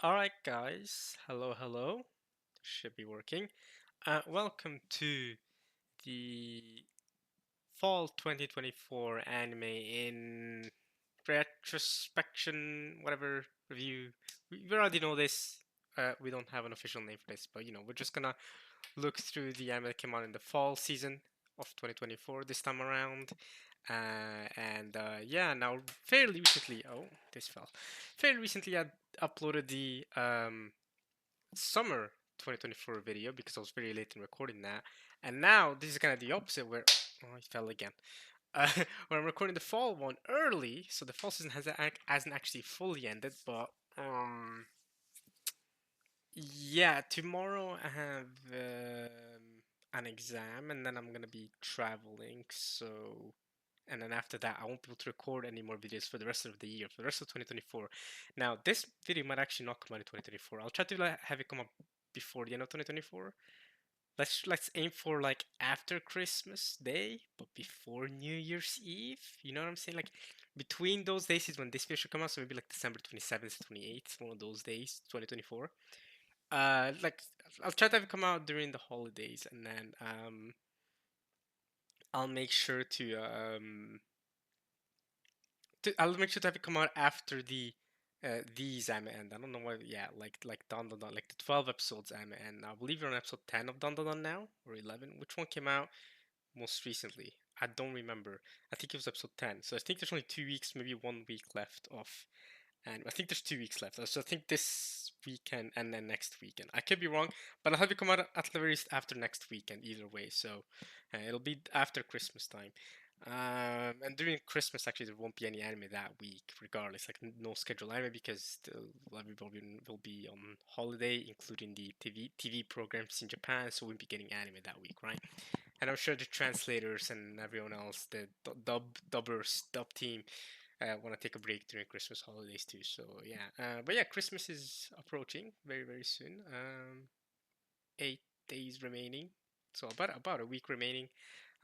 Alright, guys. Hello, hello. Should be working. Welcome to the Fall 2024 anime in retrospection, whatever review. We already know this. We don't have an official name for this, but we're just gonna look through the anime that came out in the fall season of 2024 this time around. Yeah, now fairly recently, oh, this fell. Fairly recently, I uploaded the summer 2024 video because I was very late in recording that. And now this is kind of the opposite where oh, it fell again. Uh, where I'm recording the fall one early, so the fall season hasn't actually fully ended. But yeah, tomorrow I have an exam, and then I'm gonna be traveling. So and then after that, I won't be able to record any more videos for the rest of the year, for the rest of 2024. Now, this video might actually not come out in 2024. I'll try to have it come up before the end of 2024. Let's aim for like after Christmas Day, but before New Year's Eve. You know what I'm saying? Like between those days is when this video should come out. So maybe like December 27th, 28th, one of those days, 2024. Like I'll try to have it come out during the holidays, and then I'll make sure I'll make sure to have it come out after these anime end. I don't know why. Yeah, like Don Don Don, like the 12 episodes anime end. I believe you're on episode 10 of Don Don Don now or 11. Which one came out most recently? I don't remember. I think it was episode 10. So I think there's only 2 weeks, maybe 1 week left of. And I think there's 2 weeks left. So I think this weekend and then next weekend. I could be wrong, but I'll have it come out at the very least after next weekend, either way. So it'll be after Christmas time. And during Christmas, actually, there won't be any anime that week, regardless. Like no scheduled anime because everybody will be on holiday, including the TV programs in Japan. So we won't be getting anime that week, right? And I'm sure the translators and everyone else, the dub team, want to take a break during Christmas holidays too. So yeah, but yeah, Christmas is approaching very very soon. 8 days remaining, so about a week remaining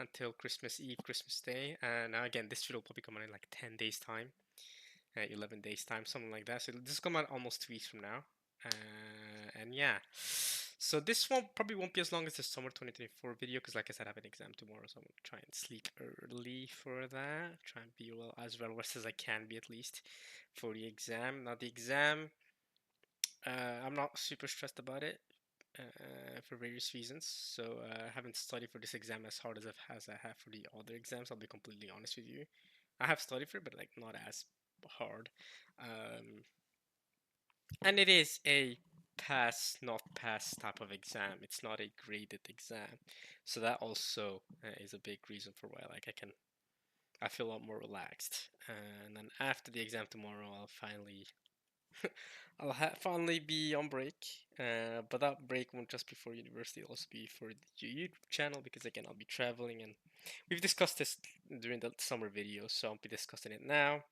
until Christmas Eve, Christmas Day. And again, this video will probably come out in like 10 days time, 11 days time, something like that. So this will come out almost 2 weeks from now. And yeah, so this one probably won't be as long as the summer 2024 video because, like I said, I have an exam tomorrow, so I'm gonna try and sleep early for that. Try and be well rested as I can be at least for the exam. Now the exam, I'm not super stressed about it for various reasons. So I haven't studied for this exam as hard as I have for the other exams. I'll be completely honest with you. I have studied for it, but like not as hard. Um, and it is a pass, not pass type of exam. It's not a graded exam, so that also is a big reason for why I feel a lot more relaxed. And then after the exam tomorrow, finally be on break. But that break won't just be for university; it'll also be for the YouTube channel because again I'll be traveling, and we've discussed this during the summer video, so I'll be discussing it now.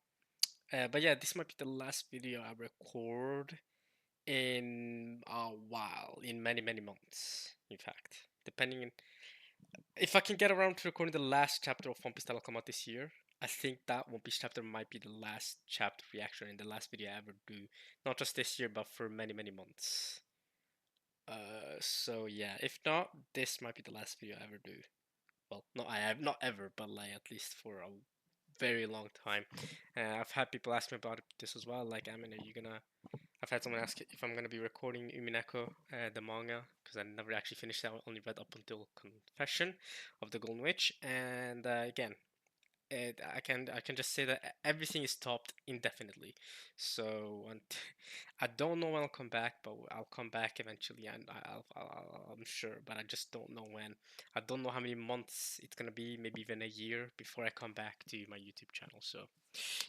But yeah, this might be the last video I record in a while, in many, many months, in fact. Depending on if I can get around to recording the last chapter of One Piece that'll come out this year, I think that One Piece chapter might be the last chapter reaction in the last video I ever do. Not just this year, but for many, many months. So yeah, if not, this might be the last video I ever do. Well, I have not ever, but like at least for a very long time. I've had people ask me about this as well. Like, I mean, are you gonna I've had someone ask if I'm going to be recording Umineko, the manga, because I never actually finished that. I only read up until Confession of the Golden Witch. And again, I can just say that everything is stopped indefinitely. So I don't know when I'll come back, but I'll come back eventually, and I'm sure. But I just don't know when. I don't know how many months it's gonna be. Maybe even a year before I come back to my YouTube channel. So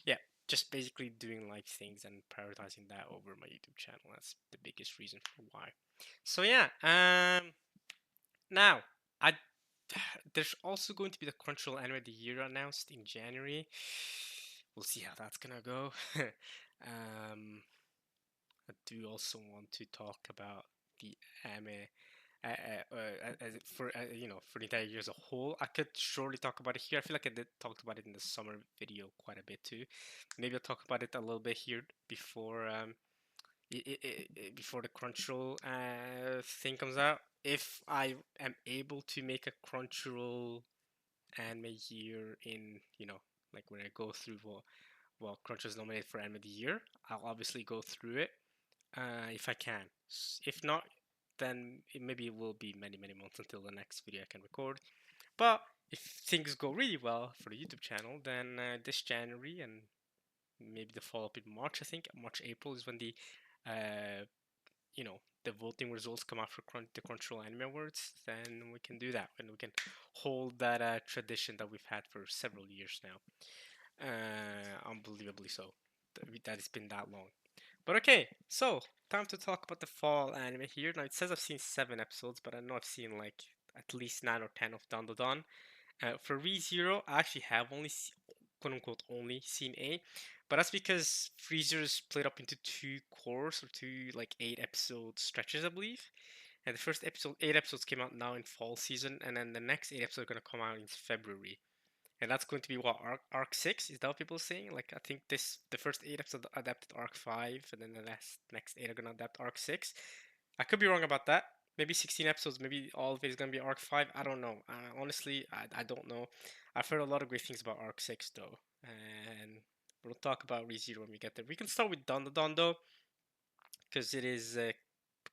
yeah, just basically doing live things and prioritizing that over my YouTube channel. That's the biggest reason for why. So yeah, now I there's also going to be the Crunchyroll Anime of the Year announced in January. We'll see how that's gonna go. um, I do also want to talk about the anime for the entire year as a whole. I could surely talk about it here. I feel like I did talk about it in the summer video quite a bit too. Maybe I'll talk about it a little bit here before before the Crunchyroll thing comes out. If I am able to make a Crunchyroll anime year in, like when I go through what Crunchyroll's nominated for anime of the year, I'll obviously go through it if I can. If not, then maybe it will be many, many months until the next video I can record. But if things go really well for the YouTube channel, then this January and maybe the follow up in March, I think March, April is when uh, the voting results come out for the Crunchyroll Anime Awards. Then we can do that, and we can hold that tradition that we've had for several years now. Unbelievably so. That it's been that long. But okay, so time to talk about the fall anime here. Now it says I've seen 7 episodes, but I know I've seen like at least 9 or 10 of Dandadan. For ReZero, I actually have only quote unquote only seen 8, but that's because ReZero is split up into two cores or two like 8 episode stretches, I believe. And the first episode, 8 episodes came out now in fall season, and then the next 8 episodes are gonna come out in February. And that's going to be what arc 6 is that what people are saying? Like I think the first 8 episodes adapted arc 5, and then the next 8 are gonna adapt arc 6. I could be wrong about that. Maybe 16 episodes. Maybe all of it is gonna be arc 5. I don't know. Honestly, I don't know. I've heard a lot of great things about arc 6 though, and we'll talk about ReZero when we get there. We can start with Dandadan though, because it is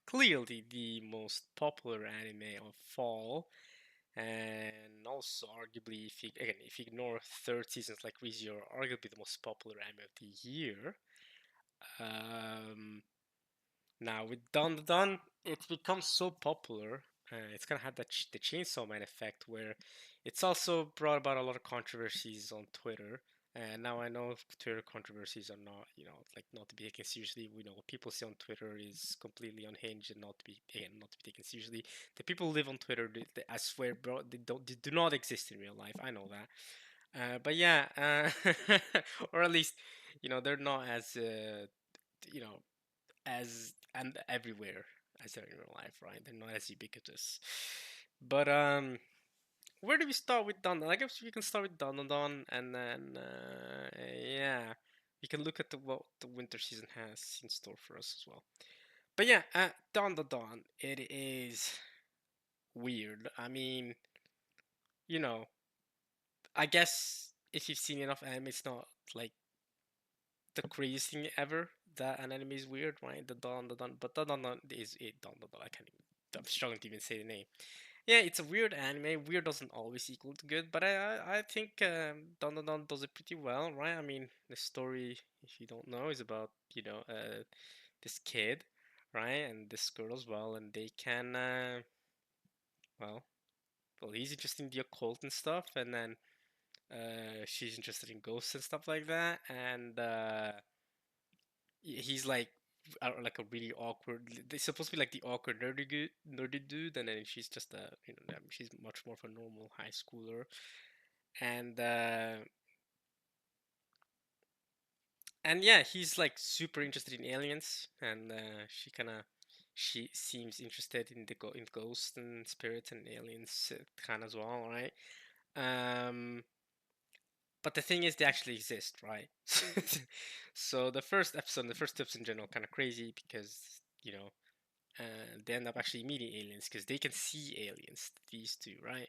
clearly the most popular anime of fall, and also arguably, if you ignore third seasons like ReZero, arguably the most popular anime of the year. Um, Now with Don, it's become so popular. It's kind of had the Chainsaw Man effect, where it's also brought about a lot of controversies on Twitter. And now I know Twitter controversies are not, like not to be taken seriously. We know what people say on Twitter is completely unhinged and not to be taken seriously. The people who live on Twitter, I swear, bro, they do not exist in real life. I know that. But yeah, or at least, they're not as, you know, as and everywhere as they're in real life, right? They're not as ubiquitous. But where do we start with Don? I guess we can start with Don, and then yeah, we can look at what the winter season has in store for us as well. But yeah, Don, it is weird. I mean, you know, I guess if you've seen enough anime, it's not like the craziest thing ever that an anime is weird, right? But Don is it Don. I can't even. I'm struggling to even say the name. Yeah, it's a weird anime. Weird doesn't always equal to good, but I think Don does it pretty well, right? I mean, the story, if you don't know, is about this kid, right, and this girl as well, and they can well, he's interested in the occult and stuff, and then she's interested in ghosts and stuff like that, and he's like a really awkward. They're supposed to be like the awkward nerdy dude, and then she's just she's much more of a normal high schooler, and yeah, he's like super interested in aliens, and she seems interested in in ghosts and spirits and aliens kind of as well, right? Um, but the thing is, they actually exist, right? So the first tips in general, kind of crazy because they end up actually meeting aliens because they can see aliens. These two, right?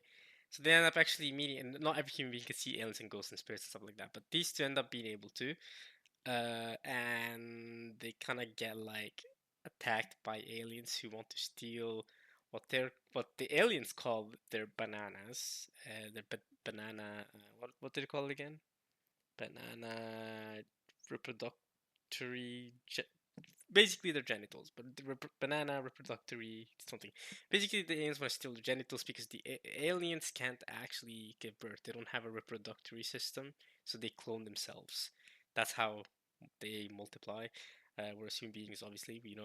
So they end up actually meeting, and not every human being can see aliens and ghosts and spirits and stuff like that. But these two end up being able to, and they kind of get like attacked by aliens who want to steal what the aliens call their bananas. Their banana. What did they call it again? Banana reproductory basically their genitals, but the banana reproductory something. Basically, the aliens want to steal the genitals because the aliens can't actually give birth. They don't have a reproductory system, so they clone themselves. That's how they multiply. Whereas human beings, obviously, we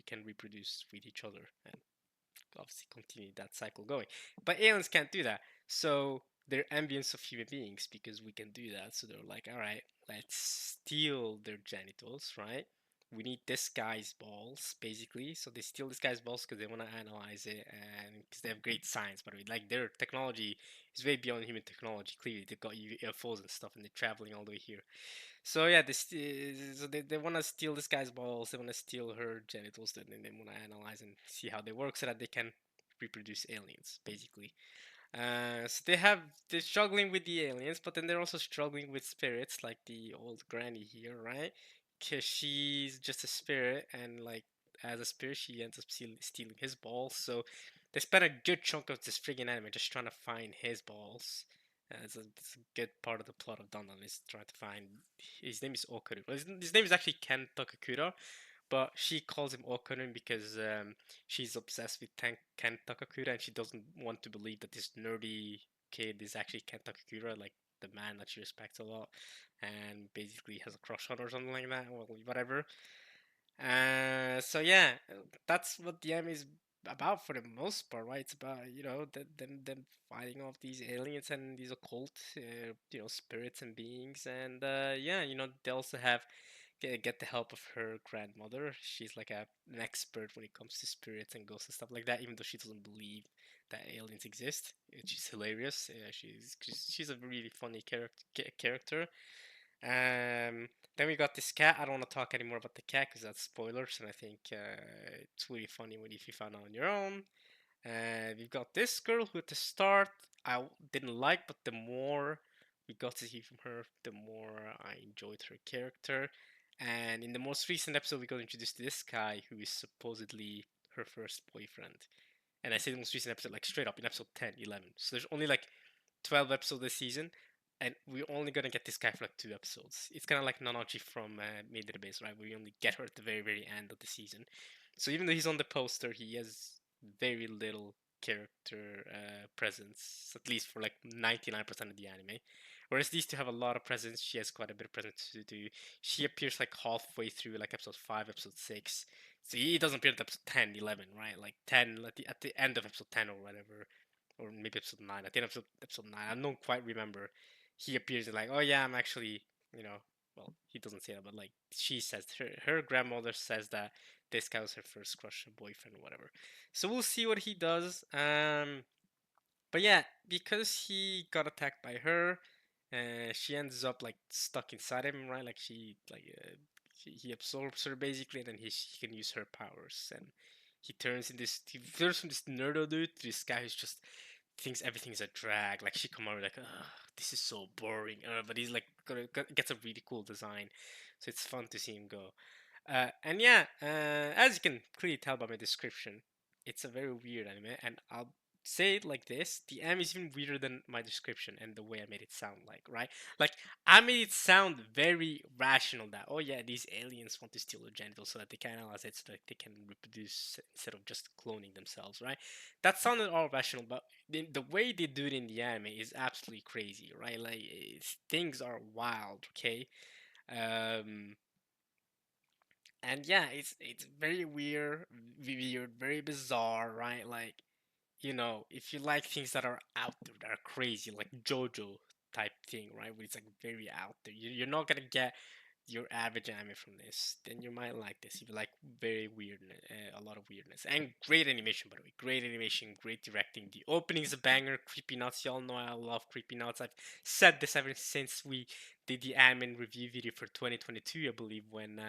can reproduce with each other and obviously continue that cycle going. But aliens can't do that, so they're envious of human beings because we can do that. So they're like, all right, let's steal their genitals, right? we need this guy's balls, basically. So they steal this guy's balls because they want to analyze it, and because they have great science. By the way, like their technology is way beyond human technology. Clearly, they've got UFOs and stuff, and they're traveling all the way here. So yeah, they want to steal this guy's balls. They want to steal her genitals, and then they want to analyze and see how they work, so that they can reproduce aliens, basically. So they're struggling with the aliens, but then they're also struggling with spirits, like the old granny here, right? Cause she's just a spirit, and like as a spirit, she ends up stealing his balls. So they spend a good chunk of this friggin' anime just trying to find his balls. It's a good part of the plot of Dandan is trying to find. His name is Okuru. Well, his name is actually Ken Takakura, but she calls him Okarun because she's obsessed with Ken Takakura, and she doesn't want to believe that this nerdy kid is actually Ken Takakura, like the man that she respects a lot, and basically has a crush on or something like that. Well, whatever. So yeah, that's what the anime is about for the most part, right? It's about them fighting off these aliens and these occult spirits and beings, and yeah, they also have get the help of her grandmother. She's like an expert when it comes to spirits and ghosts and stuff like that, even though she doesn't believe that aliens exist. She's hilarious. She's a really funny character. Then we got this cat. I don't want to talk anymore about the cat because that's spoilers, and I think it's really funny when if you found out on your own. And we've got this girl who at the start didn't like, but the more we got to see from her, the more I enjoyed her character. And in the most recent episode, we got introduced to this guy who is supposedly her first boyfriend. And I say the most recent episode, like straight up in episode 10, 11. So there's only like 12 episodes this season, and we're only gonna get this guy for like 2 episodes. It's kind of like Nanachi from Made the Base, right? We only get her at the very, very end of the season. So even though he's on the poster, he has very little character presence, at least for like 99% of the anime. Whereas these two have a lot of presence. She has quite a bit of presence to do. She appears like halfway through, like episode 5, episode 6. So he doesn't appear at episode 10, 11, right? Like 10, at the end of episode 10 or whatever. Or maybe episode 9. At the end of episode 9. I don't quite remember. He appears like, oh yeah, I'm actually, well, he doesn't say that, but like she says, her grandmother says that this guy was her first crush, boyfriend, or whatever. So we'll see what he does. But yeah, because he got attacked by her, she ends up like stuck inside him, right? Like he absorbs her basically, and then he can use her powers, and he turns from this nerdo dude to this guy who's just thinks everything's a drag. Like she come out like, ugh, this is so boring. But he's like gets a really cool design, so it's fun to see him go. And yeah, as you can clearly tell by my description, it's a very weird anime, and I'll say it like this: the anime is even weirder than my description and the way I made it sound like, right? Like I made it sound very rational that oh yeah, these aliens want to steal the genitals so that they can analyze it so that they can reproduce instead of just cloning themselves, right? That sounded all rational, but the way they do it in the anime is absolutely crazy, right? Like things are wild, okay? Um, and yeah, it's very weird, very bizarre, right? Like if you like things that are out there, that are crazy, like JoJo type thing, right? Where it's like very out there, you're not gonna get your average anime from this. Then you might like this if you like very weirdness, a lot of weirdness, and great animation, by the way. Great animation, great directing. The opening is a banger. Creepy Nuts, y'all know I love Creepy Nuts. I've said this ever since we did the anime review video for 2022, I believe, when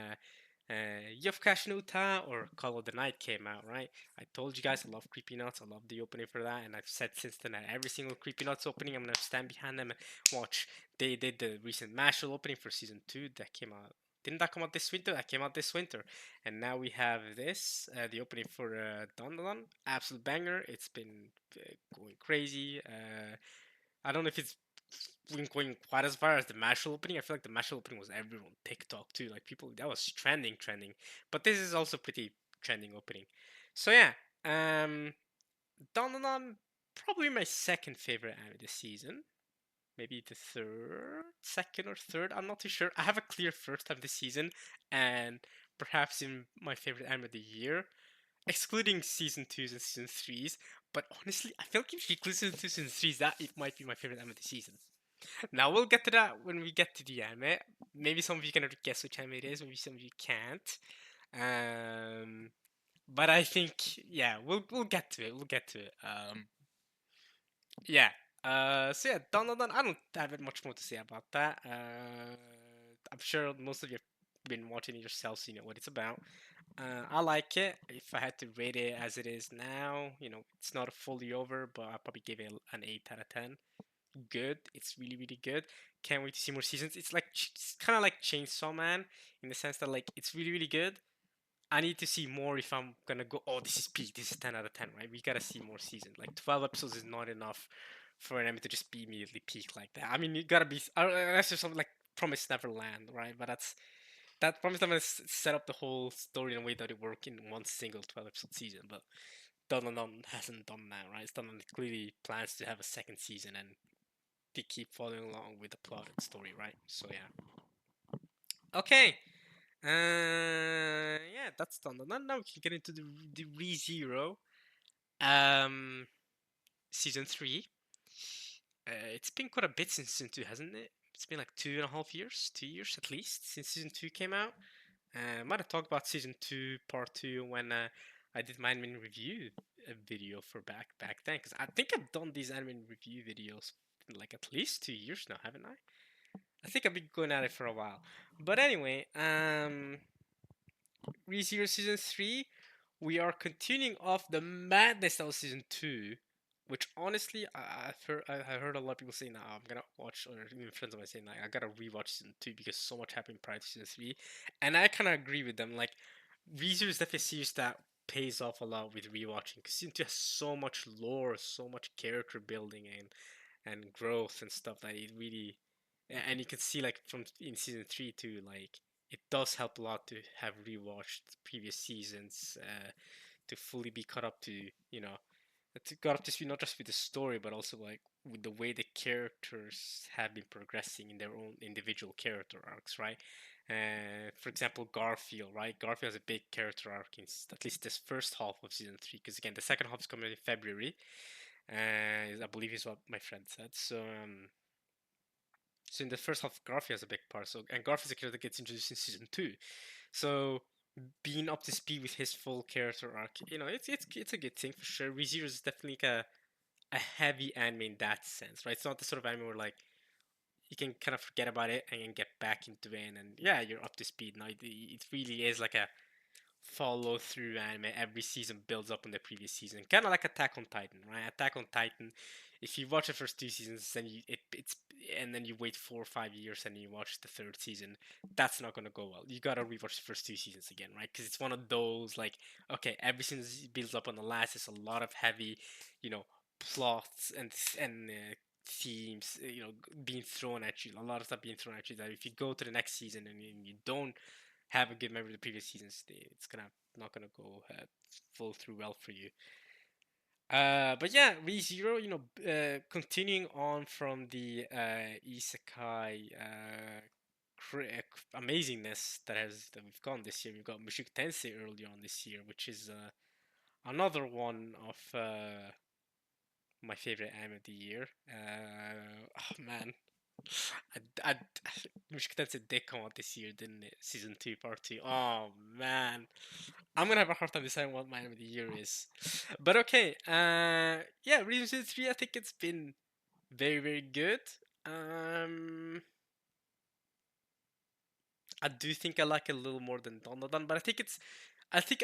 Yufkash no Ta or Call of the Night came out, right? I told you guys I love Creepy Nuts. I love the opening for that, and I've said since then that every single Creepy Nuts opening, I'm gonna stand behind them and watch. They did the recent Mashal opening for season 2 that came out. Didn't that come out this winter? That came out this winter, and now we have this, the opening for Don Don. Absolute banger. It's been going crazy. I don't know if it's going quite as far as the Mashal opening. I feel like the Mashal opening was everyone TikTok too. Like people that was trending. But this is also pretty trending opening. So yeah, Dandadan probably my second favorite anime this season. Maybe the second or third. I'm not too sure. I have a clear first time this season, and perhaps in my favorite anime of the year, excluding season twos and season threes. But honestly, I feel like if you include season twos and season threes, that it might be my favorite anime of the season. Now we'll get to that when we get to the anime. Maybe some of you can already guess which anime it is. Maybe some of you can't. Um, but I think yeah, we'll get to it. We'll get to it. Yeah. So yeah, Don. I don't have much more to say about that. I'm sure most of you have been watching it yourselves. You know what it's about. I like it. If I had to rate it as it is now, it's not fully over, but I'll probably give it an 8 out of 10. Good. It's really, really good. Can't wait to see more seasons. It's kind of like Chainsaw Man in the sense that like it's really, really good. I need to see more if I'm gonna go. Oh, this is peak. This is 10 out of 10, right? We gotta see more seasons. Like 12 episodes is not enough for an anime to just be immediately peak like that. I mean, you gotta be. Unless there's something like Promise Neverland, right? But that Promise Neverland set up the whole story in a way that it worked in one single 12 episode season. But Dun hasn't done that, right? It's done clearly plans to have a second season, and they keep following along with the plot and story, right? So yeah. Okay. Yeah, that's done. Now we can get into the ReZero. Um, season three. It's been quite a bit since season two, hasn't it? It's been like 2.5 years, 2 years at least since season two came out. Might have talked about season two, part two, when I did my anime review video for back then. Because I think I've done these anime review videos in like at least 2 years now, haven't I? I think I've been going at it for a while. But anyway, ReZero season three, we are continuing off the madness that was season two, which honestly I heard a lot of people saying that I'm gonna watch, or even friends of mine saying like I gotta rewatch season two because so much happened prior to season three, and I kind of agree with them. Like ReZero is definitely a series that pays off a lot with rewatching because season two has so much lore, so much character building and growth and stuff that it really, and you can see like from in season three too, like it does help a lot to have rewatched previous seasons to fully be caught up to to got up to speed not just with the story but also like with the way the characters have been progressing in their own individual character arcs, right? For example, Garfield, right? Garfield has a big character arc in at least this first half of season three, because again, the second half is coming in February, I believe is what my friend said. So in the first half, Garfield has a big part. So and Garfield's a character that gets introduced in season two. So being up to speed with his full character arc, it's a good thing for sure. ReZero is definitely like a heavy anime in that sense, right? It's not the sort of anime where like you can kind of forget about it and get back into it, and yeah, you're up to speed now. It really is like a follow through anime. Every season builds up on the previous season, kind of like Attack on Titan, right? Attack on Titan. If you watch the first two seasons, then it's and then you wait 4 or 5 years and you watch the third season, that's not gonna go well. You gotta rewatch the first two seasons again, right? Because it's one of those like, okay, every season builds up on the last. There's a lot of heavy, you know, plots and themes, being thrown at you. A lot of stuff being thrown at you that if you go to the next season and you don't have a good memory of the previous seasons, it's gonna not gonna go full through well for you. But yeah, ReZero, continuing on from the isekai amazingness that we've gone this year. We've got Mushoku Tensei earlier on this year, which is another one of my favorite anime of the year. Oh man, I Mushoku Tensei did come out this year, didn't it? Season two, part two. Oh man, I'm gonna have a hard time deciding what my anime of the year is. But okay, yeah, Reason Season three. I think it's been very, very good. Um, I do think I like it a little more than Dandadan, but I think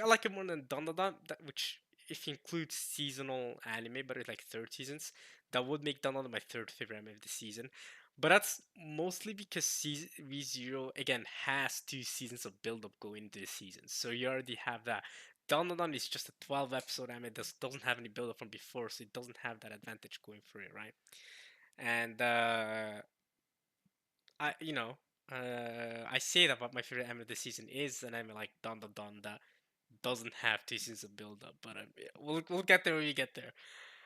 I like it more than Dandadan, which if you include seasonal anime, but it's like third seasons, that would make Dandadan my third favorite anime of the season. But that's mostly because ReZero again has 2 seasons of build up going into the season, so you already have that. Dandadan is just a 12 episode anime that doesn't have any build up from before, so it doesn't have that advantage going for it, right? And I say that, but my favorite anime of the season is an anime like Don Don Don that doesn't have 2 seasons of build up, but we'll get there when we get there.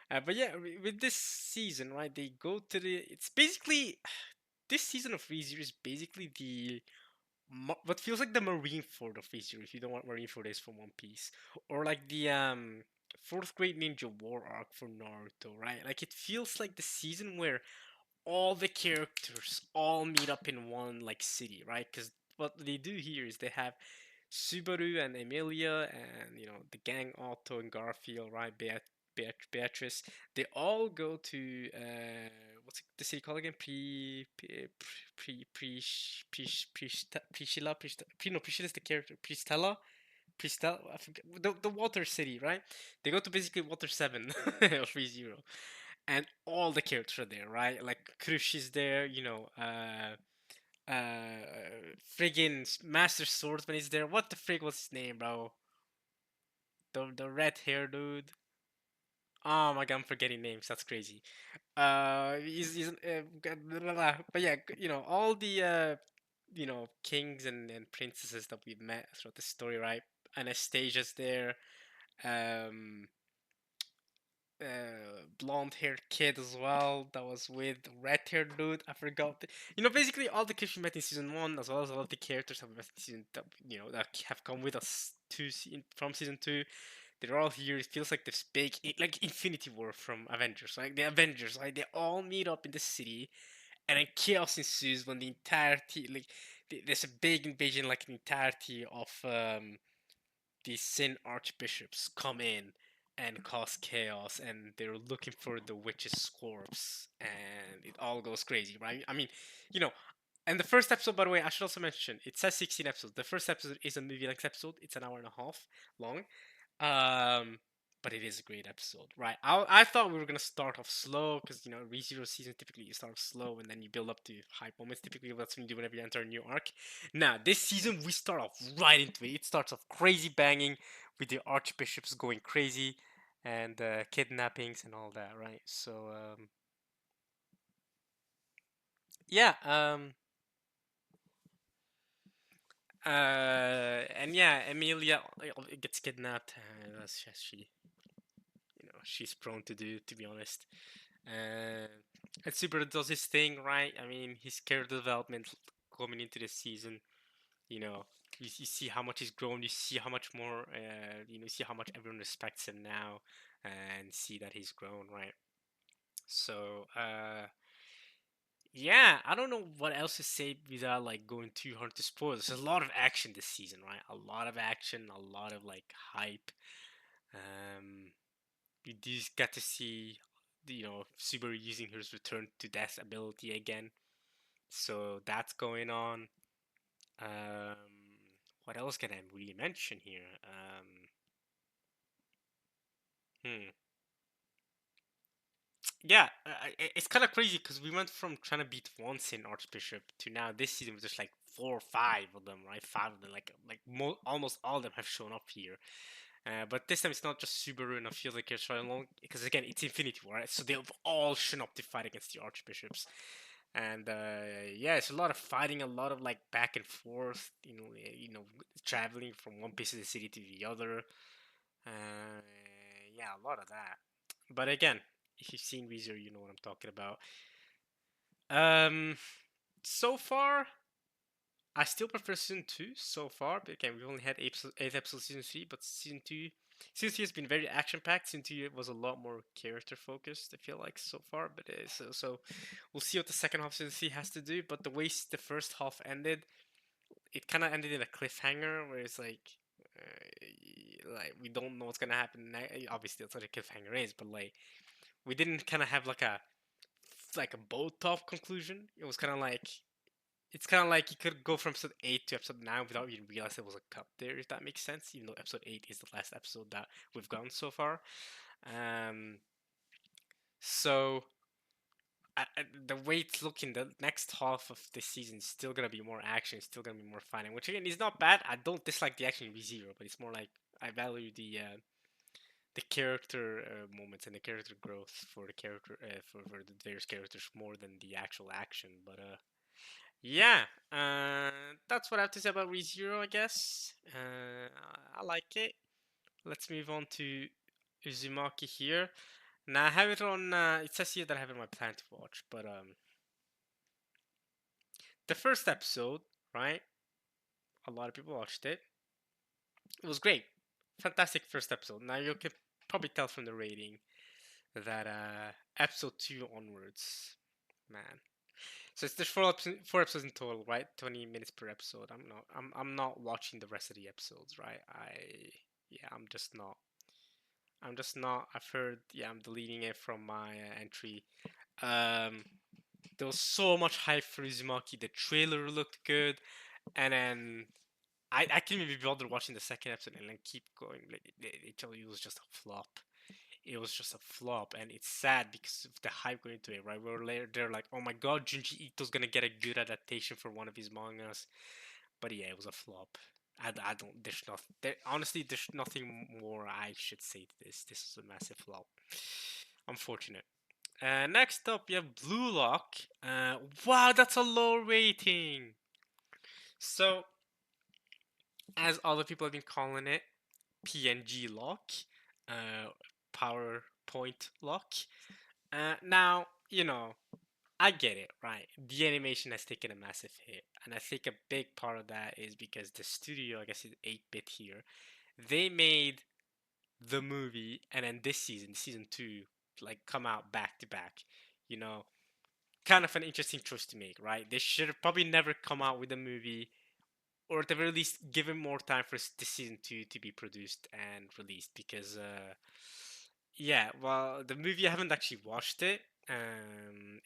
But yeah, with this season, right? They go to the. It's basically this season of ReZero is basically the what feels like the Marineford of ReZero. If you don't want Marineford is from One Piece, or like the fourth grade ninja war arc for Naruto, right? Like it feels like the season where all the characters all meet up in one like city, right? Because what they do here is they have Subaru and Emilia and the gang Otto and Garfield, right? Beatrice. They all go to what's the city called again? Priscilla, no, Priscilla is the character. Pristella, I forget the water city, right? They go to basically Water 7 or 3-0, and all the characters are there, right? Like Krush is there, friggin' Master Swordsman is there. What the frig was his name, bro? The red hair dude. Oh my god, I'm forgetting names. That's crazy. He's blah, blah, blah. But yeah, all the kings and princesses that we've met throughout the story, right? Anastasia's there. Um, blonde haired kid as well that was with red haired dude. I forgot. Basically all the kids we met in season 1, as well as all of the characters that we met in season that that have come with us from season 2. They're all here. It feels like this big, like Infinity War from Avengers. Like the Avengers, like they all meet up in the city, and then chaos ensues when the entirety, like there's a big invasion, like the entirety of these Sin archbishops come in and cause chaos, and they're looking for the witch's corpse, and it all goes crazy, right? I mean, you know, and the first episode, by the way, I should also mention, it says 16 episodes. The first episode is a movie length episode. It's an hour and a half long. Um, but it is a great episode, right? I thought we were gonna start off slow because ReZero season typically you start off slow and then you build up to high moments. Typically, that's when you do whenever you enter a new arc. Now, this season we start off right into it. It starts off crazy banging with the archbishops going crazy and kidnappings and all that, right? So yeah, and yeah, Emilia gets kidnapped. That's just she's prone to do, to be honest. Uh, and Super does his thing, right? I mean, his character development coming into this season, you know, you see how much he's grown. You see how much more, see how much everyone respects him now, and see that he's grown, right? So, yeah, I don't know what else to say without like going too hard to spoilers. There's a lot of action this season, right? A lot of action, a lot of like hype. Um, we do get to see, Subaru using his return to death ability again. So that's going on. Um, what else can I really mention here? Hmm. Yeah, it's kind of crazy because we went from trying to beat one Sin Archbishop to now this season with just like 4 or 5 of them, right? 5 of them, almost all of them have shown up here. But this time it's not just Subaru and a few other characters right along, because again it's Infinity War, right? So they've all shown up to fight against the Archbishops, and yeah, it's a lot of fighting, a lot of like back and forth, traveling from one piece of the city to the other. Uh, yeah, a lot of that. But again, if you've seen Weezer, you know what I'm talking about. Um, so far, I still prefer season 2 so far. But again, we've only had 8 episodes season 3, but season 3 has been very action packed. Season 2 was a lot more character focused. I feel like so far, but so we'll see what the second half of season 3 has to do. But the way the first half ended, it kind of ended in a cliffhanger where it's like we don't know what's gonna happen next. Obviously, that's what a cliffhanger is, but like we didn't kind of have like a boat top conclusion. It was kind of like it's kind of like you could go from episode 8 to episode 9 without even realizing there was a cut there, if that makes sense. Even though episode 8 is the last episode that we've gone so far. Um, so the way it's looking, the next half of the season is still gonna be more action, still gonna be more fighting, which again is not bad. I don't dislike the action in ReZero, but it's more like I value the character moments and the character growth for the character for the various characters more than the actual action. But yeah, that's what I have to say about ReZero, I guess. I like it. Let's move on to Uzumaki here. Now I have it on. It says here that I have it on my plan to watch, but the first episode, right? A lot of people watched it. It was great, fantastic first episode. Now you can probably tell from the rating that episode 2 onwards. man. So it's there's four episodes in total, right? 20 minutes per episode. I'm not watching the rest of the episodes, right? Yeah, I'm just not. I've heard. Yeah, I'm deleting it from my entry. Um, there was so much hype for Uzumaki. The trailer looked good, and then I couldn't even be bothered watching the second episode and then keep going. Like they tell you it was just a flop. It was just a flop, and it's sad because of the hype going into it, right? Where later they're like, "Oh my God, Junji Ito's gonna get a good adaptation for one of his mangas," but yeah, it was a flop. I don't. There's nothing. Honestly, there's nothing more I should say to this. This was a massive flop. Unfortunate. Next up, you have Blue Lock. Wow, that's a low rating. So, as other people have been calling it, PNG lock, uh, PowerPoint lock. Now, I get it, right? The animation has taken a massive hit, and I think a big part of that is because the studio, I guess it's 8-bit here, they made the movie, and then this season two, like come out back to back. You know, kind of an interesting choice to make, right? They should have probably never come out with a movie, or at the very least, given more time for the season two to be produced and released. Because, yeah, well, the movie I haven't actually watched it.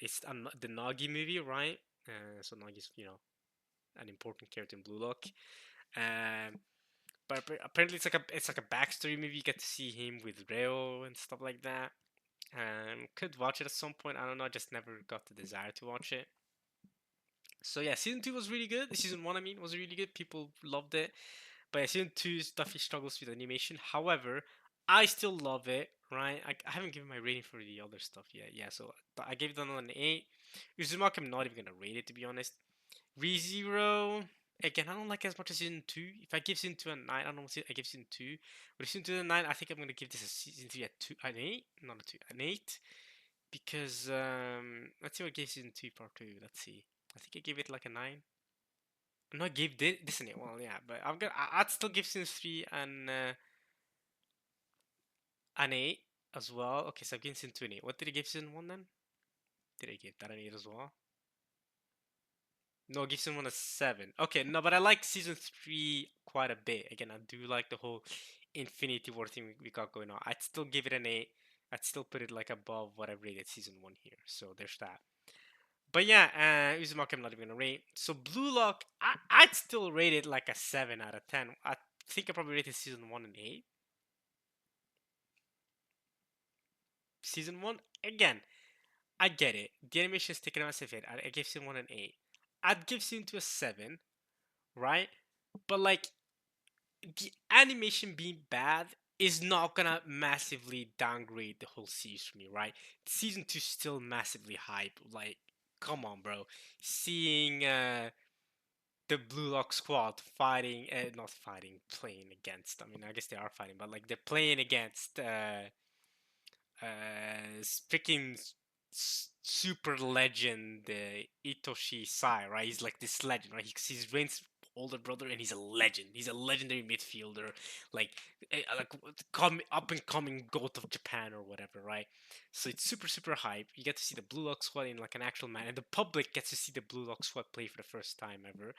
It's the Nagi movie, right? So Nagi's, an important character in Blue Lock. Um, but apparently it's like a backstory movie. You get to see him with Reo and stuff like that. Could watch it at some point. I don't know. I just never got the desire to watch it. So yeah, season two was really good. Season one, I mean, was really good. People loved it. But yeah, season two definitely struggles with animation. However, I still love it. Right? I haven't given my rating for the other stuff yet. Yeah, so I gave it an 8. Uzumaki, I'm not even gonna rate it to be honest. ReZero, again, I don't like it as much as season two. If I give season two a 9, I don't know what I give season two. But season two a 9, I think I'm gonna give this a season three an 8, not a 2, an 8. Because let's see what I gave season two part two. Let's see. I think I gave it like a 9. No, I gave this an 8. Well, yeah, but I'd still give season three an 8 as well. Okay, so I've given season two an 8. What did I give season one then? Did I give that an 8 as well? No, give season one a 7. Okay, no, but I like season three quite a bit. Again, I do like the whole Infinity War thing we got going on. I'd still give it an 8. I'd still put it like above what I rated season one here. So there's that. But yeah, Uzumaki I'm not even gonna rate. So Blue Lock, I'd still rate it like a 7 out of 10. I think I probably rated season one an 8. Season one, again, I get it. The animation is taking a massive hit. I gave season one an 8. I'd give season two a 7, right? But like the animation being bad is not gonna massively downgrade the whole series for me, right? Season two still massively hype. Like, come on, bro. Seeing the Blue Lock squad fighting, not fighting, playing against. I mean, I guess they are fighting, but like they're playing against freaking super legend Itoshi Sai, right? He's like this legend, right? He's Rain's older brother, and he's a legend. He's a legendary midfielder, like like up and coming goat of Japan or whatever, right? So it's super super hype. You get to see the Blue Lock squad in like an actual man, and the public gets to see the Blue Lock squad play for the first time ever.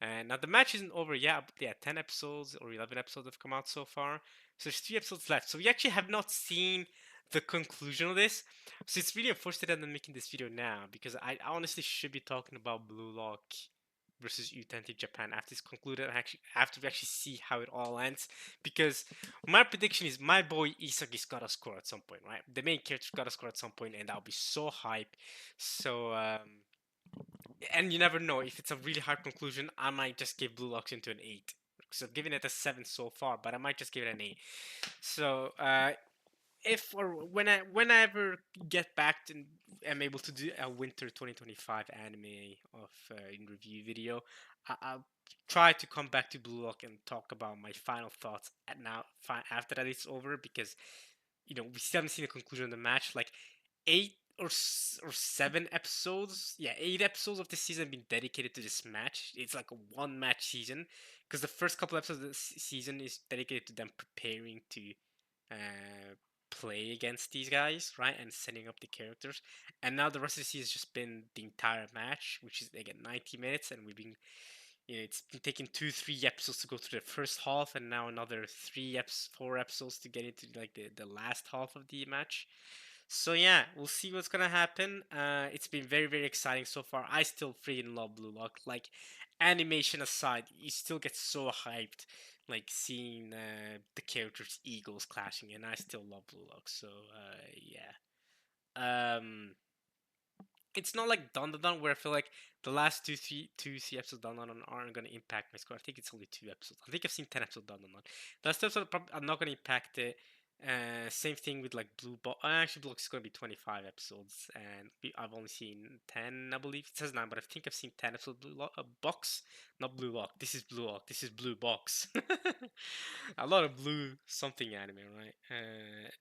And now the match isn't over yet. But yeah, 10 episodes or 11 episodes have come out so far. So there's 3 episodes left. So we actually have not seen the conclusion of this. So it's really unfortunate that I'm making this video now because I honestly should be talking about Blue Lock versus Utenti Japan after it's concluded and actually after we actually see how it all ends. Because my prediction is my boy Isagi's gotta score at some point, right? The main character's gotta score at some point, and that'll be so hype. So and you never know if it's a really hard conclusion. I might just give Blue Locks into an 8. So giving it a 7 so far, but I might just give it an 8. So if or whenever get back to am able to do a winter 2025 anime of in review video, I'll try to come back to Blue Lock and talk about my final thoughts at now after that it's over, because we still haven't seen the conclusion of the match. Like 8 or 7 episodes, yeah, 8 episodes of this season have been dedicated to this match. It's like a one match season because the first couple episodes of the season is dedicated to them preparing to play against these guys, right? And setting up the characters. And now the rest of the season has just been the entire match, which is again 90 minutes, and we've been, it's been taking 2-3 episodes to go through the first half, and now another 4 episodes to get into like the last half of the match. So yeah, we'll see what's gonna happen. It's been very very exciting so far. I still freaking love Blue Lock. Like, animation aside, you still get so hyped, like seeing the characters' egos clashing, and I still love Blue Lock. So yeah. It's not like Don where I feel like the last two, three episodes Don aren't gonna impact my score. I think it's only 2 episodes. I think I've seen 10 episodes Don. The last episode are not gonna impact it. Same thing with like Blue Box. Actually, Blue Box is gonna be 25 episodes, and I've only seen 10. I believe it says 9, but I think I've seen 10 episodes. Box, not Blue Lock. This is Blue Lock. This is Blue Box. A lot of blue something anime, right?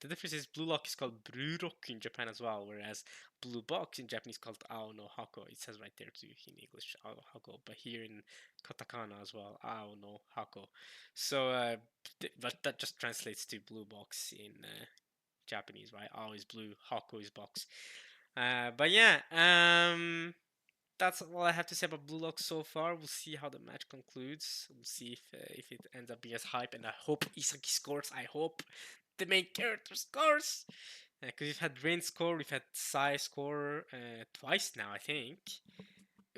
The difference is Blue Lock is called Bruroku in Japan as well, whereas Blue Box in Japanese called Ao no Hako. It says right there too in English, Ao no Hako, but here in katakana as well, Ao no Hako. So, but that just translates to Blue Box in Japanese, right? Ao is blue, Hako is box. But yeah, that's all I have to say about Blue Lock so far. We'll see how the match concludes. We'll see if it ends up being as hype, and I hope Isaki scores. I hope the main character scores. Because we've had Rain score, we've had Sai score twice now, I think.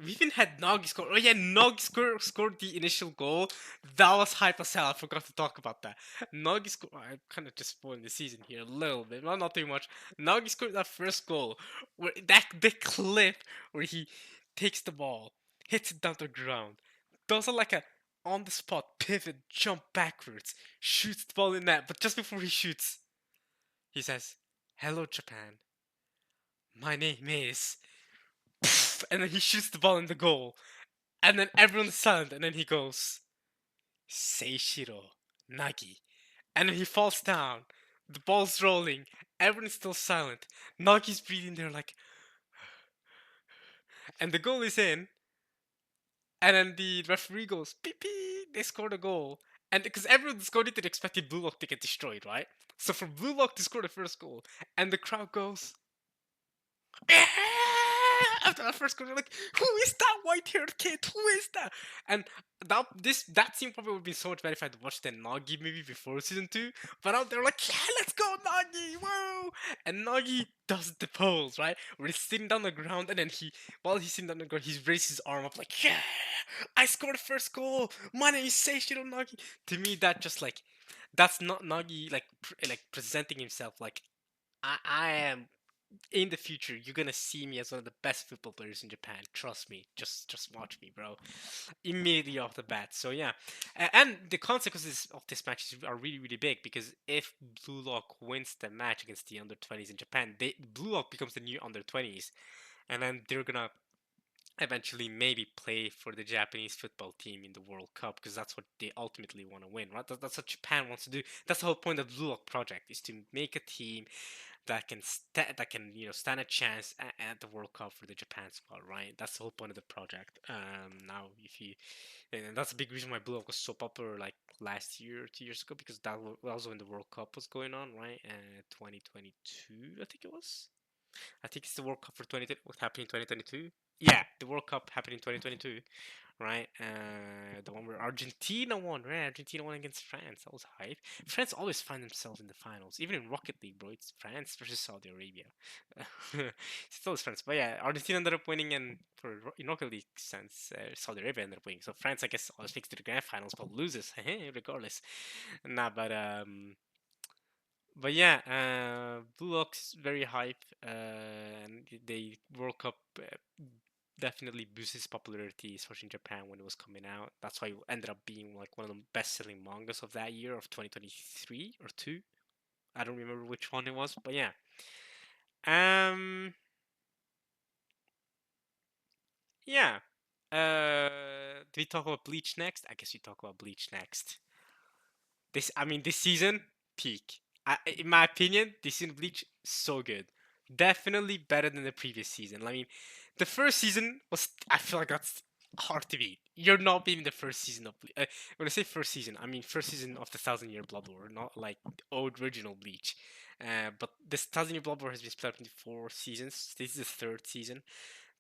We even had Nagi score. Oh yeah, Nagi scored the initial goal. That was hype as hell. I forgot to talk about that. Nagi scored. I'm kind of just spoiling the season here a little bit, not too much. Nagi scored that first goal. Where the clip where he takes the ball, hits it down to the ground, does like a on the spot pivot, jump backwards, shoots the ball in net. But just before he shoots, he says, "Hello, Japan. My name is," and then he shoots the ball in the goal, and then everyone's silent, and then he goes, "Seishiro Nagi," and then he falls down. The ball's rolling. Everyone's still silent. Nagi's breathing there like, and the goal is in. And then the referee goes, "Beep beep." They scored a goal, and because everyone's going to expected Blue Lock to get destroyed, right? So for Blue Lock to score the first goal, and the crowd goes, after that first goal, they're like, "Who is that white-haired kid? Who is that?" And that scene probably would be so much better if I'd watched the Nagi movie before season 2. But out there, like, "Yeah, let's go, Nagi! Whoa!" And Nagi does the pose, right? Where he's sitting down on the ground, and then while he's sitting down on the ground, he raises his arm up, like, "Yeah, I scored the first goal. My name is Seishiro Nagi." To me, that just like, that's not Nagi like presenting himself like, I am in the future. You're gonna see me as one of the best football players in Japan. Trust me. Just watch me, bro. Immediately off the bat. So yeah, and the consequences of this match are really really big, because if Blue Lock wins the match against the under 20s in Japan, Blue Lock becomes the new under 20s, and then they're gonna eventually maybe play for the Japanese football team in the World Cup, because that's what they ultimately want to win, right? That's what Japan wants to do. That's the whole point of the Blue Lock project, is to make a team that can stand a chance at the World Cup for the Japan squad, right? That's the whole point of the project. Now if you and that's a big reason why Blue Lock was so popular like last year or 2 years ago, because that was also when the World Cup was going on, right? 2022, I think it was. I think it's the World Cup for 2020. What happened in 2022? Yeah, the World Cup happened in 2022, right? The one where Argentina won, right? Argentina won against France. That was hype. France always find themselves in the finals, even in Rocket League, bro. It's France versus Saudi Arabia. It's always France, but yeah, Argentina ended up winning, and in Rocket League sense, Saudi Arabia ended up winning. So France, I guess, always makes it to the grand finals, but loses regardless. Nah, but yeah, Blue Ox very hype, and the World Cup definitely boosted its popularity, especially in Japan when it was coming out. That's why it ended up being like one of the best-selling mangas of that year, of 2023 or two. I don't remember which one it was, but yeah. Um, yeah. Do we talk about Bleach next? I guess we talk about Bleach next. This season, peak. In my opinion, this season Bleach so good. Definitely better than the previous season. I mean, the first season was. I feel like that's hard to beat. You're not beating the first season of. When I say first season, I mean first season of the Thousand Year Blood War, not like the old original Bleach. But this Tazini Bloodborne has been split up into 4 seasons. This is the third season.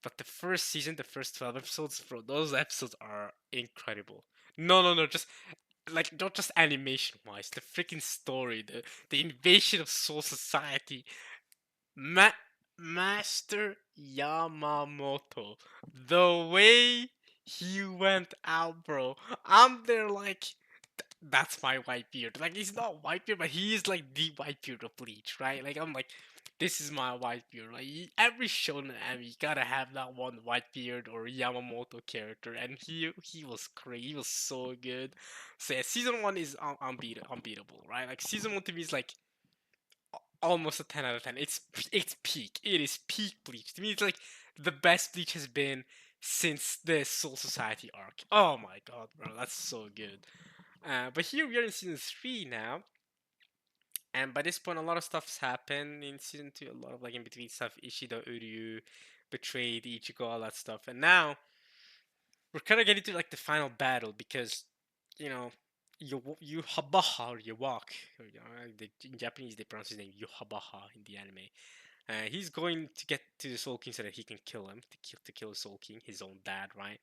But the first season, the first 12 episodes, bro, those episodes are incredible. No, no, no, just like not just animation wise, the freaking story, the invasion of Soul Society. Ma- Master Yamamoto, the way he went out, bro. I'm there like, that's my Whitebeard. Like he's not Whitebeard, but he is like the Whitebeard of Bleach, right? Like I'm like, this is my Whitebeard. Like every shonen anime, you gotta have that one Whitebeard or Yamamoto character, and he was crazy. He was so good. So yeah, season one is unbeatable, right? Like season one to me is like almost a 10 out of 10. It's peak. It is peak Bleach. To me, it's like the best Bleach has been since the Soul Society arc. Oh my god, bro, that's so good. But here we are in season three now, and by this point, a lot of stuff's happened in season two. A lot of like in between stuff. Ishida Uryu betrayed Ichigo, all that stuff, and now we're kind of getting to like the final battle because you know you Habaha or you walk. In Japanese, they pronounce his name Yuhabaha in the anime. He's going to get to the Soul King so that he can kill him, to kill the Soul King, his own dad, right?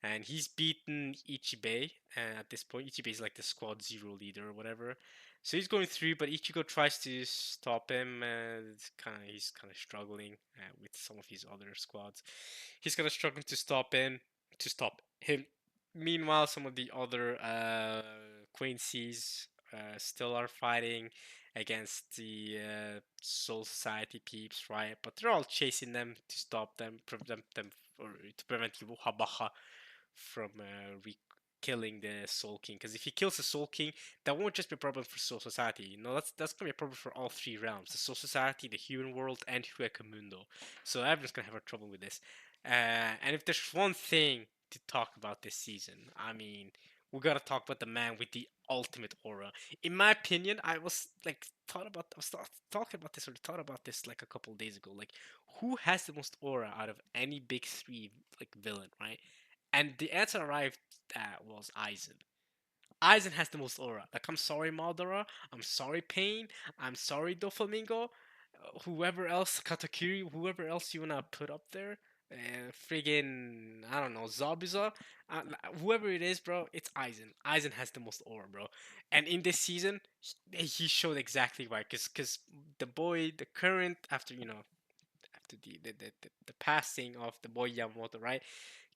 And he's beaten Ichibei. At this point, Ichibei is like the Squad Zero leader or whatever. So he's going through, but Ichigo tries to stop him. He's kind of struggling with some of his other squads. He's kind of struggling to stop him. Meanwhile, some of the other Quincy's still are fighting against the Soul Society peeps, right? But they're all chasing them to stop them, prevent them, or to prevent Yuhabaha from killing the Soul King. Because if he kills the Soul King, that won't just be a problem for Soul Society. That's gonna be a problem for all three realms: the Soul Society, the human world, and Huecamundo. So everyone's gonna have a trouble with this. And if there's one thing to talk about this season, I mean, we gotta talk about the man with the ultimate aura. In my opinion, I was talking about this or thought about this like a couple days ago. Like, who has the most aura out of any big three like villain, right? And the answer arrived was Aizen. Aizen has the most aura. Like, I'm sorry, Madara. I'm sorry, Pain. I'm sorry, Doflamingo. Whoever else, Katakuri, whoever else you wanna put up there. Friggin', I don't know, Zabuza. Whoever it is, bro, it's Aizen. Aizen has the most aura, bro. And in this season, he showed exactly why. Because the boy, the current, after the passing of the boy Yamamoto, right?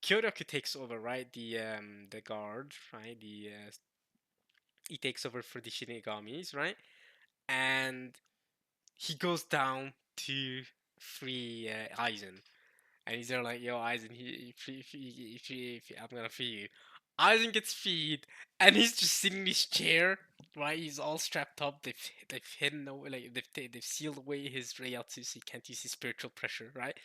Kyoraku takes over, right? The guard, right? He takes over for the Shinigamis, right? And he goes down to free Aizen, and he's there like, "Yo, Aizen, I'm gonna free you." Aizen gets freed, and he's just sitting in his chair, right? He's all strapped up. They've hidden away, like they've sealed away his Reiatsu, so he can't use his spiritual pressure, right?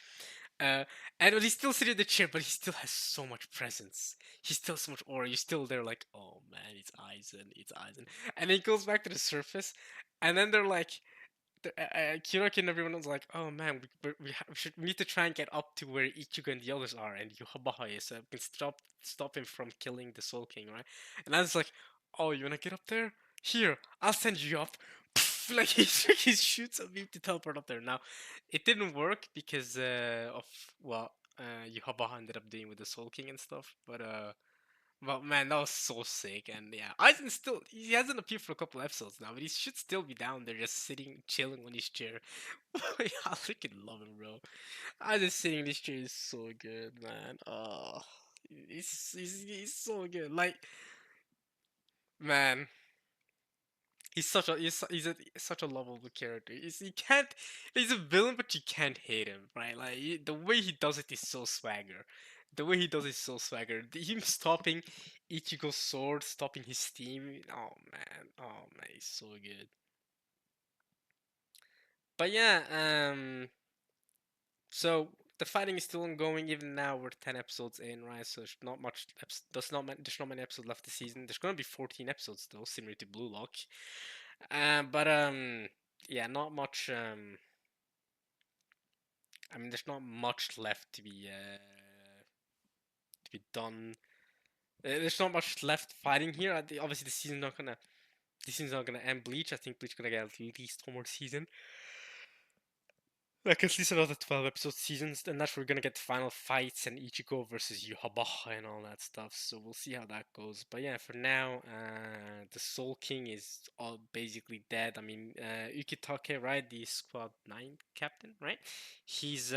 Uh, and he's still sitting in the chair, but he still has so much presence. He's still so much aura. You're still there, like, oh man, it's Aizen. And then he goes back to the surface, and then they're like, Kiraki and everyone was like, oh man, we need to try and get up to where Ichigo and the others are, and Yuhabaha is, so we can stop him from killing the Soul King, right? And I was like, oh, you wanna get up there? Here, I'll send you up. Like he shoots a beam to teleport up there. Now, it didn't work because of what Yuhabaha ended up doing with the Soul King and stuff. But man, that was so sick. And yeah, Aizen still he hasn't appeared for a couple episodes now, but he should still be down there just sitting, chilling on his chair. Yeah, I freaking love him, bro. Aizen sitting in his chair is so good, man. Oh, he's so good. Like, man. Such a lovable character. He can't. He's a villain, but you can't hate him, right? Like the way he does it is so swagger. The way he does it is so swagger. Him stopping Ichigo's sword, stopping his team. Oh man, he's so good. But yeah, so the fighting is still ongoing even now. We're 10 episodes in, right? So there's not much. There's not many episodes left this season. There's gonna be 14 episodes though, similar to Blue Lock. But yeah, not much. I mean, there's not much left to be done. There's not much left fighting here. Obviously, the season's not gonna this season's not gonna end Bleach. I think Bleach gonna get at least one more season. Like at least another 12 episode seasons, and that's where we're gonna get the final fights and Ichigo versus Yuhabaha and all that stuff. So we'll see how that goes. But yeah, for now, the Soul King is all basically dead. I mean, Ukitake, right, the Squad 9 captain, right? He's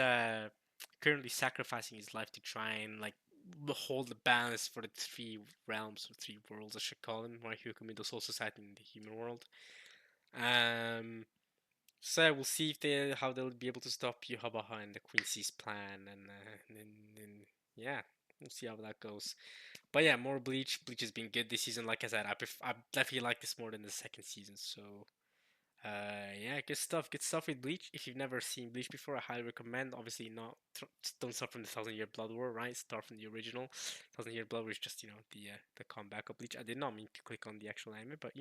currently sacrificing his life to try and like hold the balance for the three realms or three worlds, I should call them, right? Hyukumi, the Soul Society, and the human world. Um, so yeah, we'll see if they how they'll be able to stop Yuhabaha and the Quincy's plan, and yeah, we'll see how that goes. But yeah, more Bleach. Bleach has been good this season. Like I said, I definitely like this more than the second season. So yeah, good stuff. Good stuff with Bleach. If you've never seen Bleach before, I highly recommend. Obviously, not don't start from the Thousand Year Blood War, right? Start from the original. Thousand Year Blood War is just the comeback of Bleach. I did not mean to click on the actual anime, but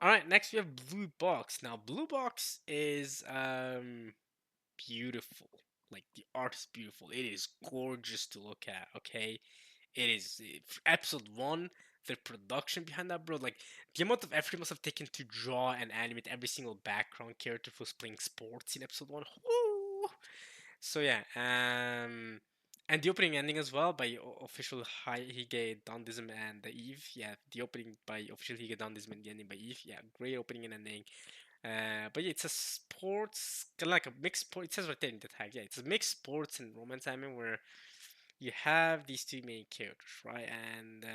all right, next we have Blue Box. Now, Blue Box is beautiful. Like the art is beautiful. It is gorgeous to look at. Okay, it is episode one. The production behind that, bro. Like the amount of effort it must have taken to draw and animate every single background character who's playing sports in episode one. Woo! So yeah, and the opening ending as well by official Hige Dandism and the Eve. Yeah, the opening by official Hige Dandism and the ending by Eve. Yeah, great opening and ending. But yeah, it's a sports kind of like a mixed sport. It says right there in the tag. Yeah, it's a mixed sports and romance anime where you have these two main characters, right? And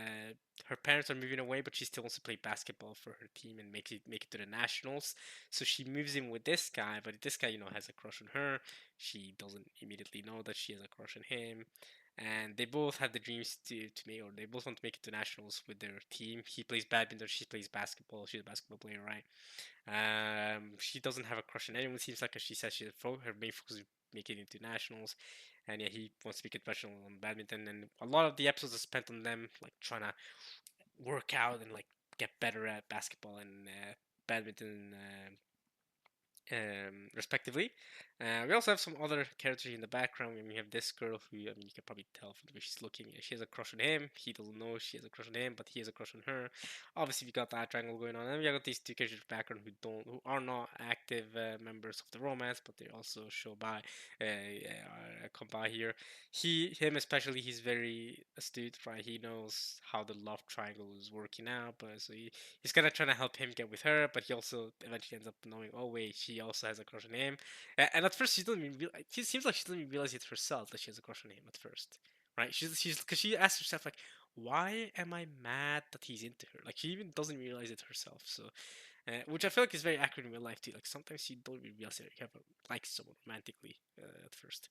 her parents are moving away, but she still wants to play basketball for her team and make it to the nationals. So she moves in with this guy, but this guy, has a crush on her. She doesn't immediately know that she has a crush on him. And they both have the dreams to make, or they both want to make it to nationals with their team. He plays badminton, she plays basketball. She's a basketball player, right? She doesn't have a crush on anyone. Seems like she says her main focus is making it to nationals, and yeah, he wants to be professional on badminton. And a lot of the episodes are spent on them like trying to work out and like get better at basketball and badminton. Respectively. We also have some other characters in the background. We have this girl who, I mean, you can probably tell from the way she's looking. She has a crush on him. He doesn't know she has a crush on him, but he has a crush on her. Obviously, we got that triangle going on, and we got these two characters in the background who are not active members of the romance, but they also show by, come by here. Him especially, he's very astute, right? He knows how the love triangle is working out, but so he's kind of trying to help him get with her, but he also eventually ends up knowing, oh wait, she also has a crush on him. And at first, she doesn't even realize. It seems like she doesn't even realize it herself that she has a crush on him at first, right? She's because she asks herself like, why am I mad that he's into her? Like she even doesn't realize it herself. So, which I feel like is very accurate in real life too. Like sometimes you don't even realize that you have like someone romantically at first.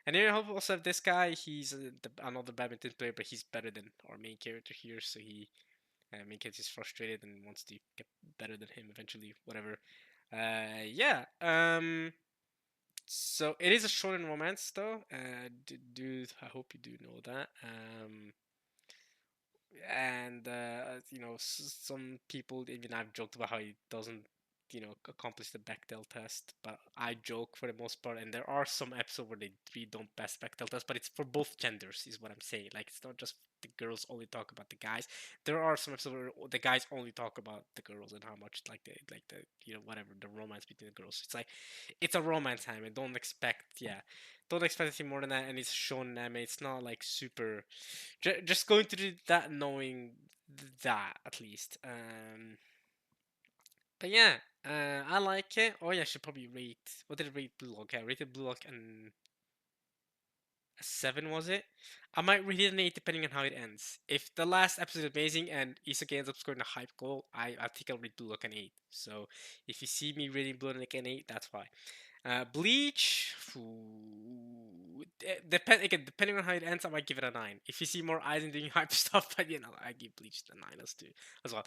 And then you also have this guy. He's another badminton player, but he's better than our main character here. So he Minkiewicz is frustrated and wants to get better than him eventually. Whatever. Yeah. So it is a short and romance though. Dude, I hope you do know that. And some people even I've joked about how he doesn't accomplish the Bechdel test, but I joke for the most part. And there are some episodes where they really don't pass Bechdel test, but it's for both genders, is what I'm saying. Like it's not just the girls only talk about the guys. There are some episodes where the guys only talk about the girls and how much like the whatever the romance between the girls. It's like it's a romance anime. Don't expect anything more than that. And it's shown anime. It's not like super just going through that knowing that at least. But yeah, I like it. Oh yeah, I should probably rate. What did I rate Blue Lock? I rated Blue Lock and a 7, was it? I might rate it an 8 depending on how it ends. If the last episode is amazing and Isekai ends up scoring a hype goal, I think I'll rate Blue Lock an 8. So if you see me rating Blue Lock an 8, that's why. Bleach, depending on how it ends, I might give it a 9. If you see more Aizen doing hype stuff, but I give Bleach the 9 as well.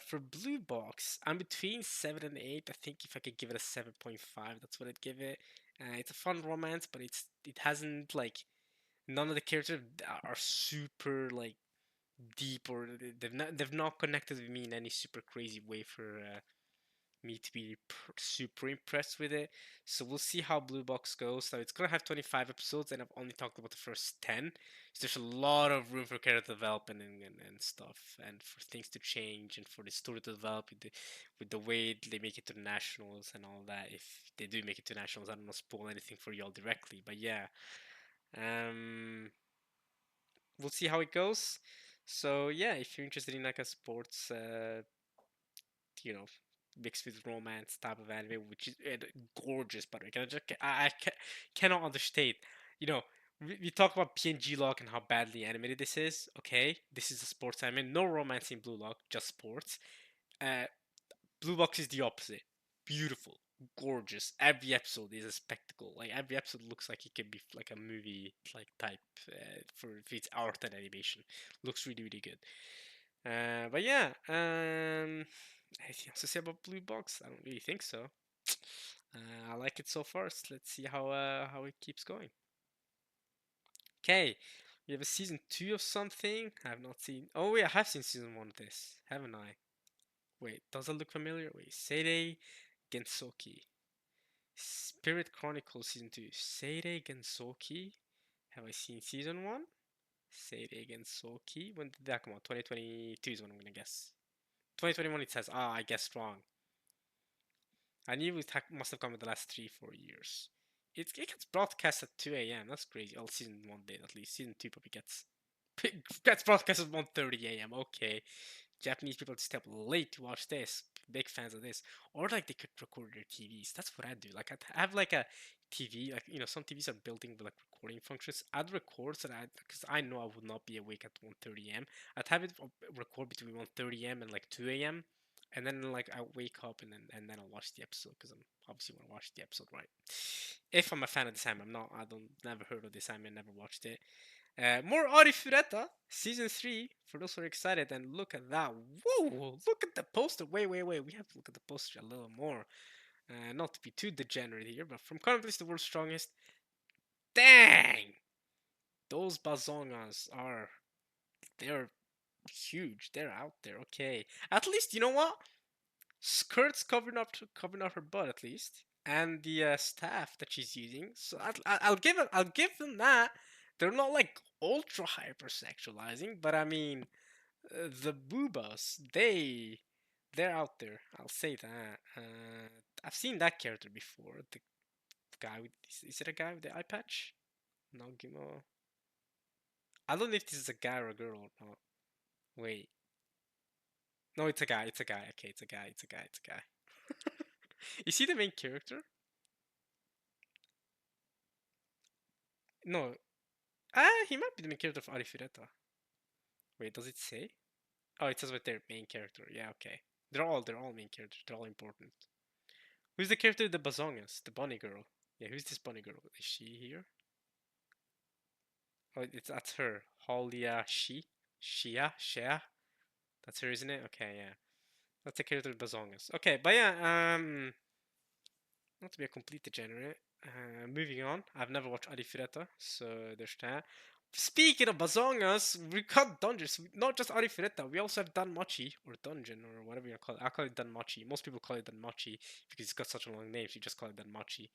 For Blue Box, I'm between 7 and 8. I think if I could give it a 7.5, that's what I'd give it. It's a fun romance, but it hasn't like none of the characters are super like deep or they've not connected with me in any super crazy way for me to be super impressed with it. So we'll see how Blue Box goes. So it's gonna have 25 episodes, and I've only talked about the first 10. So there's a lot of room for character development and stuff, and for things to change, and for the story to develop with the way they make it to the nationals and all that. If they do make it to nationals, I don't want to spoil anything for y'all directly, but yeah, um, we'll see how it goes. So yeah, if you're interested in like a sports, you know, mixed with romance type of anime, which is gorgeous. By the way, cannot understate. You know, we talk about PNG Lock and how badly animated this is. Okay, this is a sports anime, no romance in Blue Lock, just sports. Uh, Blue Box is the opposite. Beautiful, gorgeous. Every episode is a spectacle. Like every episode looks like it could be like a movie like type for its art and animation. Looks really really good. But yeah, anything else to say about Blue Box? I don't really think so. I like it so far. So let's see how it keeps going. Okay, we have a season 2 of something. I have not seen. Oh wait, I have seen season 1 of this, haven't I? Wait, does it look familiar? Wait, Seirei Gensoki. Spirit Chronicles season 2. Seirei Gensoki. Have I seen season 1? Seirei Gensoki. When did that come out? 2022 is what I'm gonna guess. 2021 it says. Ah, I guessed wrong. I knew it must have come in the last 3-4 years. It gets broadcast at 2 a.m. That's crazy. Oh, season 1 did at least. Season 2 probably gets broadcast at 1:30 a.m. Okay. Japanese people stay up late to watch this. Big fans of this. Or like they could record their TVs. That's what I do. Like I have like a TV. Like some TVs are built-in with like recording functions. I'd record so that because I know I would not be awake at 1:30 a.m. I'd have it record between 1:30 a.m. and like 2 a.m. And then like I wake up and then I'll watch the episode because I'm obviously want to watch the episode right. If I'm a fan of this anime, I'm not. I don't never heard of this anime, never watched it. More Arifureta, season 3, for those who are excited. And look at that. Whoa, look at the poster. Wait. We have to look at the poster a little more. Not to be too degenerate here, but from currently the world's strongest. Dang! Those bazongas they're huge. They're out there. Okay. At least, you know what? Skirts covering up her butt at least, and the staff that she's using. So I'll give them that. They're not like ultra hypersexualizing, but I mean the boobas they're out there. I'll say that. I've seen that character before. The guy with is it a guy with the eye patch? Nagimo. I don't know if this is a guy or a girl or not. Wait. No, it's a guy. It's a guy. Okay, it's a guy. It's a guy. It's a guy. Is he the main character? No, he might be the main character of Arifureta. Wait, does it say? Oh, it says with their main character. Yeah, okay. They're all main characters. They're all important. Who's the character of the Bazongas? The bunny girl. Yeah, who's this bunny girl? Is she here? Oh, that's her. Holia Shia. That's her, isn't it? Okay, yeah. That's the character of Bazongas. Okay, but yeah, not to be a complete degenerate. Moving on. I've never watched Arifureta, so there's that. Speaking of bazongas, we got dungeons. Not just Arifureta, we also have Danmachi, or Dungeon, or whatever you call it. I call it Danmachi. Most people call it Danmachi because it's got such a long name, so you just call it Danmachi.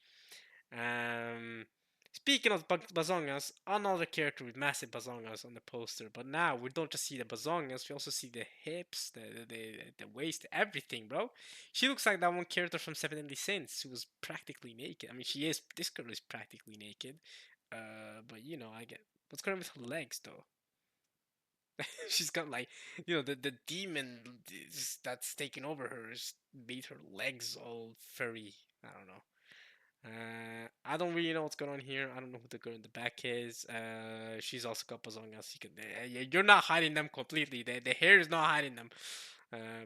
Um, Speaking of bazongas, another character with massive bazongas on the poster. But now we don't just see the bazongas, we also see the hips, the waist, everything, bro. She looks like that one character from Seven Deadly Sins who was practically naked. I mean, she is. This girl is practically naked. But I get what's going on with her legs though. She's got like the demon that's taken over her has made her legs all furry. I don't know. I don't really know what's going on here. I don't know who the girl in the back is. She's also got bazongas. You're not hiding them completely. The hair is not hiding them.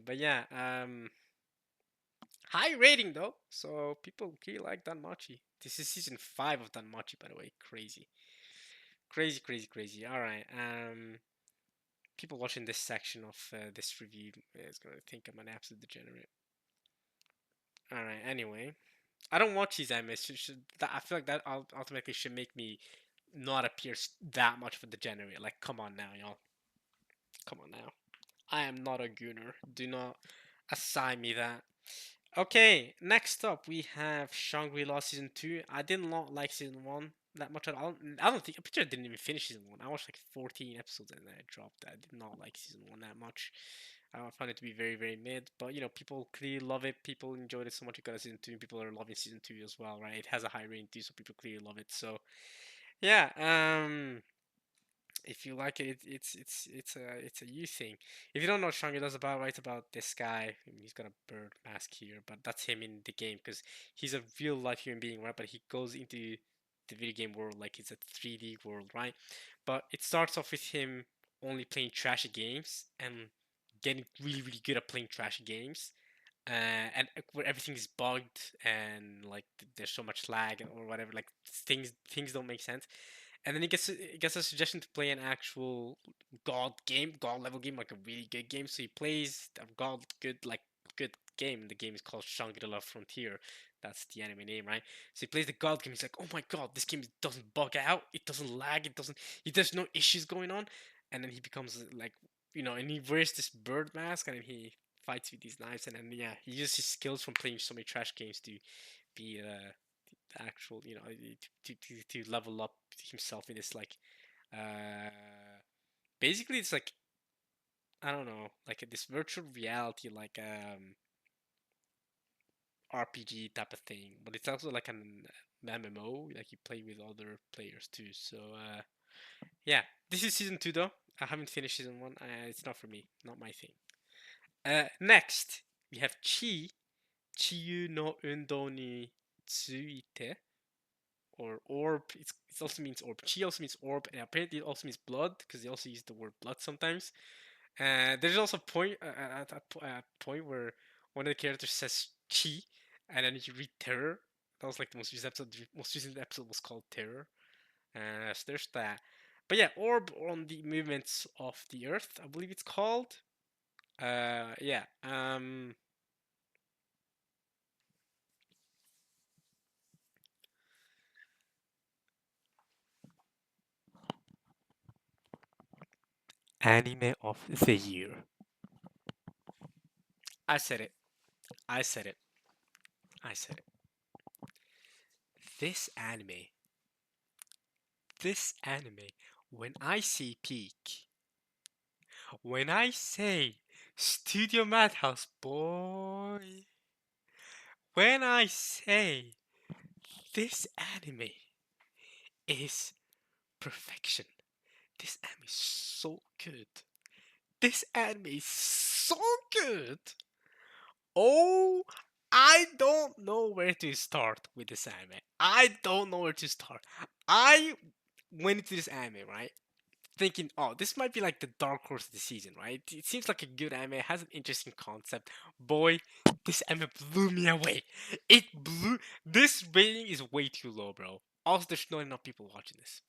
But yeah, high rating though. So people really like Danmachi. This is season 5 of Danmachi, by the way. Crazy, crazy, crazy, crazy. All right. People watching this section of this review is gonna think I'm an absolute degenerate. All right. Anyway, I don't watch these animes. I feel like that ultimately should make me not appear that much of a degenerate. Like, come on now, y'all. Come on now. I am not a gooner. Do not assign me that. Okay, next up we have Shangri-La season two. I did not like season one that much at all. I don't think I'm pretty sure I didn't even finish season one. I watched like 14 episodes and then I dropped. I did not like season one that much. I found it to be very, very mid. But you know, people clearly love it. People enjoyed it so much because season two. People are loving season two as well, right? It has a high rating too, so people clearly love it. So yeah, if you like it, it's a you thing. If you don't know what Shangri-La's about, right, it's about this guy. He's got a bird mask here, but that's him in the game because he's a real life human being, right? But he goes into the video game world like it's a 3D world, right? But it starts off with him only playing trashy games and getting really, really good at playing trashy games. And where everything is bugged and like there's so much lag or whatever, like things don't make sense, and then he gets a suggestion to play an actual god level game, like a really good game. So he plays a good game. The game is called Shangri-La Frontier. That's the anime name, right? So he plays the god game. He's like, oh my god, this game doesn't bug out. It doesn't lag. There's no issues going on. And then he becomes like, and he wears this bird mask and then he fights with these knives. And then yeah, he uses his skills from playing so many trash games to be actual, to level up himself in this like, uh, basically it's like, I don't know, like this virtual reality like RPG type of thing, but it's also like an MMO, like you play with other players too. So yeah, this is season two though. I haven't finished season one. It's not for me, not my thing. Next we have Chiyu no Undo ni Tsuite, or orb. It also means orb. Chi also means orb, and apparently it also means blood because they also use the word blood sometimes. There's also a point at a point where one of the characters says chi, and then you read terror. That was like the most recent episode. The most recent episode was called Terror. So there's that. But yeah, orb on the movements of the earth, I believe it's called. Yeah. Anime of the year. I said it. I said it. I said it. This anime this anime, when I say peak, when I say Studio Madhouse, boy, when I say this anime is perfection, this anime is so good. This anime is so good. Oh, I don't know where to start with this anime. I don't know where to start. I went into this anime, right? Thinking, oh, this might be like the dark horse of the season, right? It seems like a good anime. It has an interesting concept. Boy, this anime blew me away. It blew. This rating is way too low, bro. Also, there's not enough people watching this.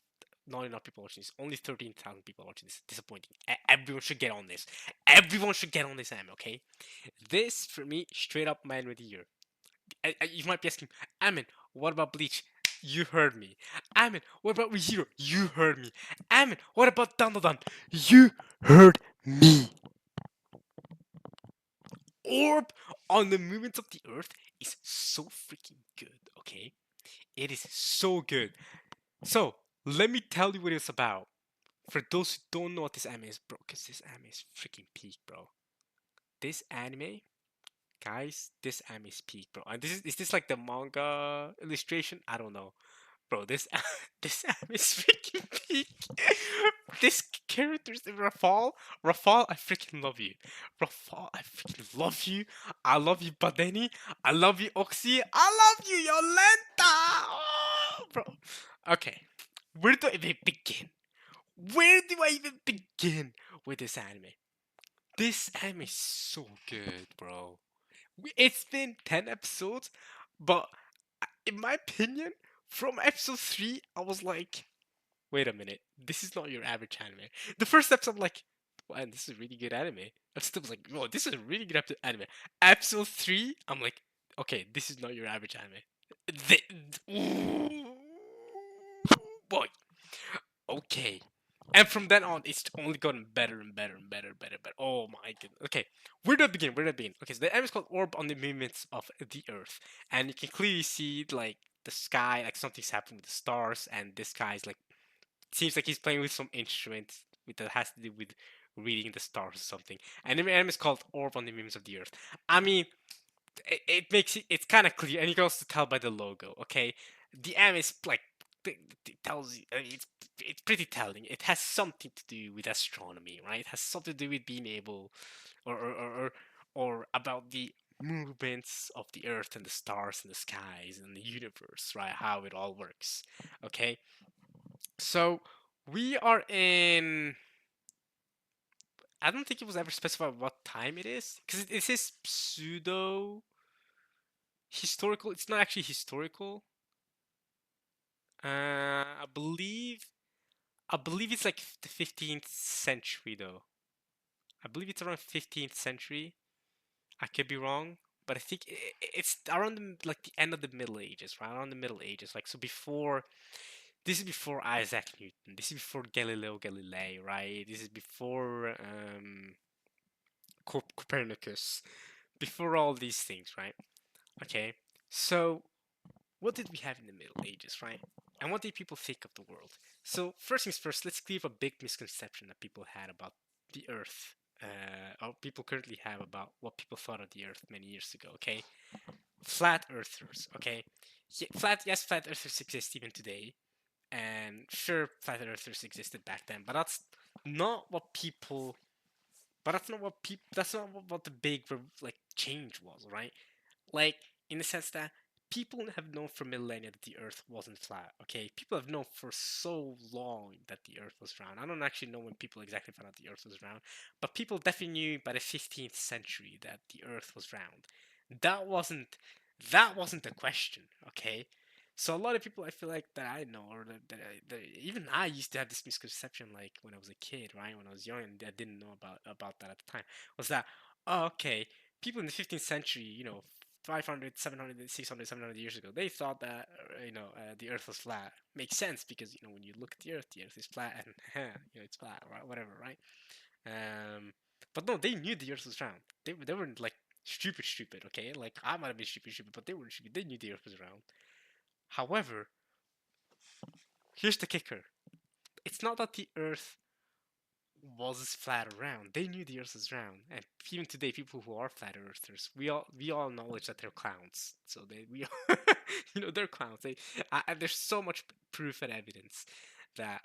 Not enough people watching this. Only 13,000 people watching this. Disappointing. Everyone should get on this. Everyone should get on this anime, okay? This, for me, straight up man of the year. You might be asking, Amin, what about Bleach? You heard me. Amin, what about ReZero? You heard me. Amin, what about Dandadan? You heard me. Orb on the movements of the earth is so freaking good, okay? It is so good. So, let me tell you what it's about. For those who don't know what this anime is, bro, because this anime is freaking peak, bro. This anime, guys, this anime is peak, bro. And is this like the manga illustration? I don't know. Bro, this this anime is freaking peak. This character is Rafal. Rafal, I freaking love you. Rafal, I freaking love you. I love you, Badeni. I love you, Oxy. I love you, Yolenta. Oh, bro. Okay, where do I even begin? Where do I even begin with this anime? This anime is so good, bro. It's been 10 episodes, but in my opinion, from episode 3, I was like, wait a minute, this is not your average anime. The first episode, I'm like, wow, this is a really good anime. I still was like, whoa, this is a really good anime. Episode 3, I'm like, okay, this is not your average anime. Ooh, boy. Okay. And from then on, it's only gotten better and better and better and better. But oh my goodness. Okay, where do I begin? Where do I begin? Okay, so the M is called Orb on the Movements of the Earth, and you can clearly see like the sky, like something's happening with the stars, and this guy is like seems like he's playing with some instrument with that has to do with reading the stars or something. And the M is called Orb on the Movements of the Earth. I mean, it makes it's kind of clear, and you can also tell by the logo. Okay, the M is like it tells you it's pretty telling. It has something to do with astronomy, right? It has something to do with being able, or about the movements of the Earth and the stars and the skies and the universe, right? How it all works. Okay, so we are in. I don't think it was ever specified what time it is because it says pseudo historical. It's not actually historical. I believe it's like the 15th century though. I believe it's around 15th century. I could be wrong, but I think it's around like the end of the Middle Ages, right? Around the Middle Ages, like so before. This is before Isaac Newton. This is before Galileo Galilei, right? This is before Copernicus. Before all these things, right? Okay, so what did we have in the Middle Ages, right? And what did people think of the world? So first things first, let's clear up a big misconception that people had about the Earth, or people currently have about what people thought of the Earth many years ago. Okay, flat Earthers. Okay, yes, flat Earthers exist even today, and sure, flat Earthers existed back then, but that's not what people. But that's not what people. That's not what the big like change was, right? Like, in the sense that people have known for millennia that the Earth wasn't flat. Okay, people have known for so long that the Earth was round. I don't actually know when people exactly found out the Earth was round, but people definitely knew by the 15th century that the Earth was round. That wasn't that wasn't the question. Okay. So a lot of people I feel like that I know, or that even I used to have this misconception, like when I was a kid, right? When I was young and I didn't know about that at the time, was that, oh, okay, people in the 15th century, 500, 700, 600, 700 years ago, they thought that, the Earth was flat. Makes sense because, when you look at the Earth is flat and, it's flat, right? Whatever, right? Um, but no, they knew the Earth was round. They weren't like stupid, okay? Like, I might have been stupid, but they weren't stupid. They knew the Earth was round. However, here's the kicker. It's not that the Earth was flat around. They knew the Earth was round, and even today, people who are flat earthers, we all acknowledge that they're clowns. So we, they're clowns. There's so much proof and evidence that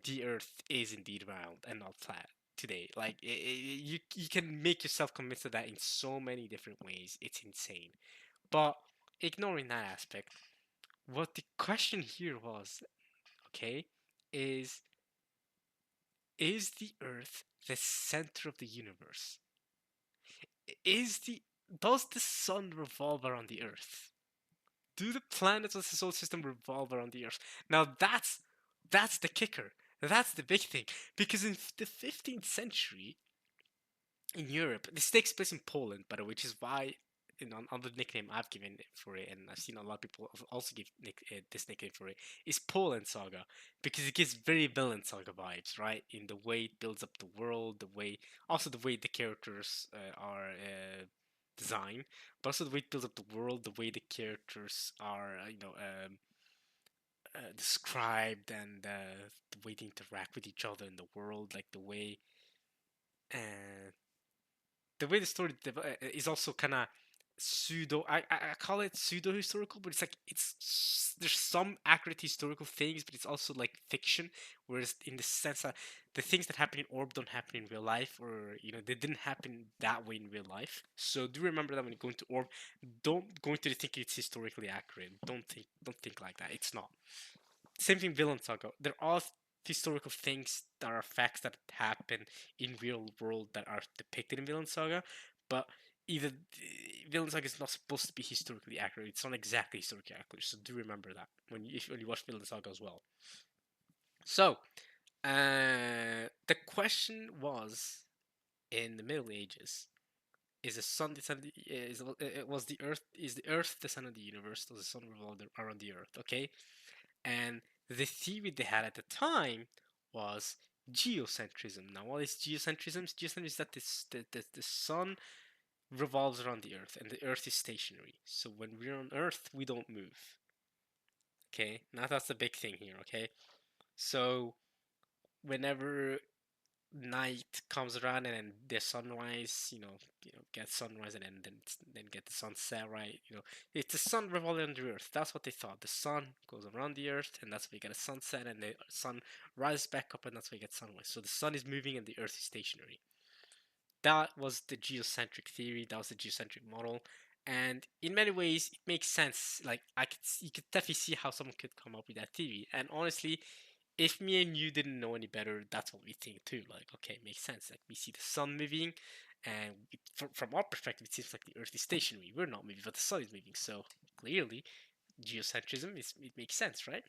the Earth is indeed round and not flat today. Like you can make yourself convinced of that in so many different ways. It's insane. But ignoring that aspect, what the question here was, okay, is is the Earth the center of the universe? Is the Does the sun revolve around the Earth? Do the planets of the solar system revolve around the Earth? Now that's the kicker. That's the big thing. Because in the 15th century in Europe, this takes place in Poland, by the way, which is why another nickname I've given for it, and I've seen a lot of people also give this nickname for it, is Poland Saga, because it gives very Villain Saga vibes, right? In the way it builds up the world, also the way the characters are designed, but also the way it builds up the world, the way the characters are, described, and the way they interact with each other in the world, like uh, the story is also kind of pseudo. I call it pseudo historical, but it's like there's some accurate historical things, but it's also like fiction. Whereas in the sense that the things that happen in Orb don't happen in real life, or they didn't happen that way in real life. So do remember that when you go into Orb, don't go into the thinking it's historically accurate. Don't think like that. It's not. Same thing, Villain Saga. They're all historical things that are facts that happen in real world that are depicted in Villain Saga, but either Villain Saga is not supposed to be historically accurate. It's not exactly historically accurate. So do remember that when you watch Villain Saga as well. So the question was, in the Middle Ages, is the sun the sun? Was the Earth? Is the Earth the sun of the universe? Does the sun revolve around the Earth? Okay, and the theory they had at the time was geocentrism. Now, what is geocentrism? Geocentrism is that the sun revolves around the earth and the earth is stationary. So when we're on earth, we don't move. Okay, now that's the big thing here. Okay, so whenever night comes around and then the sunrise, get sunrise and then get the sunset, right? It's the sun revolving around the earth. That's what they thought. The sun goes around the earth, and that's why you get a sunset, and the sun rises back up, and that's why you get sunrise. So the sun is moving and the earth is stationary. That was the geocentric theory. That was the geocentric model. And in many ways, it makes sense. Like you could definitely see how someone could come up with that theory. And honestly, if me and you didn't know any better, that's what we think too. Like, okay, it makes sense. Like, we see the sun moving, and from our perspective, it seems like the Earth is stationary. We're not moving, but the sun is moving. So clearly, geocentrism it makes sense, right?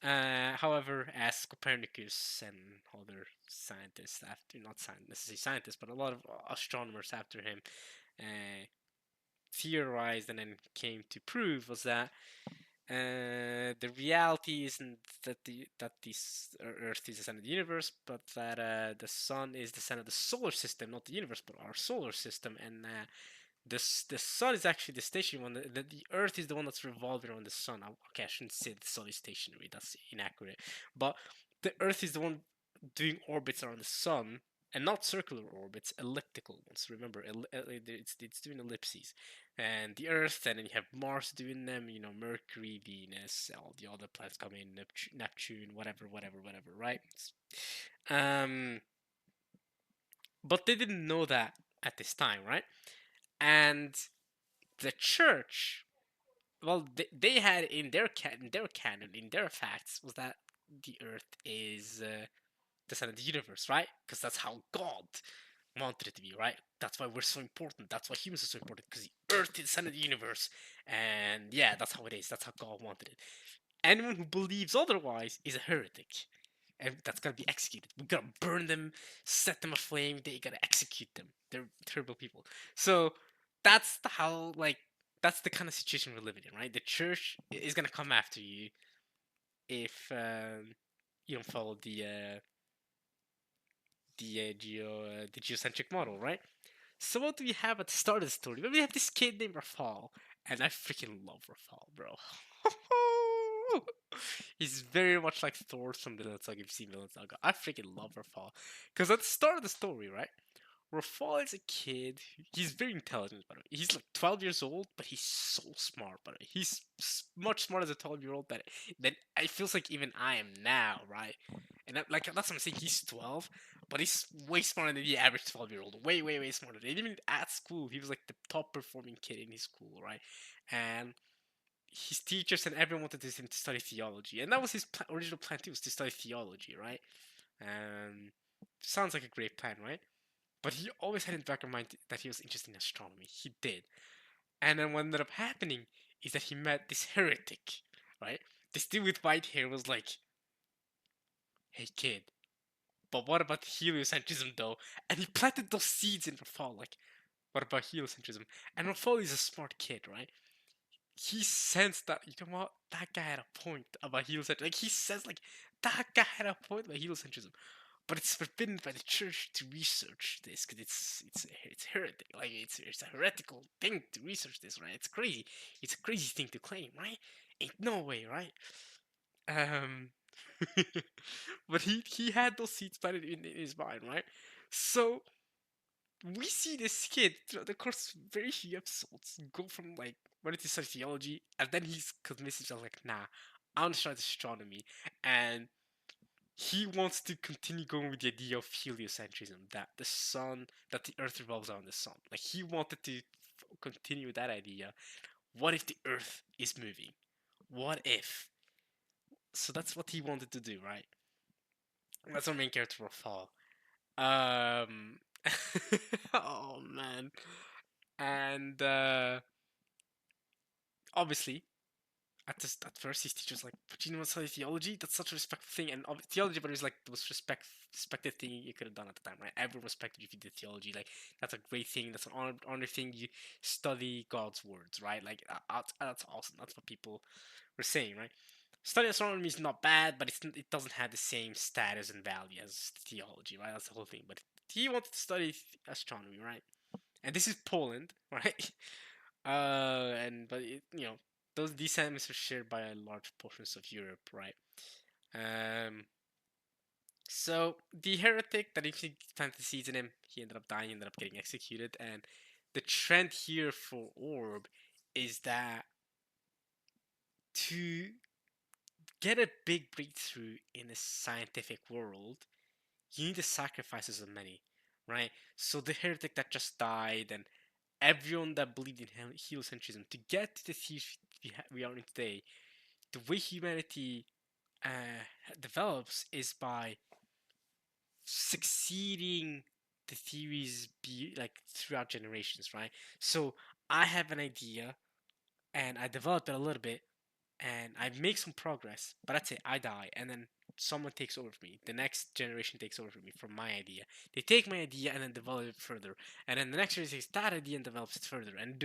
However, as Copernicus and other scientists after, not necessarily scientists, but a lot of astronomers after him theorized and then came to prove was that the reality isn't that this Earth is the center of the universe, but that the sun is the center of the solar system, not the universe, but our solar system, and the sun is actually the stationary one. The Earth is the one that's revolving around the sun. Okay, I shouldn't say the sun is stationary. That's inaccurate. But the Earth is the one doing orbits around the sun, and not circular orbits, elliptical ones. Remember, it's doing ellipses, and the Earth, and then you have Mars doing them. Mercury, Venus, all the other planets come in, Neptune, whatever, right? Um, but they didn't know that at this time, right? And the church, well, they had in their canon, in their facts, was that the Earth is the center of the universe, right? Because that's how God wanted it to be, right? That's why we're so important. That's why humans are so important, because the Earth is the center of the universe, and yeah, that's how it is. That's how God wanted it. Anyone who believes otherwise is a heretic, and that's gotta be executed. We gotta burn them, set them aflame. They gotta execute them. They're terrible people. So that's that's the kind of situation we're living in, right? The church is gonna come after you if you don't follow the geocentric model, right? So what do we have at the start of the story? Well, we have this kid named Rafal, and I freaking love Rafal, bro. He's very much like Thor from Vinland Saga. If you've seen Vinland Saga, I freaking love Rafal. Because at the start of the story, right? Rafal is a kid. He's very intelligent, by the way. He's like 12 years old, but he's so smart, by the way. He's much smarter as a 12-year-old than it feels like even I am now, right? And that's what I'm saying. He's 12, but he's way smarter than the average 12-year-old. Way, way, way smarter. And even at school, he was like the top performing kid in his school, right? And his teachers and everyone wanted him to study theology, and that was his original plan too, was to study theology, right? Sounds like a great plan, right? But he always had in the back of mind that he was interested in astronomy. He did. And then what ended up happening is that he met this heretic, right? This dude with white hair was like, hey kid, but what about heliocentrism though? And he planted those seeds in Rafal, like, what about heliocentrism? And Rafal is a smart kid, right? He sensed that, you know what, that guy had a point about heliocentrism. Like, he says, like, that guy had a point about heliocentrism. But it's forbidden by the church to research this because it's heretic. Like it's a heretical thing to research this, right? It's crazy. It's a crazy thing to claim, right? Ain't no way, right? Um, but he had those seeds planted in his mind, right? So we see this kid throughout the course of very few episodes go from like wanting to study theology, and then he's convinced himself like, nah, I want to study astronomy, and he wants to continue going with the idea of heliocentrism, that that the Earth revolves around the sun. Like he wanted to continue that idea. What if the Earth is moving? What if? So that's what he wanted to do, right? That's our main character, Rafal. Um, oh man, and obviously at first his teacher's like, but you know what's theology? That's such a respectful thing. And theology, but it was like the most respected thing you could have done at the time, right? Everyone respected you if you did theology. Like that's a great thing. That's an honor thing. You study God's words, right? Like that's awesome. That's what people were saying, right? studying astronomy is not bad, but it doesn't have the same status and value as theology, right? That's the whole thing. But he wanted to study astronomy, right? And this is Poland, right? And but these sentiments are shared by a large portions of Europe, right? Um, so the heretic that he planted the seeds in him, he ended up dying, ended up getting executed, and the trend here for Orb is that to get a big breakthrough in the scientific world, you need the sacrifices of many, right? So the heretic that just died and everyone that believed in heliocentrism to get to the theory we are in today, the way humanity develops is by succeeding the theories like throughout generations, right? So I have an idea and I develop it a little bit and I make some progress, but that's it. I die, and then someone takes over from me. The next generation takes over from me from my idea. They take my idea and then develop it further, and then the next generation takes that idea and develops it further, and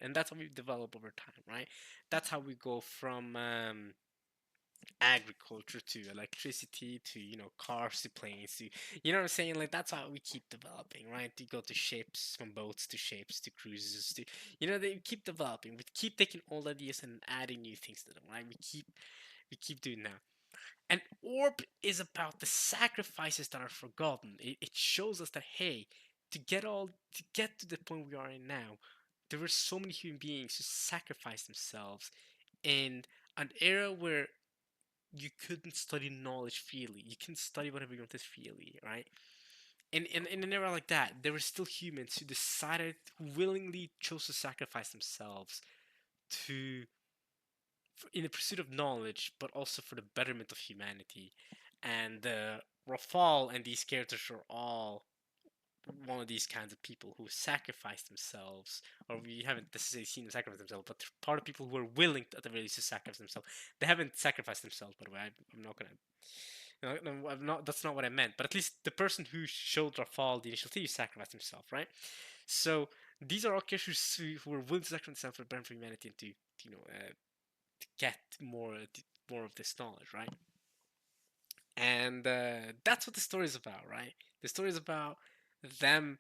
and that's how we develop over time, right? That's how we go from agriculture to electricity to cars to planes to what I'm saying, like that's how we keep developing, right? You go to ships, from boats to ships to cruises to they keep developing. We keep taking old ideas and adding new things to them, right? We keep doing that. And Orb is about the sacrifices that are forgotten. It shows us that hey, to get to the point we are in now, there were so many human beings who sacrificed themselves in an era where you couldn't study knowledge freely. You can study whatever you wanted freely, right? In an era like that, there were still humans who decided, who willingly chose to sacrifice themselves to, in the pursuit of knowledge, but also for the betterment of humanity. And Rafal and these characters are all one of these kinds of people who sacrifice themselves, or we haven't necessarily seen them sacrifice themselves, but part of people who are willing to, at the very least, to sacrifice themselves. They haven't sacrificed themselves, by the way. I'm not gonna. No, I'm not. That's not what I meant. But at least the person who showed Rafal the initial theory sacrificed himself, right? So these are all characters who are willing to sacrifice themselves for the benefit of humanity and to to get more of this knowledge, right? And that's what the story is about, right? The story is about them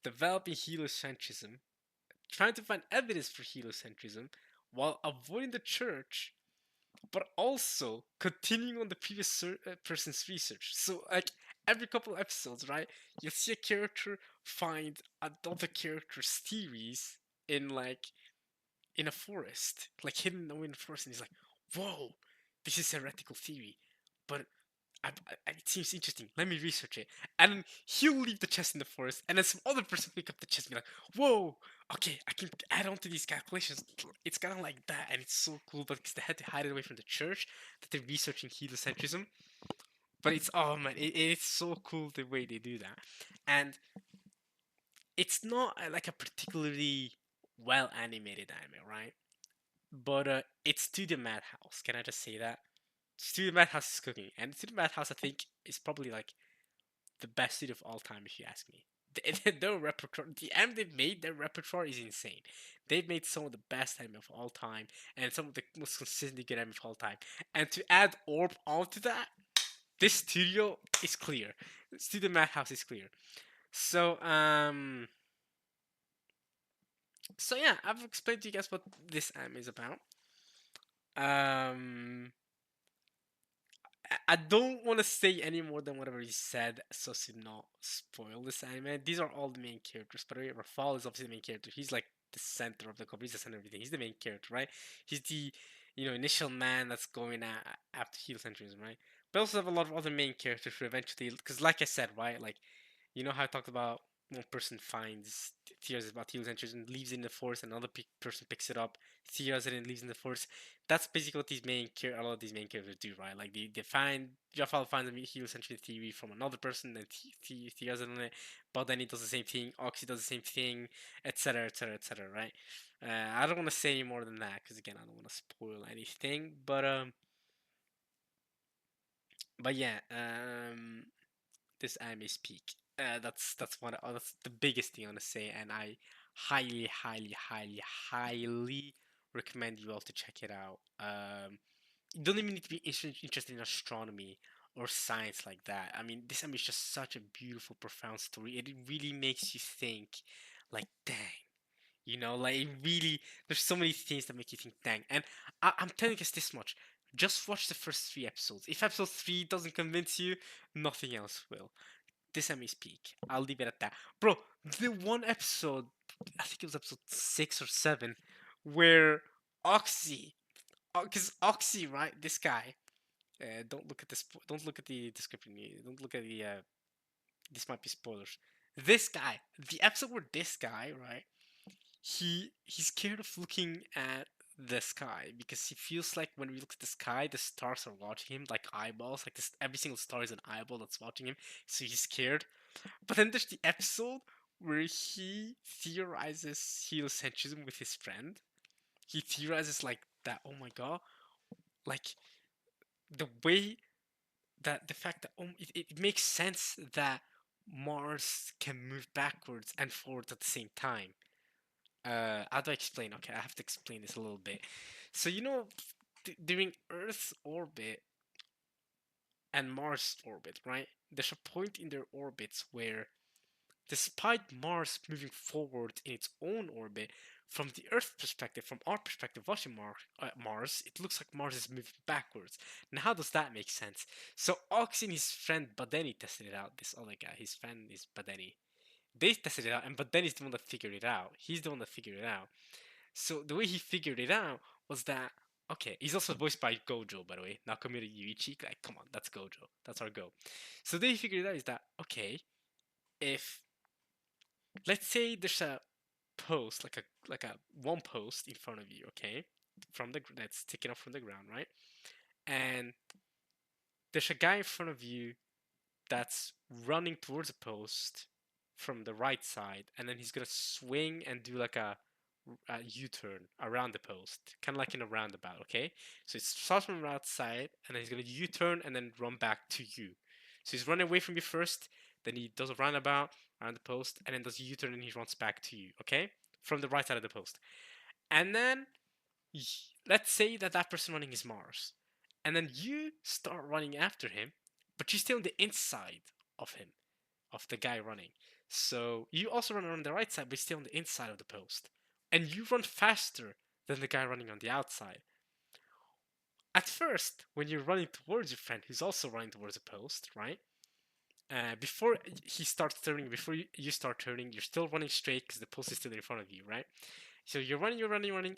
developing heliocentrism, trying to find evidence for heliocentrism while avoiding the church, but also continuing on the previous person's research. So, like, every couple episodes, right, you'll see a character find another character's theories in, like, in a forest, like hidden away in the forest, and he's like, whoa, this is heretical theory. But it seems interesting. Let me research it. And then he'll leave the chest in the forest, and then some other person will pick up the chest and be like, whoa, okay, I can add on to these calculations. It's kind of like that, and it's so cool because they had to hide it away from the church that they're researching heliocentrism. But it's, oh man, it's so cool the way they do that. And it's not like a particularly well animated anime, right? But it's Studio Madhouse. Can I just say that? Studio Madhouse is cooking, and Studio Madhouse I think is probably like the best studio of all time, if you ask me. Their repertoire, the anime they've made, their repertoire is insane. They've made some of the best anime of all time, and some of the most consistently good anime of all time. And to add Orb onto that, this studio is clear. Studio Madhouse is clear. So so yeah, I've explained to you guys what this anime is about. Um, I don't want to say any more than whatever he said, so as to not spoil this anime. These are all the main characters. By the way, Rafal is obviously the main character. He's like the center of the company. He's the center of everything. He's the main character, right? He's the initial man that's going after heliocentrism, right? But also have a lot of other main characters who eventually, because like I said, right, like how I talked about one person finds theories about heliocentrism and leaves it in the forest, and another person picks it up, theorizes it and leaves it in the forest. That's basically what a lot of these main characters do, right? Like they find Jafar finds a heliocentric theory from another person and theorizes on it, but then he does the same thing. Oxy does the same thing, etc., etc., etc. Right? I don't want to say any more than that because again, I don't want to spoil anything. But yeah, this anime is peak. That's the biggest thing I want to say, and I highly, highly, highly, highly recommend you all to check it out. you don't even need to be interested in astronomy or science like that. I mean, this anime is just such a beautiful, profound story. It really makes you think, like, dang, like it really. There's so many things that make you think, dang. And I'm telling us this much: just watch the first 3 episodes. If episode 3 doesn't convince you, nothing else will. This anime is peak. I'll leave it at that, bro. The one episode, I think it was episode 6 or 7, where Oxy, because Oxy, right? This guy. Don't look at this. Don't look at the description. Don't look at the. This might be spoilers. This guy, the episode where this guy, right? He's scared of looking at the sky because he feels like when we look at the sky, the stars are watching him like eyeballs. Like this, every single star is an eyeball that's watching him. So he's scared. But then there's the episode where he theorizes heliocentrism with his friend. He theorizes like that. Oh my god! Like the way that the fact that it makes sense that Mars can move backwards and forwards at the same time. How do I explain? Okay, I have to explain this a little bit. So during Earth's orbit and Mars orbit, right? There's a point in their orbits where, despite Mars moving forward in its own orbit, from the Earth perspective, from our perspective watching Mars, it looks like Mars is moving backwards. Now, how does that make sense? So, Ox and his friend Badeni tested it out. This other guy, his friend is Badeni. They tested it out, and Badeni's the one that figured it out. He's the one that figured it out. So, the way he figured it out was that, okay, he's also voiced by Gojo, by the way. Nakamura Yuichi. Like, come on, that's Gojo. That's our go. So, the way he figured it out is that, okay, if let's say there's a post, like a one post in front of you, okay, from the that's sticking up from the ground, right? And there's a guy in front of you that's running towards a post from the right side, and then he's gonna swing and do like a U-turn around the post, kind of like in a roundabout, okay? So it starts from the right side, and then he's gonna U-turn and then run back to you. So he's running away from you first, then he does a roundabout around the post, and then does a U-turn and he runs back to you, okay? From the right side of the post. And then let's say that that person running is Mars, and then you start running after him, but you stay on the inside of him, of the guy running. So you also run around the right side, but you stay on the inside of the post, and you run faster than the guy running on the outside. At first, when you're running towards your friend who's also running towards the post, right? Before he starts turning, before you start turning, you're still running straight because the post is still in front of you, right? So you're running,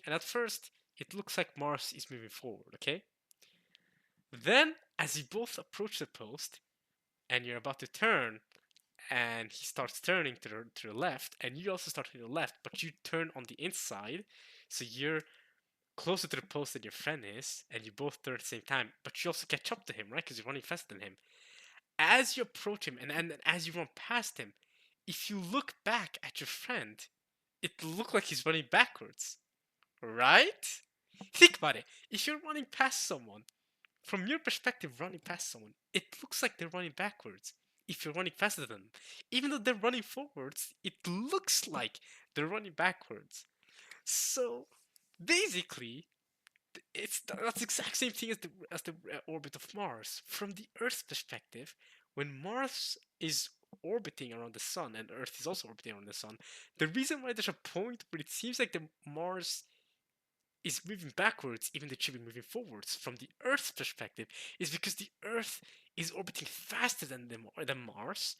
and at first it looks like Mars is moving forward, okay? Then, as you both approach the post and you're about to turn, and he starts turning to the left, and you also start to the left, but you turn on the inside, so you're closer to the post than your friend is, and you both turn at the same time, but you also catch up to him, right? Because you're running faster than him. As you approach him and as you run past him, if you look back at your friend, it looks like he's running backwards, right? Think about it. If you're running past someone, from your perspective, running past someone, it looks like they're running backwards. If you're running faster than them, even though they're running forwards, it looks like they're running backwards. So basically, it's that's the exact same thing as the orbit of Mars. From the Earth's perspective, when Mars is orbiting around the sun and Earth is also orbiting around the sun, the reason why there's a point where it seems like the Mars is moving backwards, even though it should be moving forwards from the Earth's perspective, is because the Earth is orbiting faster than Mars,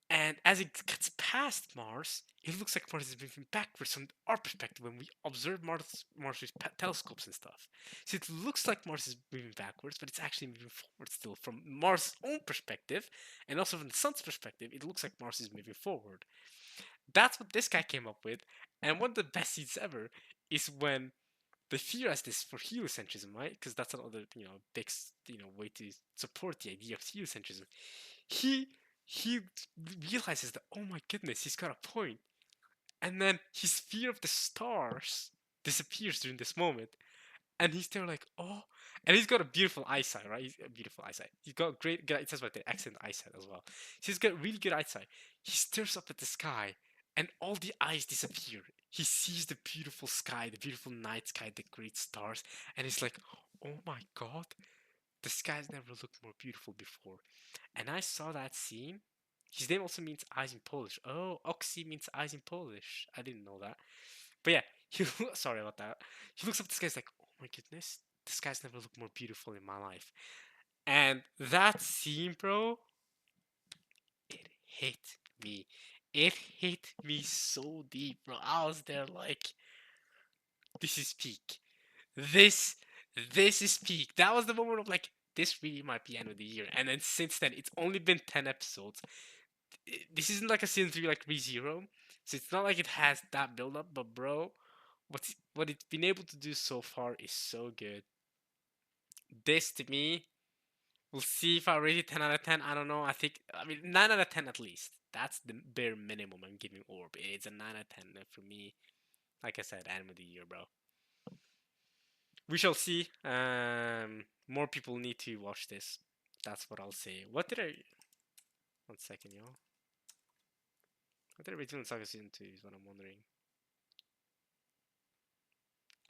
and as it gets past Mars, it looks like Mars is moving backwards from our perspective when we observe Mars with telescopes and stuff. So it looks like Mars is moving backwards, but it's actually moving forward still from Mars' own perspective, and also from the Sun's perspective. It looks like Mars is moving forward. That's what this guy came up with, and one of the best scenes ever is when they theorize this for heliocentrism, right? Because that's another, big, way to support the idea of heliocentrism. He he realizes that, oh my goodness, he's got a point, and then his fear of the stars disappears during this moment, and he's there like, oh, and he's got a beautiful eyesight, right? He's a beautiful eyesight. He's got great, good. It says about the excellent eyesight as well. So he's got really good eyesight. He stares up at the sky, and all the eyes disappear. He sees the beautiful sky, the beautiful night sky, the great stars, and he's like, oh my god, the sky's never looked more beautiful before. And I saw that scene. His name also means eyes in Polish. Oh, Oxy means eyes in Polish. I didn't know that. But yeah, he sorry about that. He looks up at the sky, he's like, oh my goodness, the sky's never looked more beautiful in my life. And that scene, bro, it hit me. It hit me so deep, bro. I was there like, this is peak. This this is peak. That was the moment of like, this really might be end of the year. And then since then, it's only been 10 episodes. This isn't like a season 3 like ReZero. So it's not like it has that build up, but bro, what it's been able to do so far is so good. This to me, we'll see if I rate it 10 out of 10. I don't know. I mean, 9 out of 10 at least. That's the bare minimum I'm giving Orb. It's a 9 out of 10 for me. Like I said, anime of the year, bro. We shall see. More people need to watch this. That's what I'll say. What did I? 1 second, y'all. What did I rate Vinland Saga season 2? Is what I'm wondering.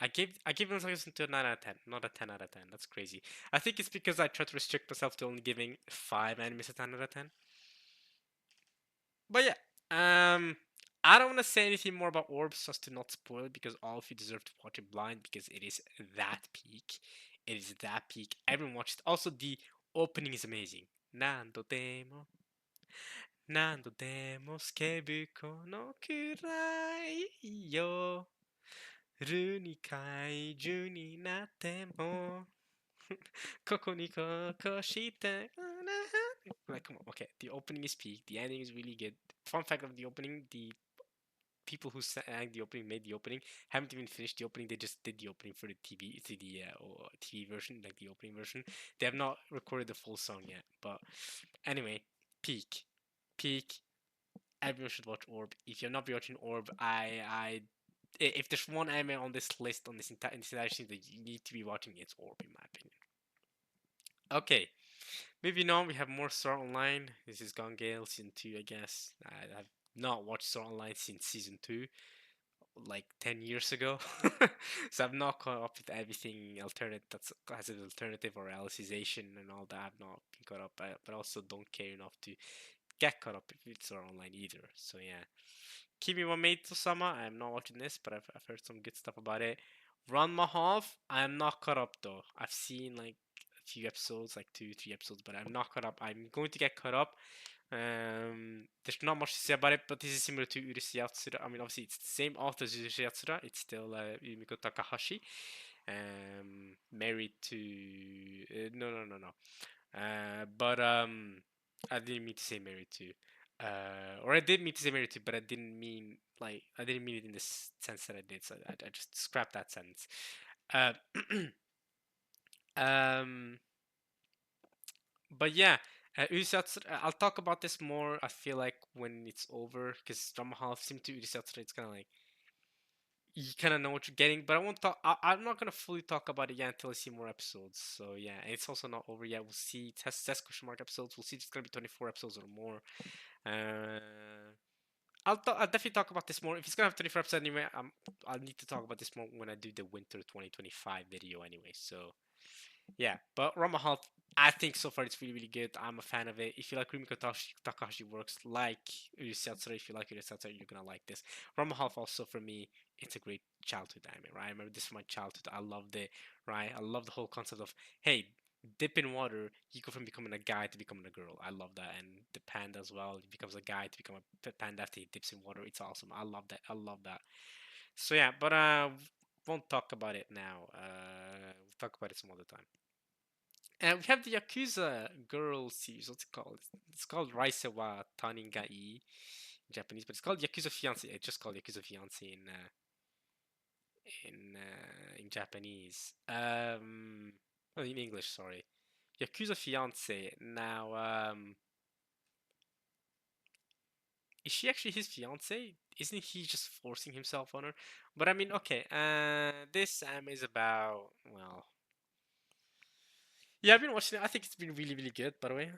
I gave Vinland Saga season 2 a 9 out of 10, not a 10 out of 10. That's crazy. I think it's because I try to restrict myself to only giving 5 animes a 10 out of 10. But yeah, I don't want to say anything more about Orbs just to not spoil it because all of you deserve to watch it blind because it is that peak. It is that peak. Everyone watched it. Also, the opening is amazing. Nando demo, nando demo, skebuko no kurai yo. るに怪獣になってもここにここして like come on, okay, the opening is peak, the ending is really good. Fun fact of the opening, the people who sang the opening, made the opening, haven't even finished the opening. They just did the opening for the TV version, like the opening version. They have not recorded the full song yet. But anyway, peak, peak. Everyone should watch Orb. If you're not watching Orb, if there's one anime on this list on this entire season that you need to be watching, it's Orb, in my opinion. Okay, moving on, we have more Sword Online. This is Gone Gale season 2, I guess. I've not watched Sword Online since season 2, like 10 years ago. So I've not caught up with everything alternate that's has an alternative or alicization and all that. I've not been caught up, but also don't care enough to get caught up with Sword Online either. So yeah. Kimi wa Maid Sama, I'm not watching this, but I've heard some good stuff about it. Ranma Half, I'm not caught up though. I've seen like a few episodes, like 2, 3 episodes, but I'm not caught up. I'm going to get caught up. There's not much to say about it, but this is similar to Urusei Yatsura. I mean, obviously, it's the same author as Urusei Yatsura. It's still Yumiko Takahashi. Married to. No. But I didn't mean to say married to. Or I did mean to say married to, but I didn't mean like I didn't mean it in the sense that I did. So I just scrapped that sentence. Uh, um, but yeah, Usatsura, I'll talk about this more. I feel like when it's over, because Drama Half Sim to Usatsura, it's kind of like you kind of know what you're getting. But I won't talk. I'm not gonna fully talk about it yet until I see more episodes. So yeah, and it's also not over yet. We'll see. Test question mark episodes. We'll see. It's gonna be 24 episodes or more. Uh, I'll definitely talk about this more. If it's gonna have 24 episodes anyway, I'll need to talk about this more when I do the winter 2025 video anyway. So yeah, but Rama Halt, I think so far it's really good. I'm a fan of it. If you like Rumiko Takahashi works, like Urusei, if you like Urusei, you're gonna like this. Rama Halt also for me, it's a great childhood anime, right? I remember this from my childhood. I loved it, right? I love the whole concept of hey, dip in water, you go from becoming a guy to becoming a girl. I love that, and the panda as well. He becomes a guy to become a panda after he dips in water. It's awesome. I love that. I love that. So yeah, but won't talk about it now. We'll talk about it some other time. And we have the Yakuza girl series. What's it called? It's called Raisewa Taningai in Japanese, but it's called Yakuza Fiance. It's just called Yakuza Fiance in Japanese. Oh, in English, sorry. Yakuza Fiance. Now, is she actually his fiance? Isn't he just forcing himself on her? But I mean, okay. This is about well. Yeah, I've been watching it. I think it's been really, really good. By the way,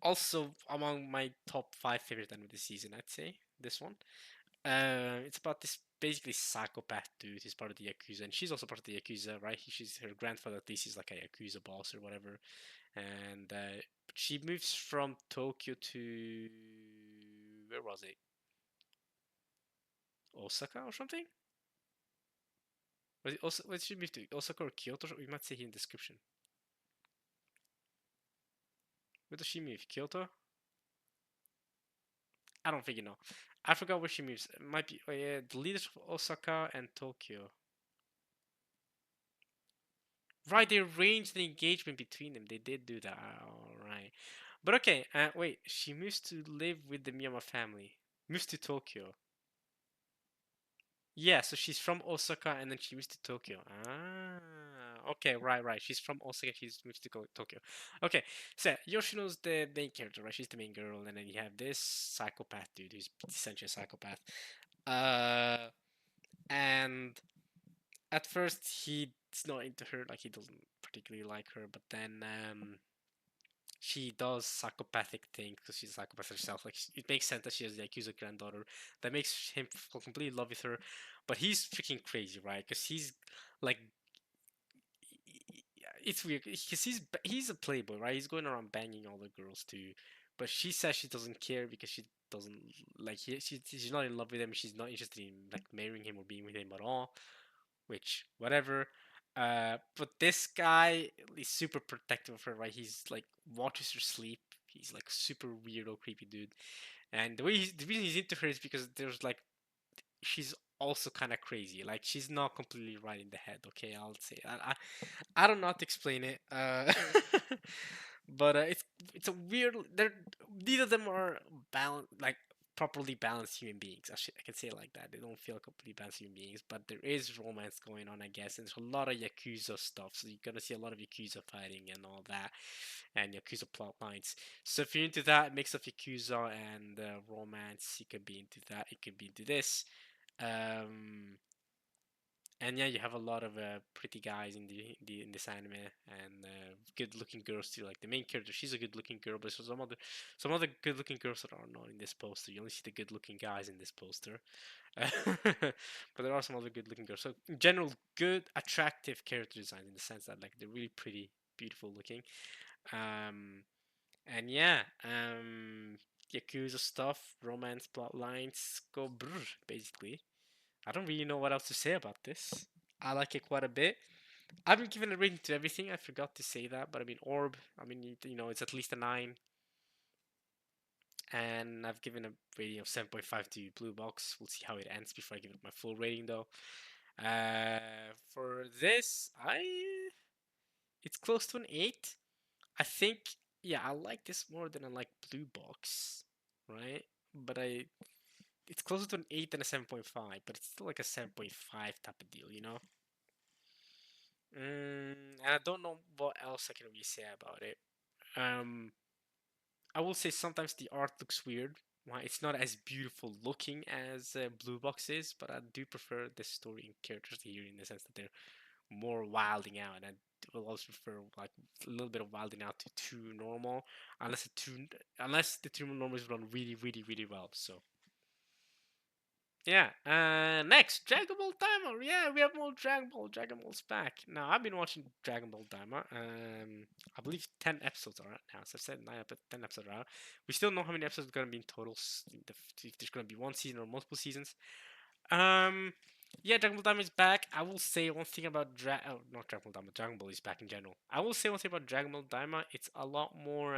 also among my top 5 favorite anime this season, I'd say this one. It's about this basically psychopath dude. He's part of the Yakuza, and she's also part of the Yakuza, right? She's her grandfather, at least, is like a Yakuza boss or whatever. And she moves from Tokyo to where was it? Osaka or something? Was it also? Where did she move to? Osaka or Kyoto? We might say here in the description. Where does she move? Kyoto? I don't think you know. I forgot where she moves. It might be yeah, the leaders of Osaka and Tokyo. Right, they arranged the engagement between them. They did do that. All right. But okay, wait. She moves to live with the Miyama family. Moves to Tokyo. Yeah, so she's from Osaka and then she moves to Tokyo. Ah, okay, right. She's from Osaka. She's moved to Tokyo. Okay, so Yoshino's the main character, right? She's the main girl, and then you have this psychopath dude who's essentially a psychopath. Uh, and at first he's not into her, like he doesn't particularly like her, but then she does psychopathic things because she's a psychopath herself. Like it makes sense that she has the Yakuza granddaughter. That makes him fall completely in love with her. But he's freaking crazy, right? Because he's like, it's weird because he's a playboy, right? He's going around banging all the girls too. But she says she doesn't care because she doesn't like she's not in love with him. She's not interested in like marrying him or being with him at all. Which whatever. But this guy is super protective of her, right? He's like watches her sleep. He's like super weirdo, creepy dude. And the reason he's into her is because there's like she's also kind of crazy. Like she's not completely right in the head. Okay, I'll say I don't know how to explain it. But it's a weird. They're neither of them are balanced like properly balanced human beings. Actually, I can say it like that. They don't feel completely balanced human beings, but there is romance going on, I guess. And there's a lot of Yakuza stuff, so you're gonna see a lot of Yakuza fighting and all that, and Yakuza plot lines. So if you're into that mix of Yakuza and romance, you could be into that. You could be into this. Um, and yeah, you have a lot of pretty guys in in this anime and good-looking girls too. Like the main character, she's a good-looking girl, but there's some other good-looking girls that are not in this poster. You only see the good-looking guys in this poster, but there are some other good-looking girls. So in general, good, attractive character design in the sense that like they're really pretty, beautiful looking. Um, and yeah, Yakuza stuff, romance plot lines go brr, basically. I don't really know what else to say about this. I like it quite a bit. I haven't given a rating to everything. I forgot to say that, but I mean Orb. I mean you know it's at least a 9, and I've given a rating of 7.5 to Blue Box. We'll see how it ends before I give it my full rating though. For this, it's close to an 8. I think yeah I like this more than I like Blue Box, right? But it's closer to an 8 than a 7.5, but it's still like a 7.5 type of deal, you know? And I don't know what else I can really say about it. Um, I will say sometimes the art looks weird. Right? It's not as beautiful looking as Blue Box is, but I do prefer the story and characters here in the sense that they're more wilding out, and I will also prefer like a little bit of wilding out to too normal, unless the too normal is run really well. So yeah. Next, Dragon Ball Daima. Yeah, we have more Dragon Ball. Dragon Ball's back. Now, I've been watching Dragon Ball Daima. I believe 10 episodes are out now. So I said 10 episodes are out. We still don't know how many episodes are gonna be in total. If there's gonna be one season or multiple seasons. Um, yeah, Dragon Ball Daima is back. I will say one thing about not Dragon Ball Daima. Dragon Ball is back in general. I will say one thing about Dragon Ball Daima. It's a lot more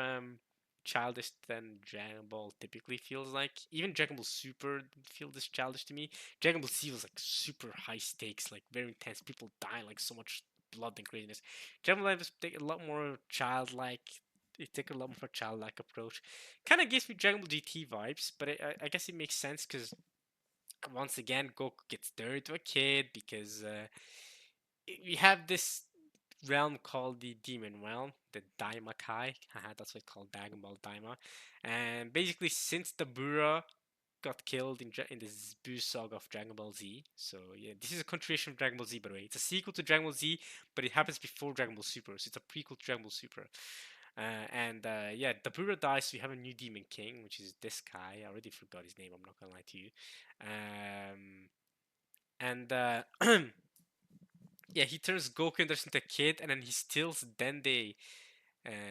childish than Dragon Ball typically feels like. Even Dragon Ball Super feels this childish to me. Dragon Ball Z was like super high stakes, like very intense. People die like so much blood and craziness. Dragon Ball Daima take a lot more childlike. It take a lot more of a childlike approach. Kind of gives me Dragon Ball GT vibes, but I guess it makes sense because once again Goku gets turned into a kid because we have this realm called the Demon Realm, the Daimakai. That's what it's called, Dragon Ball Daima. And basically, since the Bura got killed in the Buu saga of Dragon Ball Z, so yeah, this is a continuation of Dragon Ball Z, by the way. It's a sequel to Dragon Ball Z, but it happens before Dragon Ball Super, so it's a prequel to Dragon Ball Super. And yeah, the Bura dies, so you have a new Demon King, which is this guy. I already forgot his name. I'm not gonna lie to you. Um, and yeah, he turns Goku and into a kid, and then he steals Dende,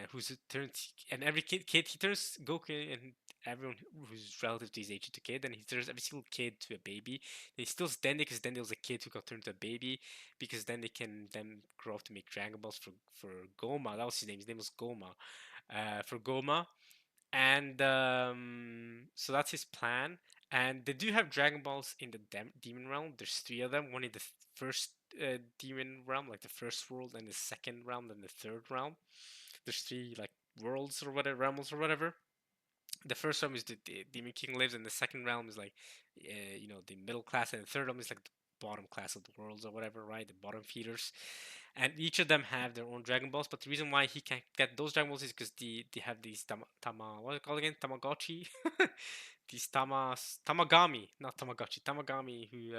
who's turns and every kid he turns Goku and everyone who's relative to his age into kid, and he turns every single kid to a baby. He steals Dende because Dende was a kid who got turned to a baby, because then they can then grow up to make Dragon Balls for Goma. That was his name. His name was Goma. For Goma, and so that's his plan. And they do have Dragon Balls in the Demon Realm. There's three of them. One in the first Demon Realm, like the first world, and the second realm, and the third realm. There's three like worlds or whatever, realms or whatever. The first realm is the Demon King lives, and the second realm is like, the middle class, and the third realm is like the bottom class of the worlds or whatever, right? The bottom feeders, and each of them have their own Dragon Balls. But the reason why he can't get those Dragon Balls is because they have these what are they called again? Tamagotchi. These Tamagami, not Tamagotchi, Tamagami who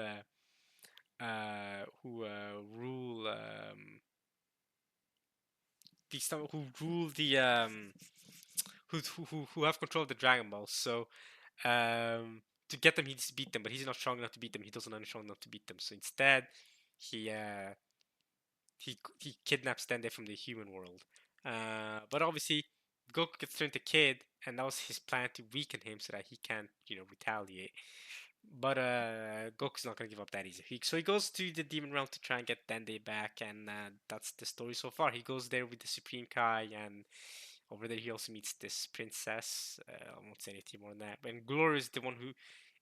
rule who rule the who have control of the Dragon Balls. So to get them, he needs to beat them, but he's not strong enough to beat them. He doesn't understand strong enough to beat them. So instead, he uh, he kidnaps Dende from the human world. But obviously, Goku gets turned to Kid, and that was his plan to weaken him so that he can't, retaliate. But Goku's not gonna give up that easy. So he goes to the Demon Realm to try and get Dende back, and that's the story so far. He goes there with the Supreme Kai, and over there he also meets this princess. I won't say anything more than that. And Glory is the one who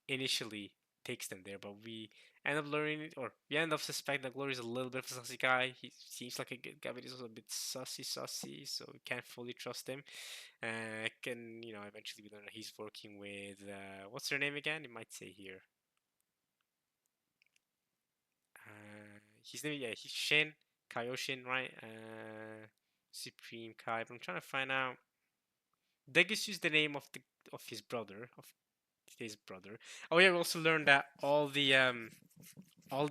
initially takes them there, but we end up learning, or we end up suspecting that Glory is a little bit of a sussy guy. He seems like a good guy, but he's also a bit sussy, so we can't fully trust him. Can eventually we learn that he's working with what's her name again? It might say here. His name, yeah, he's Shin Kaioshin, right? Supreme Kai. But I'm trying to find out. Degus is the name of his brother, of his brother. Oh yeah, we also learned that all the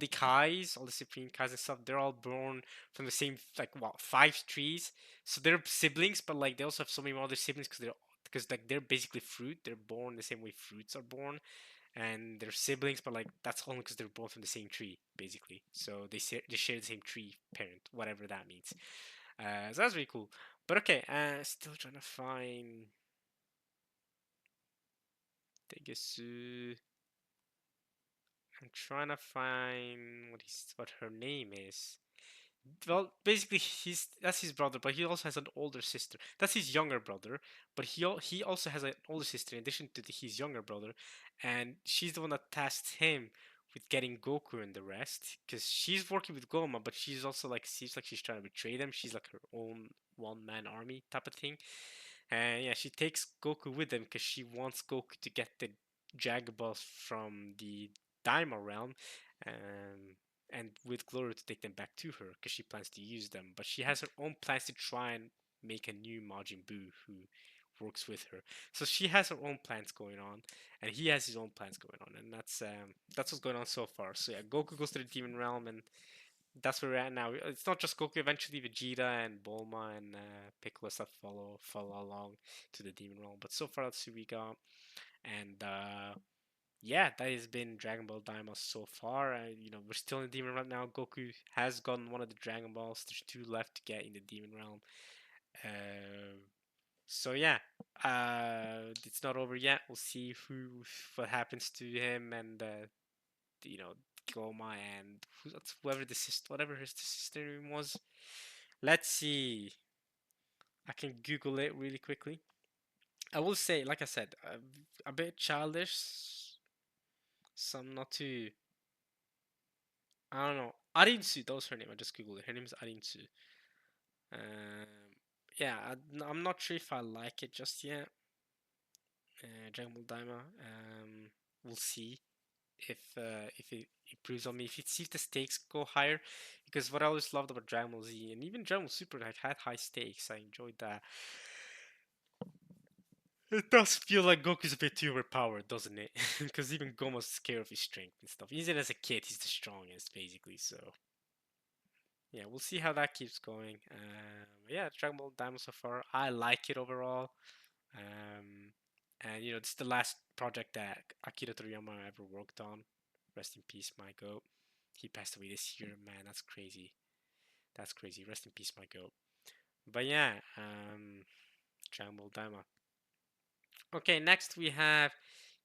Kais, all the Supreme Kais and stuff, they're all born from the same, like, what, five trees. So they're siblings, but like they also have so many other siblings because like they're basically fruit. They're born the same way fruits are born, and they're siblings, but like that's only because they're born from the same tree, basically. So they share the same tree parent, whatever that means. So that's really cool. But okay, still trying to find Degesu. I'm trying to find what her name is. Well, basically, that's his brother, but he also has an older sister. That's his younger brother, but he also has an older sister in addition to his younger brother, and she's the one that tasked him with getting Goku and the rest, because she's working with Goma, but she's also like seems like she's trying to betray them. She's like her own one-man army type of thing, and yeah, she takes Goku with them because she wants Goku to get the Jag Balls from the Daima realm. Um, and with Glory to take them back to her because she plans to use them. But she has her own plans to try and make a new Majin Buu who works with her. So she has her own plans going on, and he has his own plans going on, and that's what's going on so far. So yeah, Goku goes to the Demon Realm, and that's where we're at now. It's not just Goku. Eventually, Vegeta and Bulma and Piccolo stuff follow along to the Demon Realm. But so far, that's who we got, and yeah, that has been Dragon Ball Daima so far. We're still in the Demon Realm now. Goku has gotten one of the Dragon Balls. There's two left to get in the Demon Realm. Uh, so yeah, it's not over yet. We'll see what happens to him and you know Goma and whoever whatever his sister name was. Let's see. I can Google it really quickly. I will say, like I said, a bit childish. Some not too. I don't know. Arinsu, that was her name. I just googled it. Her name is Arinsu. Yeah, I'm not sure if I like it just yet. Dragon Ball Daima. We'll see if it improves on me. If the stakes go higher, because what I always loved about Dragon Ball Z and even Dragon Ball Super like had high stakes. I enjoyed that. It does feel like Goku's a bit too overpowered, doesn't it? Because even Goma's scared of his strength and stuff. Even as a kid, he's the strongest, basically. So yeah, we'll see how that keeps going. Yeah, Dragon Ball Daima so far, I like it overall. Um, and this is the last project that Akira Toriyama ever worked on. Rest in peace, my goat. He passed away this year, man. That's crazy. That's crazy. Rest in peace, my girl. But yeah, Dragon Ball Daima. Okay, next we have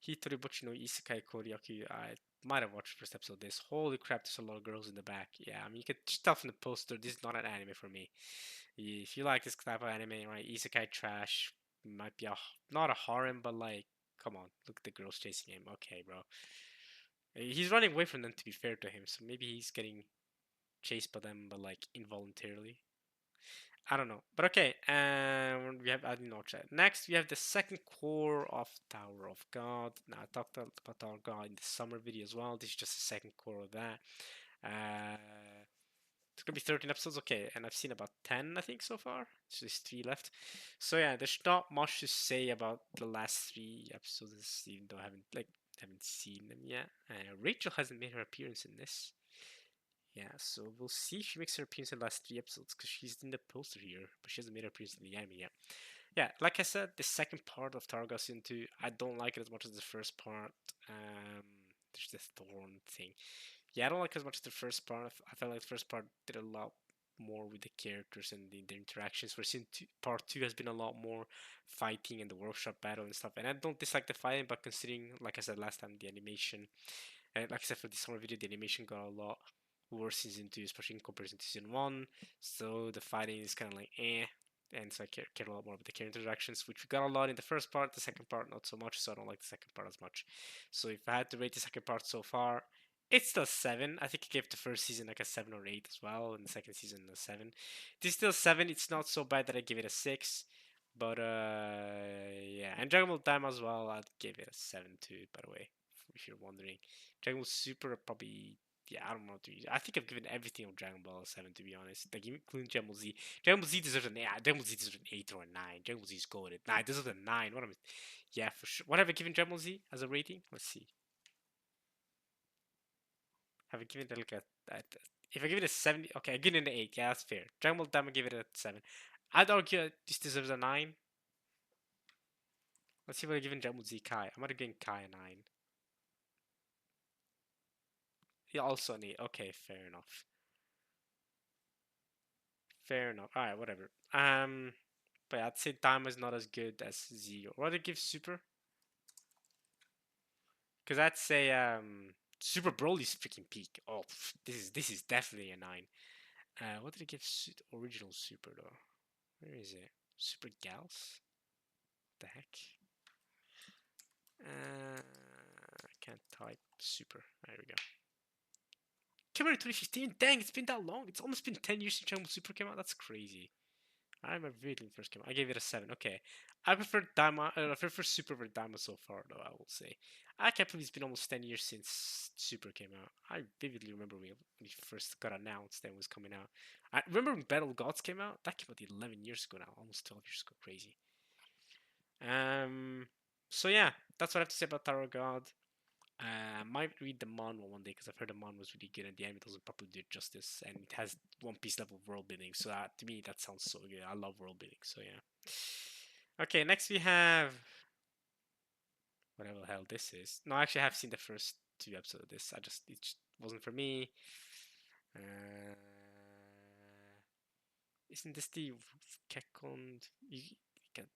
Hitoribochi no Isekai Koryaku. I might have watched the first episode of this. Holy crap, there's a lot of girls in the back. Yeah, I mean, you could just tell from the poster, this is not an anime for me. If you like this type of anime, right, Isekai trash, might be not a harem, but like, come on, look at the girls chasing him. Okay, bro. He's running away from them, to be fair to him, so maybe he's getting chased by them, but like involuntarily. I don't know. But okay, we have Adinocha. Next, we have the second core of Tower of God. Now, I talked about Tower of God in the summer video as well. This is just the second core of that. It's gonna be 13 episodes, okay, and I've seen about 10, I think, so far. So there's 3 left. So yeah, there's not much to say about the last 3 episodes, even though I haven't seen them yet. Rachel hasn't made her appearance in this. Yeah, so we'll see if she makes her appearance in the last 3 episodes, because she's in the poster here, but she hasn't made her appearance in the anime yet. Yeah, like I said, the second part of Targa Season 2, I don't like it as much as the first part. There's this thorn thing. Yeah, I don't like it as much as the first part. I felt like the first part did a lot more with the characters and the interactions. Where part 2 has been a lot more fighting and the workshop battle and stuff. And I don't dislike the fighting, but considering, like I said last time, the animation, and like I said for the summer video, the animation got a lot worse season 2, especially in comparison to season 1. So the fighting is kind of like eh. And so I care a lot more about the character interactions, which we got a lot in the first part. The second part, not so much. So I don't like the second part as much. So if I had to rate the second part so far, it's still 7. I think I gave the first season like a 7 or 8 as well, and the second season a 7. This is still 7. It's not so bad that I give it a 6. But yeah, and Dragon Ball Daima as well, I'd give it a 7 too, by the way, if you're wondering. Dragon Ball Super probably, yeah, I don't know. I think I've given everything of Dragon Ball 7 to be honest, like including Dragon Ball Z. Dragon Ball Z deserves an 8. Dragon Ball Z deserves an 8 or a 9. Dragon Ball Z is goated. Nah, it deserves a 9. What am I? Yeah, for sure. What have I given Dragon Ball Z as a rating? Let's see. Have I given it like a if I give it a 70, okay, I give it an 8. Yeah, that's fair. Dragon Ball Daima give it a 7. I'd argue this deserves a 9. Let's see what I give in Dragon Ball Z Kai. I might have given Kai a 9. Yeah, also an 8. Okay, fair enough. Fair enough. Alright, whatever. But yeah, I'd say Daima is not as good as Z. What did I give Super? Because I'd say Super Broly's freaking peak. Oh, this is definitely a 9. What did I give original Super though? Where is it? Super Gals? What the heck? I can't type Super. There we go. Came out in 2015. Dang, it's been that long. It's almost been 10 years since Dragon Ball Super came out. That's crazy. I remember vividly when it first came out. I gave it a 7. Okay. I prefer Daima. I prefer Super over Daima so far, though, I will say. I can't believe it's been almost 10 years since Super came out. I vividly remember when it first got announced that it was coming out. I remember when Battle of Gods came out. That came out 11 years ago now. Almost 12 years ago. Crazy. So yeah, that's what I have to say about Tower of God. I might read the manhwa one day because I've heard the manhwa was really good and the anime doesn't properly do it justice, and it has One Piece level world building. So to me, that sounds so good. I love world building. So yeah. Okay, next we have whatever the hell this is. No, actually, I have seen the first 2 episodes of this. It just wasn't for me. Uh, isn't this the Kekkon? He got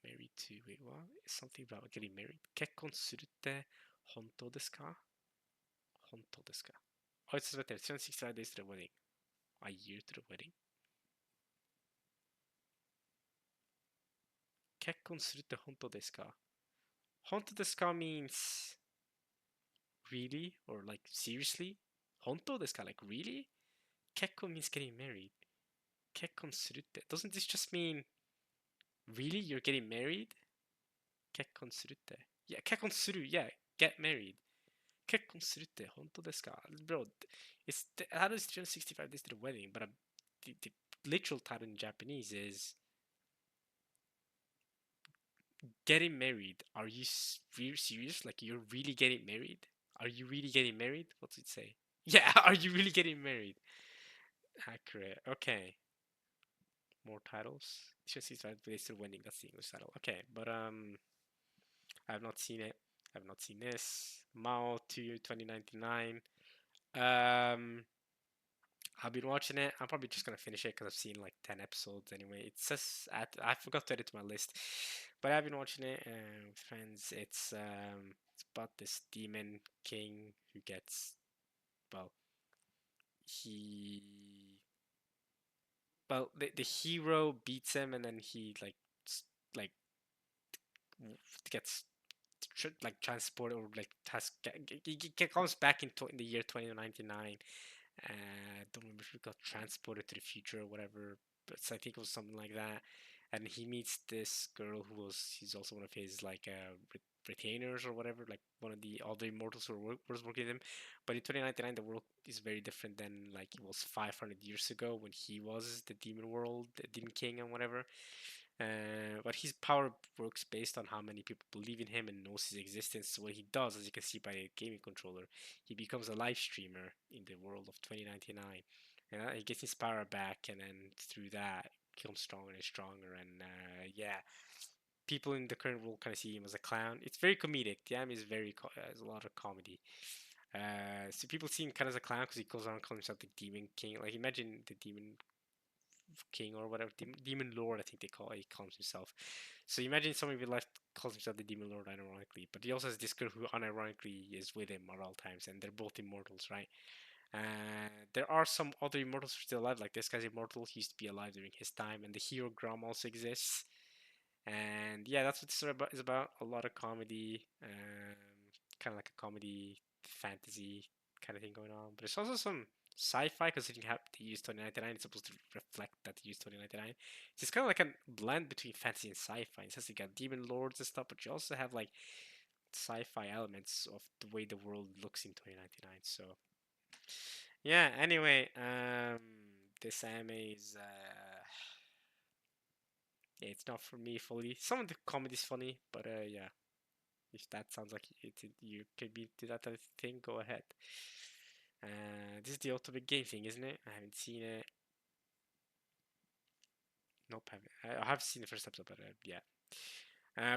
married to. Wait, what? Something about getting married. Kekkon surute honto desu ka? Honto desu ka? Oh, it says right there. 365 days to the wedding. A year to the wedding. Kekkon surute honto desu ka? Honto desu ka means really or like seriously. Honto desu ka, like really? Kekkon means getting married. Kekkon surute. Doesn't this just mean really you're getting married? Kekkon surute. Yeah, kekkon suru. Yeah, get married. Kekkon surute. Honto desu ka? Bro, it's the title is 365 days to the wedding, but the literal title in Japanese is getting married. Are you serious? Like you're really getting married? Are you really getting married? What's it say? Yeah, are you really getting married? Accurate. Okay. More titles. Just is right, but still winning. That's the English title. Okay, but I have not seen it. I have not seen this. Mao 2 2099. Um, I've been watching it. I'm probably just gonna finish it because I've seen like 10 episodes anyway. It says I forgot to add it to my list, but I've been watching it with friends. It's about this demon king who gets, well, he the hero beats him, and then he like gets like transported, or like he comes back in the year 2099. Don't remember if he got transported to the future or whatever, but I think it was something like that. And he meets this girl he's also one of his like retainers or whatever, like one of the other immortals who was working with him. But in 2099, the world is very different than like it was 500 years ago when he was the demon world, the demon king and whatever. But his power works based on how many people believe in him and knows his existence. So what he does, as you can see by the gaming controller, he becomes a live streamer in the world of 2099, and he gets his power back, and then through that, becomes stronger and stronger. And yeah, people in the current world kind of see him as a clown. It's very comedic. The anime is has a lot of comedy. So people see him kind of as a clown because he goes around calling himself the Demon King. Like imagine the Demon King or whatever, Demon Lord, I think he calls himself. So imagine somebody with life calls himself the Demon Lord unironically, but he also has this girl who unironically is with him at all times, and they're both immortals, right? There are some other immortals who are still alive, like this guy's immortal. He used to be alive during his time, and the hero Grom also exists. And yeah, that's what this is about. A lot of comedy, kind of like a comedy fantasy kind of thing going on. But there's also some sci-fi because if you have the year 2099, it's supposed to reflect that the year 2099. It's kind of like a blend between fantasy and sci-fi. It says you got demon lords and stuff, but you also have like sci-fi elements of the way the world looks in 2099. So yeah. Anyway, this anime is yeah, it's not for me fully. Some of the comedy is funny, but yeah, if that sounds like you could be to that type of thing, go ahead. This is the Ultimate Game thing, isn't it? I haven't seen it. Nope, I have seen the first episode, but yeah.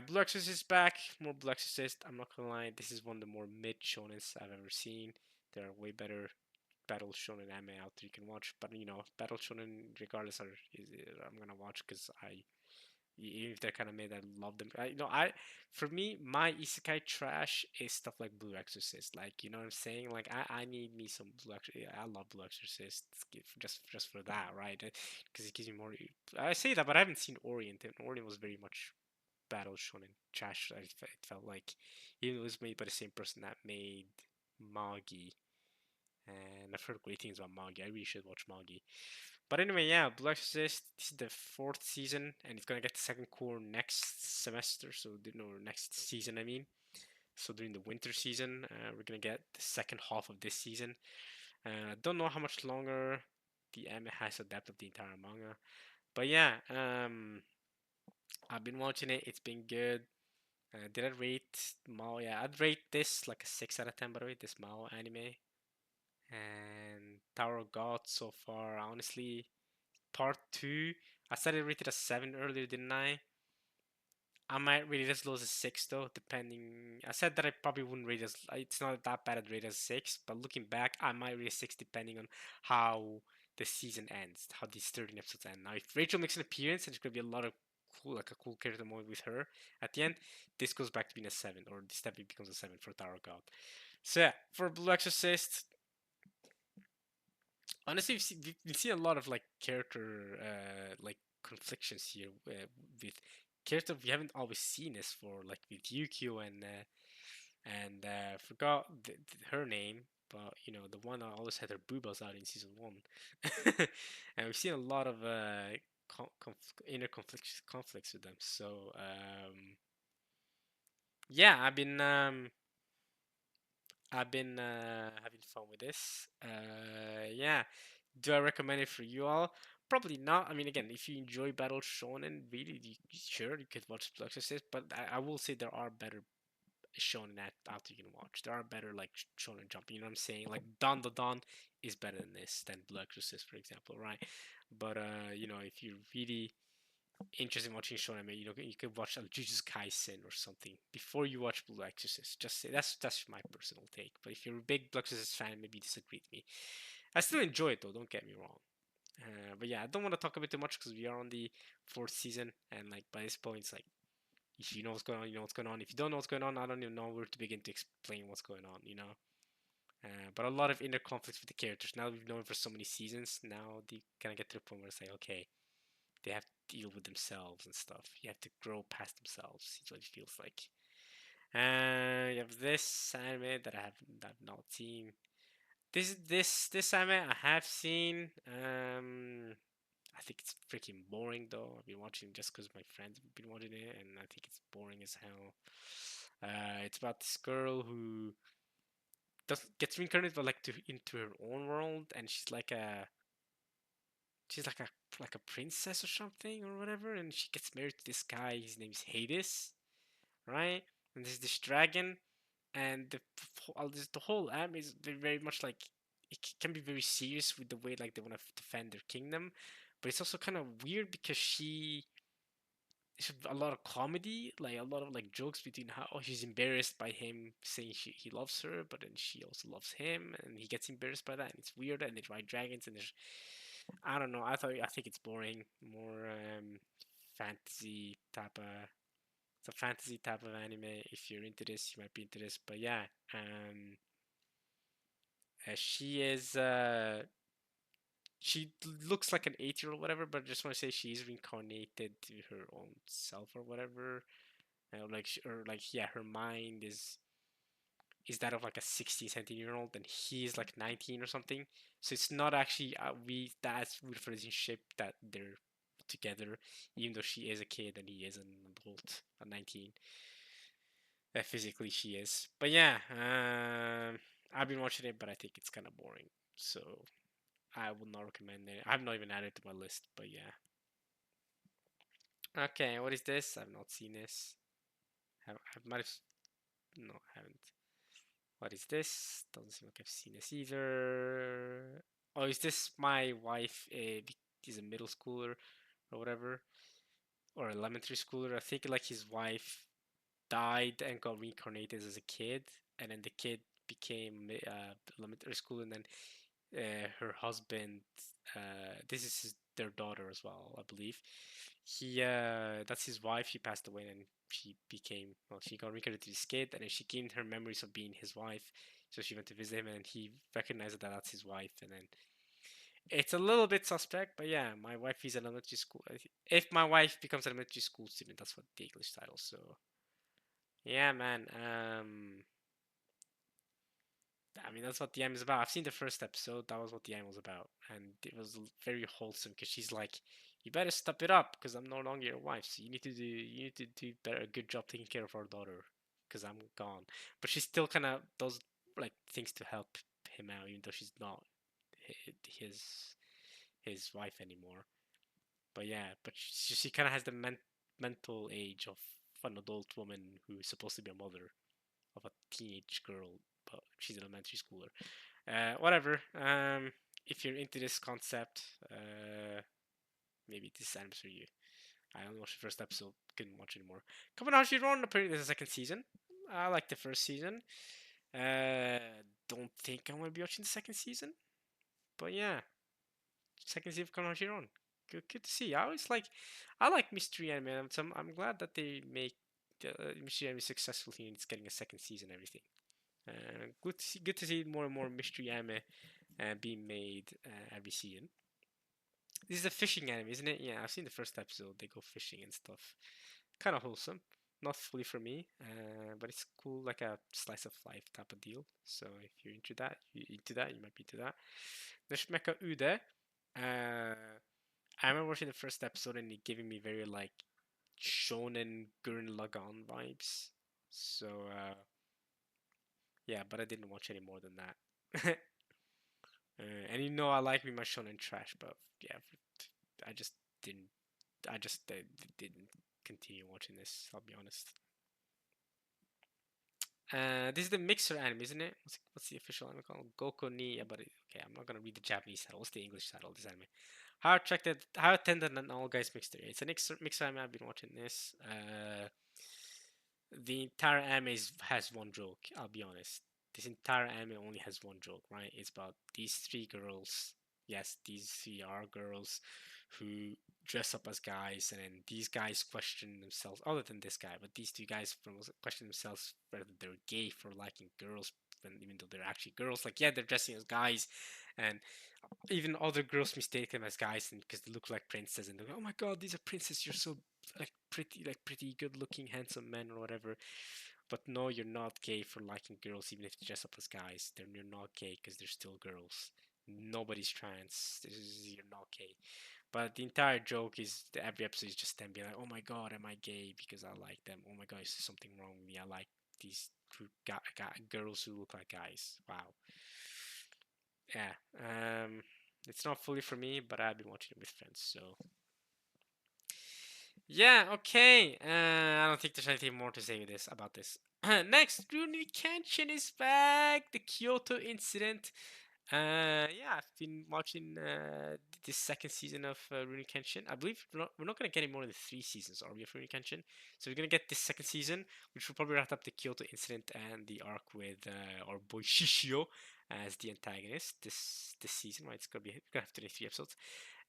Blue Exorcist is back. More Blue Exorcist. I'm not gonna lie, this is one of the more mid shonens I've ever seen. There are way better battle shonen anime out there you can watch, but you know, battle shonen regardless I'm gonna watch because I even if they're kind of made, I love them. For me, my isekai trash is stuff like Blue Exorcist. Like, you know what I'm saying? Like, I need me some Blue Exorcist. I love Blue Exorcist just for that, right? Because it gives me more. I say that, but I haven't seen Orient, and Orient was very much battle shonen trash. It felt like, even though it was made by the same person that made Magi, and I've heard great things about Magi. I really should watch Magi. But anyway, yeah, Blue Exorcist. This is the fourth season, and it's gonna get the second core next semester. So no, next season, I mean. So during the winter season, we're gonna get the second half of this season. Don't know how much longer the anime has to adapt of the entire manga, but yeah, I've been watching it. It's been good. Did I rate Mao? Yeah, I'd rate this like a 6 out of 10. By the way, this Mao anime and Tower of God so far. Honestly, part two. I said I rated a 7 earlier, didn't I? I might rate it as low as a 6 though, depending. I said that I probably wouldn't rate it as. It's not that bad at rate as 6, but looking back, I might rate a 6 depending on how the season ends, how these 13 episodes end. Now, if Rachel makes an appearance and there's gonna be a lot of cool, like a cool character moment with her at the end, this goes back to being a 7, or this definitely becomes a 7 for Tower of God. So yeah, for Blue Exorcist, honestly, we've seen a lot of like character like conflictions here with characters we haven't always seen this for, like with Yukio and forgot her name, but you know the one that always had her boobas out in season one, and we've seen a lot of inner conflicts with them. So yeah, I've been having fun with this. Yeah. Do I recommend it for you all? Probably not. I mean, again, if you enjoy Battle Shonen, really, sure, you could watch Blue Exorcist, but I will say there are better shonen out there you can watch. There are better, like, shonen jump, you know what I'm saying? Like, Don the Don is better than this, than Blue Exorcist, for example, right? But, you know, if you really interested in watching shonen, you could watch Jujutsu Kaisen or something before you watch Blue Exorcist. Just say that's my personal take. But if you're a big Blue Exorcist fan, maybe disagree with me. I still enjoy it though. Don't get me wrong. But yeah, I don't want to talk about it too much because we are on the fourth season, and like by this point, it's like if you know what's going on, you know what's going on. If you don't know what's going on, I don't even know where to begin to explain what's going on. But a lot of inner conflicts with the characters. Now we've known for so many seasons. Now they kind of get to the point where it's like, okay, they have to deal with themselves and stuff. You have to grow past themselves. It's what it feels like. You have this anime that I've not seen. This anime I have seen. I think it's freaking boring though. I've been watching just because my friends have been watching it, and I think it's boring as hell. It's about this girl who doesn't gets reincarnated, but like into her own world, and she's like a princess or something or whatever, and she gets married to this guy. His name's Hades, right? And there's this dragon, and the whole anime is very much like it can be very serious with the way like they want to defend their kingdom, but it's also kind of weird because it's a lot of comedy, like a lot of like jokes between how she's embarrassed by him saying he loves her, but then she also loves him, and he gets embarrassed by that, and it's weird. And they ride dragons, and there's I don't know. I think it's boring. More fantasy type of it's a fantasy type of anime. If you're into this, you might be into this. But yeah, she is she looks like an 8-year old whatever, but I just want to say she's reincarnated to her own self or whatever. Yeah, her mind is that of like a 16, 17-year-old, and he's like 19 or something. So it's not actually that's with relationship that they're together, even though she is a kid and he is an adult at 19. Physically, she is. But yeah, I've been watching it, but I think it's kind of boring. So I would not recommend it. I've not even added it to my list, but yeah. Okay, what is this? I've not seen this. I might have. No, I haven't. What is this? Doesn't seem like I've seen this either. Oh, is this my wife? Is a middle schooler or whatever, or elementary schooler? I think like his wife died and got reincarnated as a kid, and then the kid became elementary school, and then her husband. This is their daughter as well, I believe. That's his wife. She passed away, and she got reincarnated to this kid, and then she gained her memories of being his wife. So she went to visit him, and he recognized that that's his wife, and then it's a little bit suspect, but yeah, my wife is an elementary school. If my wife becomes an elementary school student, that's what the English title. So yeah, man. I mean, that's what the anime is about. I've seen the first episode. That was what the anime was about, and it was very wholesome because she's like, "You better step it up because I'm no longer your wife. So you need to do better, a good job taking care of our daughter because I'm gone." But she still kind of does like things to help him out, even though she's not his wife anymore. But yeah, but she kind of has the mental age of an adult woman who is supposed to be a mother of a teenage girl, but she's an elementary schooler. Whatever. If you're into this concept, maybe this anime's for you. I only watched the first episode, couldn't watch anymore. Kabanhashi Ron, apparently there's a second season. I like the first season. Don't think I'm gonna be watching the second season, but yeah, second season of Kabanhashi Ron. Good to see. I like mystery anime. So I'm glad that they make mystery anime successful here and it's getting a second season and everything. Good to see more and more mystery anime being made every season. This is a fishing anime, isn't it? Yeah, I've seen the first episode. They go fishing and stuff. Kind of wholesome. Not fully for me, but it's cool, like a slice of life type of deal. So if you're into that, you might be into that. There's Mecha Ude. I remember watching the first episode and it giving me very like shonen Gurren Lagann vibes. So yeah, but I didn't watch any more than that. And I like me my shonen trash, but yeah, I just didn't. I just didn't continue watching this. I'll be honest. This is the Mixer anime, isn't it? What's the official anime called? Goku ni but okay, I'm not gonna read the Japanese title. What's the English title of this anime? How attended and all guys mixed. It's a mixer anime. I've been watching this. The entire anime has one joke. I'll be honest. This entire anime only has one joke, right? It's about these three girls. Yes, these three are girls who dress up as guys, and then these guys question themselves. Other than this guy, but these two guys question themselves whether they're gay for liking girls, when even though they're actually girls. Like, yeah, they're dressing as guys, and even other girls mistake them as guys, and because they look like princes, and they're like, "Oh my god, these are princes! You're so like pretty, good-looking, handsome men, or whatever." But no, you're not gay for liking girls, even if they dress up as guys. Then you're not gay because they're still girls. Nobody's trans. You're not gay. But the entire joke is that every episode is just them being like, "Oh my god, am I gay because I like them? Oh my god, is there something wrong with me? I like these girls who look like guys." Wow. Yeah. It's not fully for me, but I've been watching it with friends, so yeah. Okay. I don't think there's anything more to say with this about this. Next, Rurouni Kenshin is back. The Kyoto incident. Yeah, I've been watching this second season of Rurouni Kenshin. I believe we're not gonna get any more than 3 seasons, are we, of Rurouni Kenshin? So we're gonna get this second season, which will probably wrap up the Kyoto incident and the arc with our boy Shishio as the antagonist this season. Right, we're gonna have 23 episodes,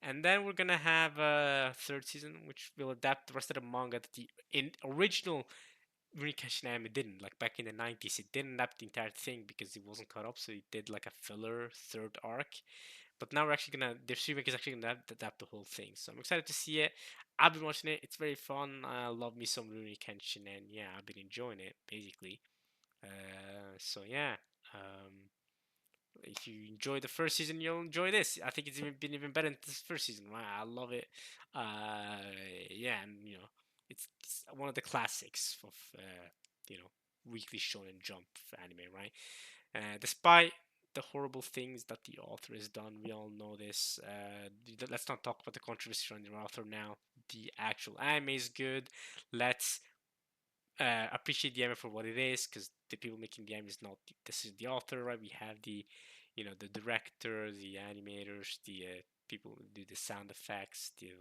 and then we're gonna have a third season, which will adapt the rest of the manga that the original Rurouni anime didn't. Like back in the 90s, it didn't adapt the entire thing because it wasn't caught up, so it did like a filler third arc. But now we're actually gonna, their remake is actually gonna adapt the whole thing. So I'm excited to see it. I've been watching it. It's very fun. I love me some Rurouni Kenshin, and yeah, I've been enjoying it basically. So yeah. If you enjoy the first season, you'll enjoy this. I think it's been even better than this first season. Right? I love it. Yeah, and it's one of the classics of you know weekly Shonen Jump anime, right? Despite the horrible things that the author has done, we all know this. Let's not talk about the controversy around the author now. The actual anime is good. Let's appreciate the anime for what it is, because the people making the anime is not. This is the author, right? We have the director, the animators, the people who do the sound effects, the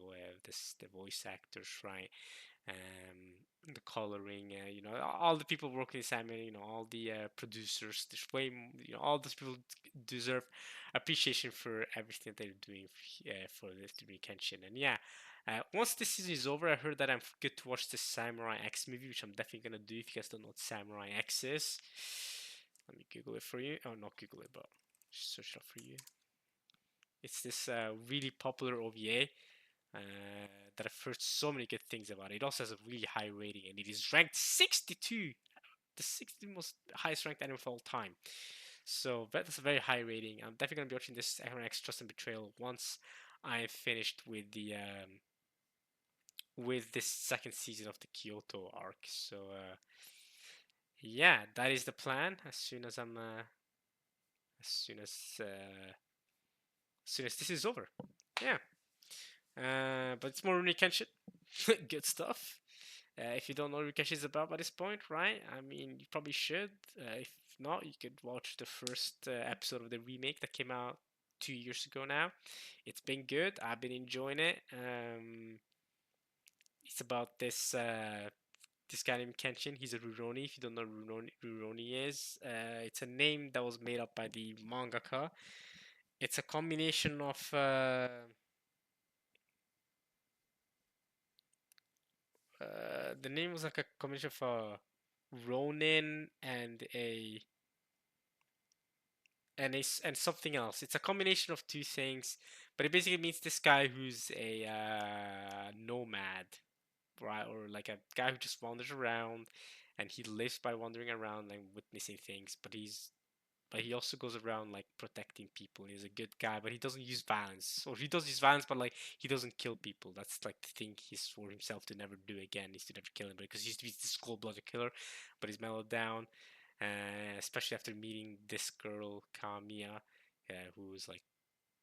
voice actors, right? The coloring, all the people working in this anime, all the producers. There's all those people deserve appreciation for everything they're doing for this to be Kenshin. And yeah, once this season is over, I heard that I'm good to watch the Samurai X movie, which I'm definitely gonna do. If you guys don't know what Samurai X is, let me Google it for you. Oh, not Google it, but search it up for you. It's this really popular OVA that I've heard so many good things about. It also has a really high rating, and it is ranked 62, the 60th most highest ranked anime of all time. So that's a very high rating. I'm definitely gonna be watching this Samurai X Trust and Betrayal once I finished with this second season of the Kyoto arc. So yeah, that is the plan. As soon as this is over. Yeah. But it's more Rurouni Kenshin. Good stuff. If you don't know what Kenshin is about by this point, right? I mean, you probably should. If not, you could watch the first episode of the remake that came out 2 years ago now. It's been good. I've been enjoying it. It's about this guy named Kenshin. He's a Rurouni. If you don't know Rurouni is, it's a name that was made up by the mangaka. It's a combination of the name was like a combination of a Ronin and something else. It's a combination of two things, but it basically means this guy who's a nomad, right? Or like a guy who just wanders around, and he lives by wandering around and witnessing things. But he also goes around like protecting people. He's a good guy, but he doesn't use violence. Or he does use violence, but like he doesn't kill people. That's like the thing he's swore himself to never do again. Is to never kill anybody because he used to be this cold-blooded killer, but he's mellowed down. Especially after meeting this girl Kamiya, who's like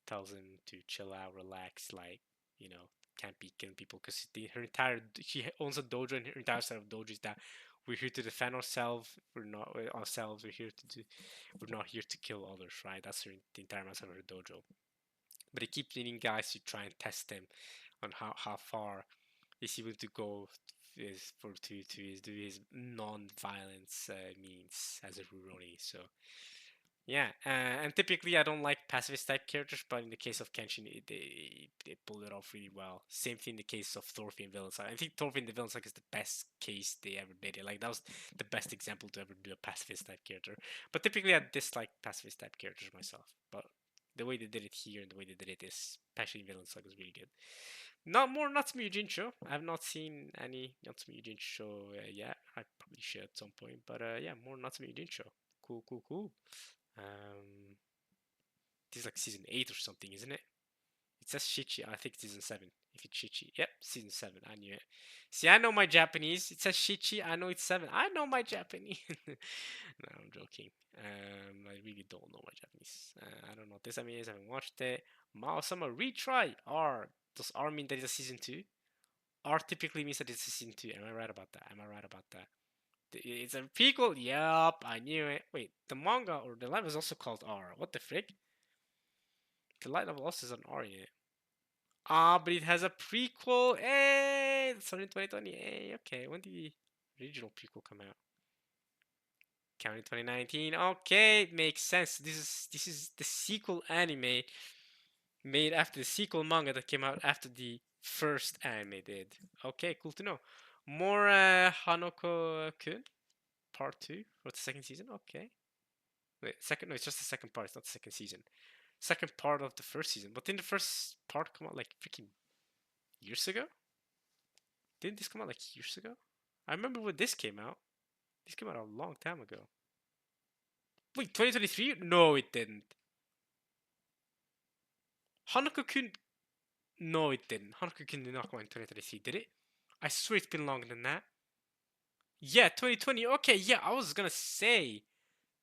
tells him to chill out, relax, like can't be killing people because her entire she owns a dojo and her entire set of dojo is that We're here to defend ourselves. We're not ourselves. We're here to do. We're not here to kill others, right? That's the entire message of our dojo. But they keep needing guys to try and test him on how far is he able to go is for to do his non-violence means as a Rurouni. So yeah, and typically I don't like pacifist type characters, but in the case of Kenshin, they pull it off really well. Same thing in the case of Thorfinn Villain Saga. I think Thorfinn the Villain Saga is the best case they ever did it. Like that was the best example to ever do a pacifist type character. But typically I dislike pacifist type characters myself. But the way they did it here and the way they did it is, especially in Villain Saga, is really good. Not more Natsume Yujincho. I have not seen any Natsume Yujincho yet. I probably should at some point. But yeah, more Natsume Yujincho. Cool, cool, cool. This is like season 8 or something, isn't it? It says Shichi. I think it's season 7. If it's Shichi. Yep, season 7. I knew it. See, I know my Japanese. It says Shichi. I know it's 7. I know my Japanese. No, I'm joking. I really don't know my Japanese. I don't know what this anime is. I haven't watched it. Mao-sama retry. R. Does R mean that it's a season 2? R typically means that it's a season 2. Am I right about that? Am I right about that? It's a prequel? Yup, I knew it. Wait, the manga or the live is also called R. What the frick? The light novel also has an R in it. Ah, but it has a prequel. Hey, it's started in 2020. Hey, okay. When did the original prequel come out? Counting 2019. Okay, it makes sense. This is the sequel anime made after the sequel manga that came out after the first anime did. Okay, cool to know. More Hanoko-kun part 2 for the second season. Okay. Wait, second? No, it's just the second part. It's not the second season. Second part of the first season. But didn't the first part come out like freaking years ago? Didn't this come out like years ago? I remember when this came out. This came out a long time ago. Wait, 2023? No, it didn't. Hanako-kun. No, it didn't. Hanako-kun did not come out in 2023, did it? I swear it's been longer than that. Yeah, 2020. Okay, yeah, I was gonna say.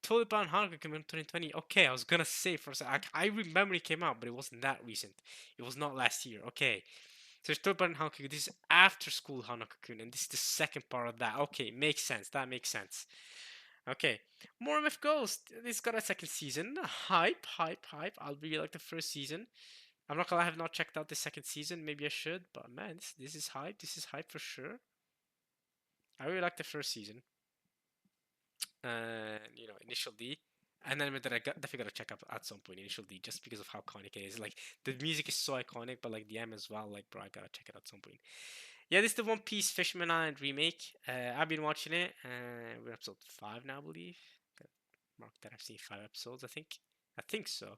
Totally Bound Hanako came out in 2020. Okay, I was gonna say for a second. I remember it came out, but it wasn't that recent. It was not last year. Okay. So it's Totally Bound Hanako. This is after school Hanako-kun, and this is the second part of that. Okay, makes sense. That makes sense. Okay. More MF Ghost. This got a second season. Hype, hype, hype. I'll really like the first season. I'm not gonna lie, I have not checked out the second season. Maybe I should, but man, this is hype. This is hype for sure. I really like the first season. And Initial D. And then that I definitely gotta check out at some point Initial D just because of how iconic it is. Like the music is so iconic, but like the M as well. Like bro, I gotta check it out at some point. Yeah, this is the One Piece Fisherman Island remake. I've been watching it. We're episode 5 now, I believe. Mark that I've seen 5 episodes. I think. I think so.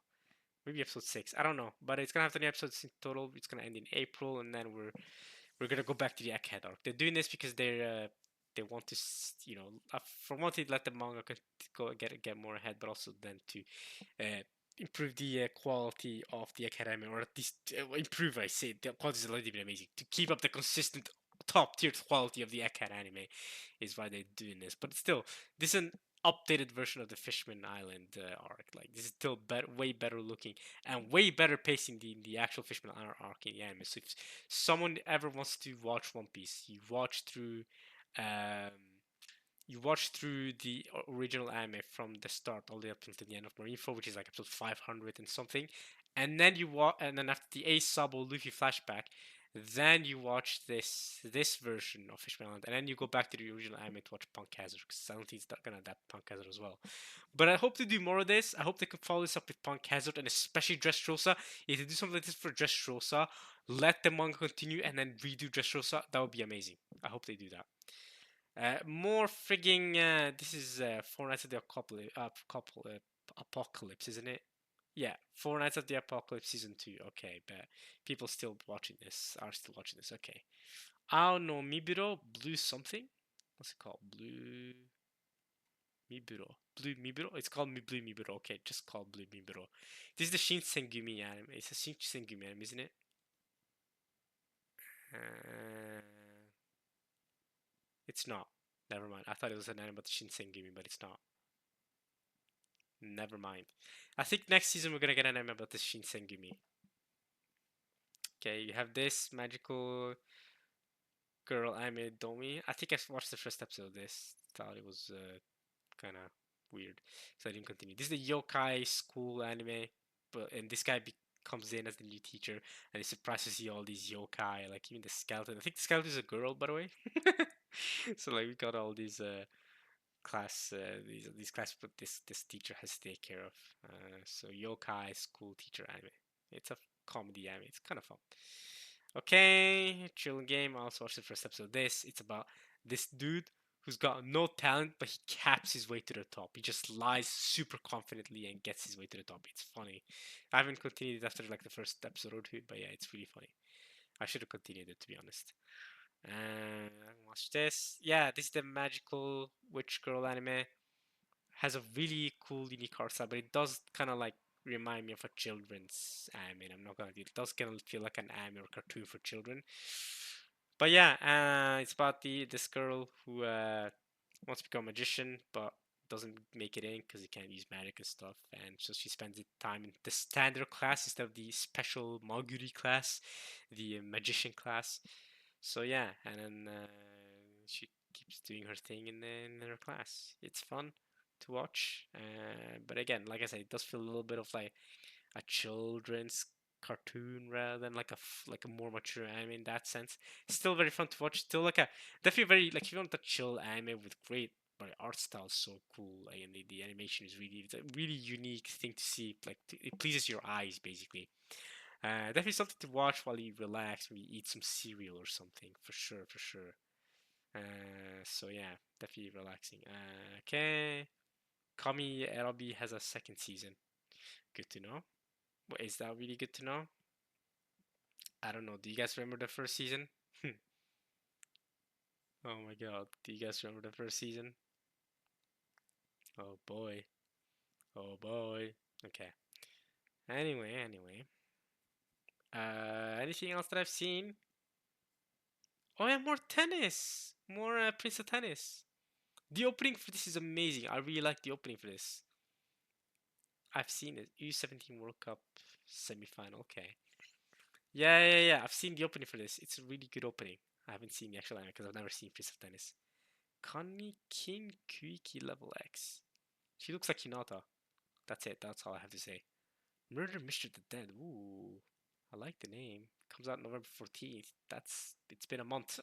Maybe episode 6. I don't know, but it's gonna have 20 episodes in total. It's gonna end in April, and then we're gonna go back to the Egghead arc. They're doing this because they want to for one to let the manga go get more ahead, but also then to improve the quality of the academy, or at least improve. I say the quality is already been amazing. To keep up the consistent top tier quality of the Egghead anime is why they're doing this. But still, this is an updated version of the Fishman Island arc. Like this is still better, way better looking, and way better pacing than the actual Fishman Island arc in the anime. So if someone ever wants to watch One Piece, um, you watch through the original anime from the start all the way up until the end of Marineford, which is like episode 500 and something, and then and then after the Ace Sabo Luffy flashback, then you watch this version of Fishman Island, and then you go back to the original anime to watch Punk Hazard, because I don't think it's gonna adapt Punk Hazard as well. But I hope to do more of this. I hope they can follow this up with Punk Hazard and especially Dressrosa. If they do something like this for Dressrosa, let the manga continue and then redo Dressrosa. That would be amazing. I hope they do that. More frigging. This is Four Nights of the Apocalypse, isn't it? Yeah, Four Nights of the Apocalypse season 2. Okay, but people still watching this are still watching this. Okay. Ao no Miburo Blue something. What's it called? Blue Miburo. Blue Miburo. It's called Blue Miburo. Okay, just called Blue Miburo. This is the Shinsengumi anime. It's a Shinsengumi anime, isn't it? Uh, it's not. Never mind. I thought it was an anime about the Shinsengumi, but it's not. Never mind. I think next season we're gonna get an anime about the Shinsengumi. Okay, you have this magical girl anime Domi. I think I watched the first episode of this. Thought it was kind of weird, so I didn't continue. This is the yokai school anime, but and this guy comes in as the new teacher, and he surprises you all these yokai, like even the skeleton. I think the skeleton is a girl, by the way. So like we got all these these class, but this teacher has to take care of. So yokai school teacher anime. It's a comedy anime. It's kind of fun. Okay, chilling game. I also watched the first episode of this. It's about this dude who's got no talent, but he caps his way to the top. He just lies super confidently and gets his way to the top. It's funny. I haven't continued it after like the first episode or two, but yeah, it's really funny. I should have continued it to be honest. Watch this. Yeah, this is the magical witch girl anime. Has a really cool, unique art style, but it does kind of like remind me of a children's anime. I'm not gonna. It does kind of feel like an anime or cartoon for children. But yeah, it's about this girl who wants to become a magician, but doesn't make it in because he can't use magic and stuff, and so she spends the time in the standard class instead of the special Maguri class, the magician class. So yeah, and then she keeps doing her thing in her class. It's fun to watch, but again, like I said, it does feel a little bit of like a children's cartoon rather than like like a more mature anime in that sense. Still very fun to watch. Still like a definitely very like if you want a chill anime with great but art style is so cool like, and the animation is really it's a really unique thing to see. Like it pleases your eyes basically. Definitely something to watch while you relax, maybe eat some cereal or something for sure, for sure. So yeah, definitely relaxing. Okay, Kami Erobi has a second season. Good to know. What is that really good to know? I don't know. Do you guys remember the first season? Oh my god. Do you guys remember the first season? Oh boy. Oh boy. Okay. Anyway. Anything else that I've seen? Oh yeah, more tennis. More Prince of Tennis. The opening for this is amazing. I really like the opening for this. I've seen it. U17 World Cup semi-final. Okay. Yeah. I've seen the opening for this. It's a really good opening. I haven't seen the actual anime because I've never seen Prince of Tennis. Connie King Kuiki level X. She looks like Hinata. That's it. That's all I have to say. Murder Mystery the Dead. Ooh, I like the name. Comes out November 14th. It's been a month.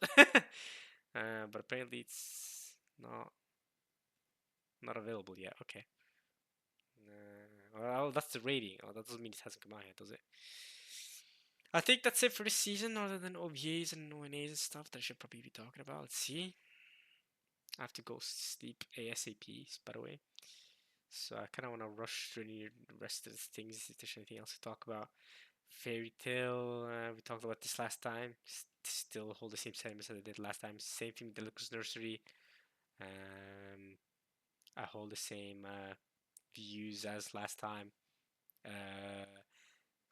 But apparently it's not available yet. Okay. Well, that's the rating. Oh, that doesn't mean it hasn't come out yet, does it? I think that's it for this season, other than OVAs and ONAs and stuff that I should probably be talking about. Let's see. I have to go sleep ASAP, by the way. So I kind of want to rush through the rest of the things. If there's anything else to talk about, Fairy Tail, we talked about this last time. Still hold the same sentiments as I did last time. Same thing with Deluxe Nursery. Um, I hold the same views as last time. Uh,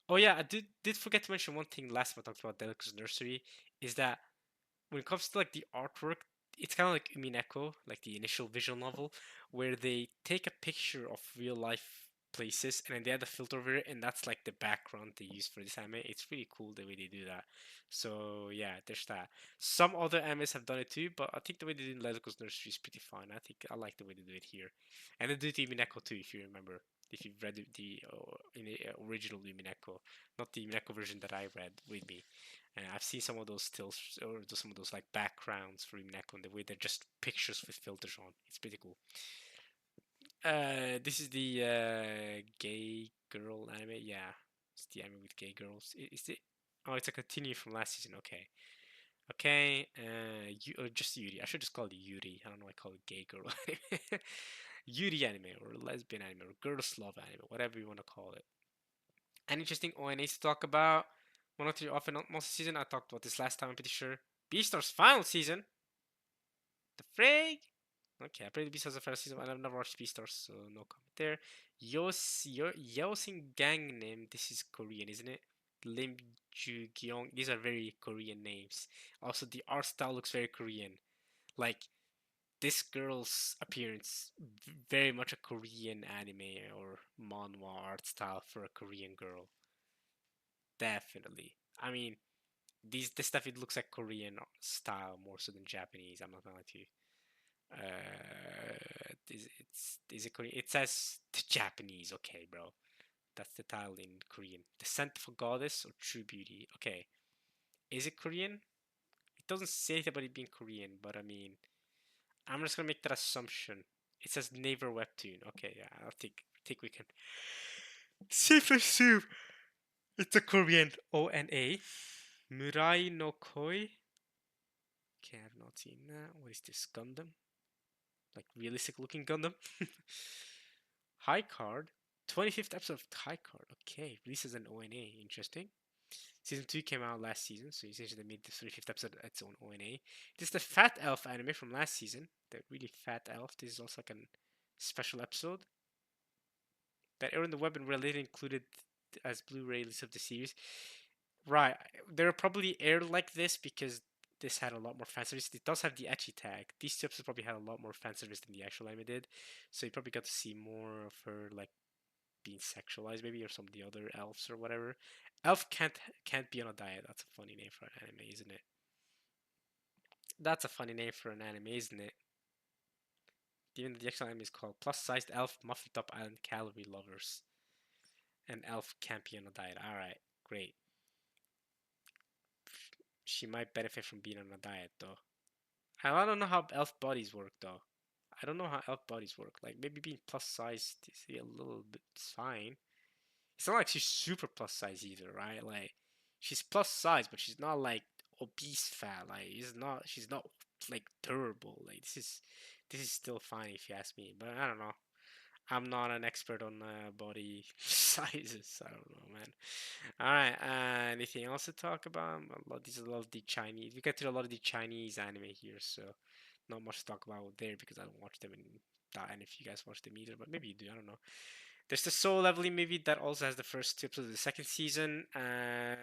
oh yeah, I did forget to mention one thing last time I talked about Deluxe Nursery is that when it comes to like the artwork, it's kind of like Umineko, like the initial visual novel, where they take a picture of real life places and then they add a filter over it, and that's like the background they use for this anime. It's really cool the way they do that. So yeah, there's that. Some other animes have done it too, but I think the way they do in Lego's Nursery is pretty fun. I think I like the way they do it here, and they do it in Umineko too, if you remember. If you've read the in the original Umineko, not the Umineko version that I read with me. I've seen some of those stills or some of those like backgrounds for Umineko and the way they're just pictures with filters on. It's pretty cool. This is the gay girl anime. Yeah, it's the anime with gay girls. Is it? Oh, it's a continue from last season. Okay. Okay, you or just Yuri. I should just call it Yuri. I don't know why I call it gay girl anime. Yuri anime or lesbian anime or girls love anime, whatever you want to call it. An interesting ONAs to talk about. One of the off and on most season. I talked about this last time. I'm pretty sure. Beastars final season. The frig. Okay, I played Beastars the first season, and I've never watched Beastars, so no comment there. Yosin Gangnam. This is Korean, isn't it? Lim Ju Gyeong. These are very Korean names. Also, the art style looks very Korean. Like this girl's appearance, very much a Korean anime or manhwa art style for a Korean girl. Definitely. I mean, this stuff, it looks like Korean style more so than Japanese. I'm not gonna lie to you. Is it Korean? It says the Japanese. Okay, bro. That's the title in Korean. Descent for Goddess or True Beauty. Okay. Is it Korean? It doesn't say about it being Korean, but I mean, I'm just gonna make that assumption. It says Naver Webtoon. Okay, yeah, I think we can safely assume it's a Korean ONA. Murai no Koi. Okay, I have not seen that. What is this? Gundam? Like realistic looking Gundam? High Card. 25th episode of High Card. Okay, released as an ONA. Interesting. Season 2 came out last season, so essentially they made the 25th episode its own ONA. This is the Fat Elf anime from last season. The really fat elf. This is also like a special episode that aired on the web and were later included as Blu-ray release of the series. Right, they're probably aired like this because this had a lot more fan service. It does have the ecchi tag. These two episodes probably had a lot more fan service than the actual anime did, so you probably got to see more of her like being sexualized, maybe, or some of the other elves or whatever. Elf can't be on a diet. That's a funny name for an anime, isn't it? That's a funny name for an anime, isn't it? Even the actual anime is called Plus-Sized Elf Muffin Top Island Calorie Lovers. An elf can't be on a diet. Alright, great. She might benefit from being on a diet though. I don't know how elf bodies work though. I don't know how elf bodies work. Like maybe being plus sized is a little bit fine. It's not like she's super plus size either, right? Like she's plus size, but she's not like obese fat. Like she's not like durable. Like this is still fine if you ask me. But I don't know. I'm not an expert on body sizes. I don't know, man. All right. Anything else to talk about? These are a lot of the Chinese. We get to a lot of the Chinese anime here, so not much to talk about there because I don't watch them in that. And if you guys watch them either, but maybe you do. I don't know. There's the Soul Leveling movie that also has the first two episodes of the second season, and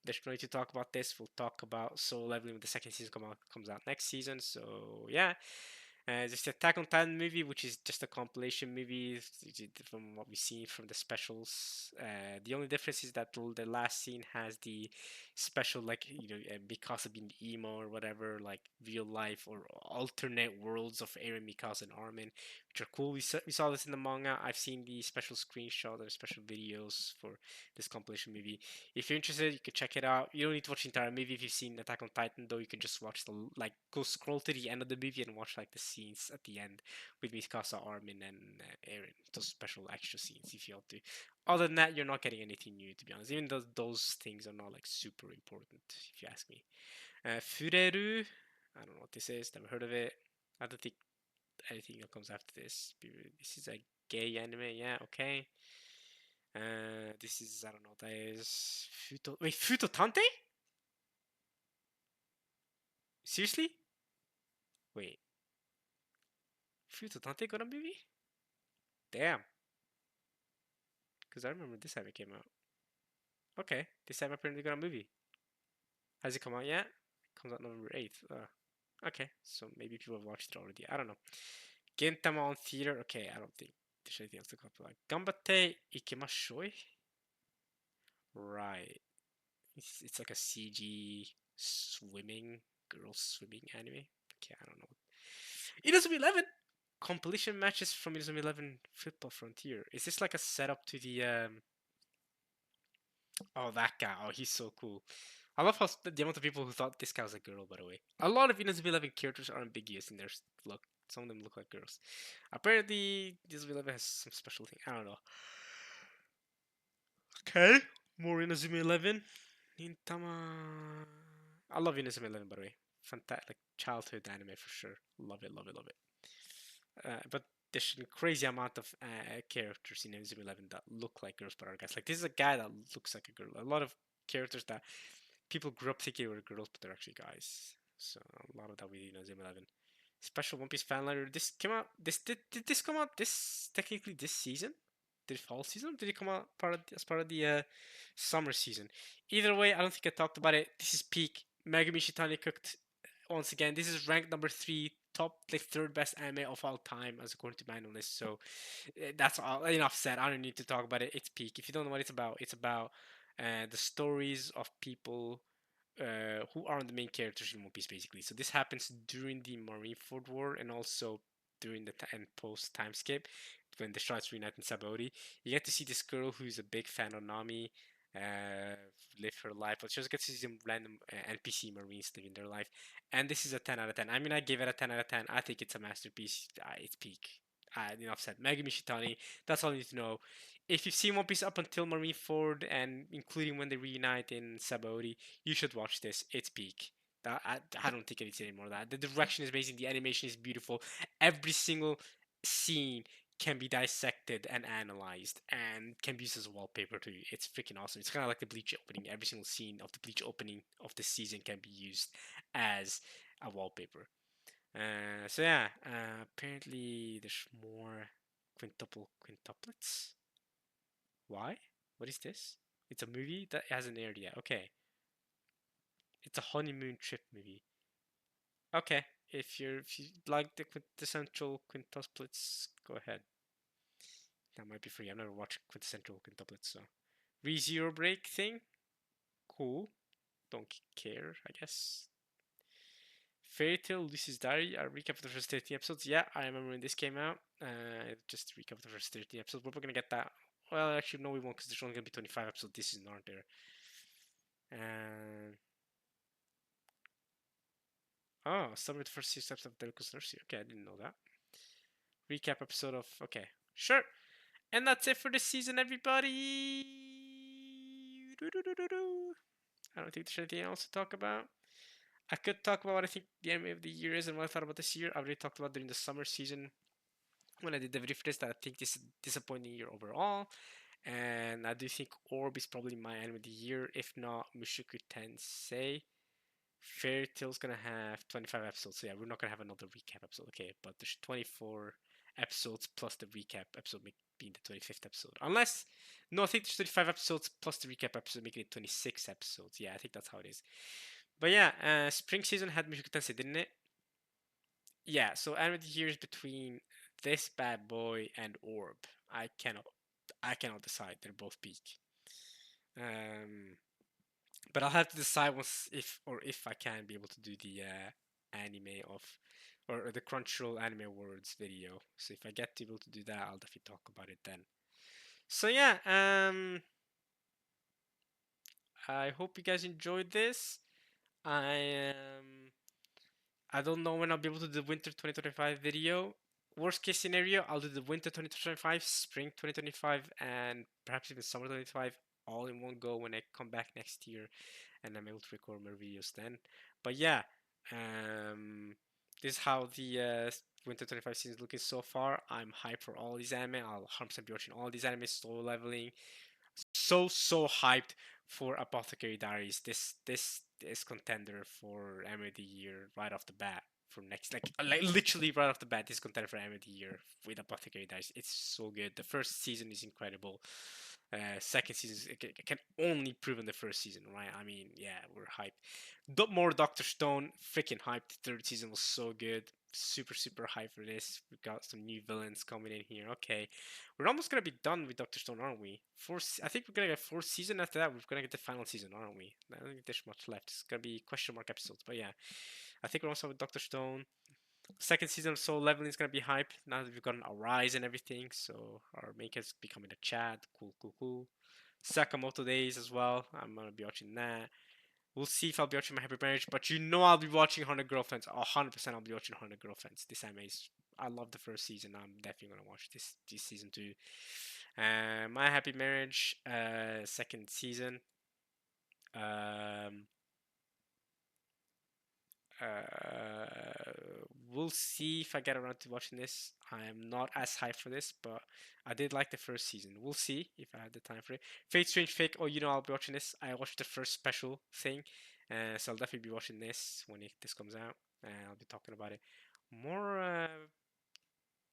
there's no need to talk about this. We'll talk about Soul Leveling when the second season comes out next season. So yeah, there's the Attack on Titan movie, which is just a compilation movie from what we've seen from the specials. The only difference is that the last scene has the special, like, Mikasa being emo or whatever, like real life or alternate worlds of Eren, Mikasa, and Armin, which are cool. We saw this in the manga. I've seen the special screenshot or special videos for this compilation movie. If you're interested, you can check it out. You don't need to watch the entire movie if you've seen Attack on Titan, though. You can just watch go scroll to the end of the movie and watch like the scenes at the end with Mikasa, Armin, and Eren. Those special extra scenes if you want to. Other than that, you're not getting anything new, to be honest. Even though those things are not like super important, if you ask me. Fureru, I don't know what this is. Never heard of it. I don't think anything that comes after this. This is a gay anime. Yeah, okay. This is, I don't know what that is. Wait, Futo Tante? Seriously? Wait, Futo Tante got a movie? Damn. Because I remember this anime came out. Okay, this anime apparently got a movie. Has it come out yet? Comes out November 8th. Okay, so maybe people have watched it already. I don't know. Gintama on theater. Okay, I don't think there's anything else to come up. Gambatte Ikimashoi? Right. It's like a CG swimming, girls swimming anime. Okay, I don't know. Inazuma 11! Compilation matches from Inazuma 11 Football Frontier. Is this like a setup to the Oh, that guy. Oh, he's so cool. I love how the amount of people who thought this guy was a girl, by the way. A lot of Inazuma 11 characters are ambiguous in their look. Some of them look like girls. Apparently, Inazuma 11 has some special thing. I don't know. Okay. More Inazuma 11. Nintama. I love Inazuma 11, by the way. Fantastic, like childhood anime for sure. Love it, love it, love it. But there's a crazy amount of characters in Inazuma 11 that look like girls but are guys. Like this is a guy that looks like a girl. A lot of characters that people grew up thinking were girls but they're actually guys. So a lot of that we in Inazuma 11. Special One Piece fan letter. This came out. Did this come out this technically this season? Did it fall season? Did it come out as part of the summer season? Either way, I don't think I talked about it. This is peak. Megumi Shitani cooked once again. This is ranked number 3, top like third best anime of all time as according to my list. So that's all enough said. I don't need to talk about it. It's peak. If you don't know what it's about the stories of people who are the main characters in One Piece, basically. So this happens during the Marineford War and also during the and post time skip when the Sharks reunite in Sabaody. You get to see this girl who's a big fan of Nami live her life, but she also gets to see some random NPC Marines living their life. And this is a 10 out of 10. I mean, I give it a 10 out of 10. I think it's a masterpiece. It's peak. Enough said. Megumi Shitani, that's all you need to know. If you've seen One Piece up until Marineford and including when they reunite in Sabaody, you should watch this. It's peak. I don't think I need to say any more of that. The direction is amazing. The animation is beautiful. Every single scene can be dissected and analyzed and can be used as a wallpaper too. It's freaking awesome. It's kind of like the Bleach opening. Every single scene of the Bleach opening of the season can be used as a wallpaper. So yeah, apparently there's more quintuplets. Why? What is this? It's a movie that hasn't aired yet. Okay. It's a honeymoon trip movie. Okay. If you like the quintessential quintuplets, go ahead. That might be free. I've never watched quintessential quintuplets, so ReZero Break thing. Cool. Don't care, I guess. Fairy Tail Lucy's Diary, a recap of the first 13 episodes. Yeah, I remember when this came out. Just recap of the first 13 episodes. But we're gonna get that. Well, actually, no, we won't, because there's only gonna be 25 episodes this season, aren't there? And oh, start with the first 6 episodes of Delco's Nursery. Okay, I didn't know that. Recap episode of. Okay, sure. And that's it for this season, everybody. I don't think there's anything else to talk about. I could talk about what I think the anime of the year is and what I thought about this year. I already talked about during the summer season when I did the video for this that I think this is a disappointing year overall. And I do think Orb is probably my anime of the year, if not Mushoku Tensei. Fairy Tail's gonna have 25 episodes, so yeah, we're not gonna have another recap episode, okay? But there's 24 episodes plus the recap episode being the 25th episode. Unless, no, I think there's 35 episodes plus the recap episode making it 26 episodes. Yeah, I think that's how it is. But yeah, spring season had Mushoku Tensei, didn't it? Yeah, so anime of the year is between this bad boy and Orb. I cannot, I cannot decide. They're both peak. Um, but I'll have to decide once if I can be able to do the anime of or the Crunchyroll Anime Awards video. So if I get to be able to do that, I'll definitely talk about it then. So yeah, I hope you guys enjoyed this. I I don't know when I'll be able to do the winter 2025 video. Worst case scenario, I'll do the winter 2025, spring 2025, and perhaps even summer 2025 all in one go when I come back next year and I'm able to record more videos then. But yeah, this is how the winter 25 season is looking so far. I'm hyped for all these anime. I'll 100% be watching all these anime, Solo Leveling, so hyped for Apothecary Diaries. This is contender for anime of the year right off the bat for next like literally right off the bat. This contender for anime of the year with Apothecary Diaries. It's so good. The first season is incredible. Second season it can only prove in the first season, right? I mean, yeah, we're hyped. More Doctor Stone, freaking hyped. Third season was so good. Super hyped for this. We've got some new villains coming in here. Okay, we're almost gonna be done with Doctor Stone, aren't we? I think we're gonna get fourth season. After that, we're gonna get the final season, aren't we? I don't think there's much left. It's gonna be question mark episodes, but yeah, I think we're also with Doctor Stone. Second season of Soul Leveling is gonna be hype now that we've gotten a rise and everything. So our main character's becoming a Chad. Cool. Sakamoto Days as well. I'm gonna be watching that. We'll see if I'll be watching My Happy Marriage, but you know I'll be watching 100 Girlfriends. 100% I'll be watching 100 Girlfriends. This anime is. I love the first season. I'm definitely gonna watch this season too. My Happy Marriage, second season. Um, uh, we'll see if I get around to watching this. I am not as hyped for this, but I did like the first season. We'll see if I have the time for it. Fate Strange Fake. Oh, you know I'll be watching this. I watched the first special thing, so I'll definitely be watching this when this comes out. I'll be talking about it more.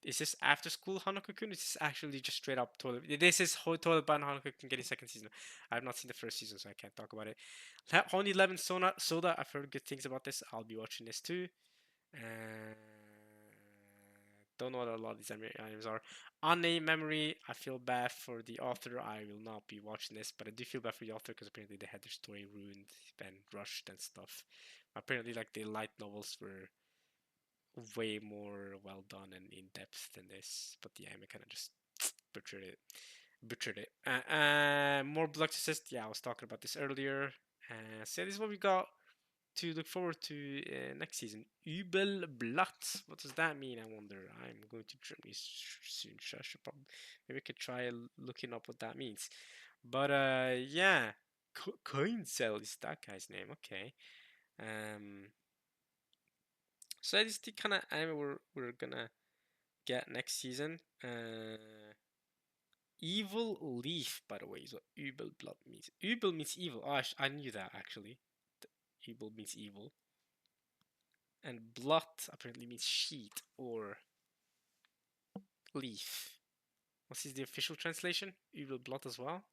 Is this after school Hanako-kun? Is this actually just straight up toilet? This is Toilet Ban Hanako-kun getting second season. I have not seen the first season, so I can't talk about it. Honey Lemon Soda. I've heard good things about this. I'll be watching this too. Uh, Don't know what a lot of these animes are. Unnamed Memory, I feel bad for the author. I will not be watching this, but I do feel bad for the author because apparently they had their story ruined and rushed and stuff. Apparently, like the light novels were way more well done and in depth than this, but the anime kind of just butchered it. More Blood Assist. Yeah, I was talking about this earlier. So this is what we got to look forward to next season. Übelblatt. What does that mean? I wonder. I'm going to Germany soon. So I should probably maybe I could try looking up what that means. But yeah, Coincel is that guy's name. Okay. Um. So that is the kind of anime we're gonna get next season. Evil Leaf, by the way, is what Übelblatt means. Übel means evil. Oh, I knew that actually. Übel means evil. And Blatt apparently means sheet or leaf. What is the official translation? Übelblatt as well?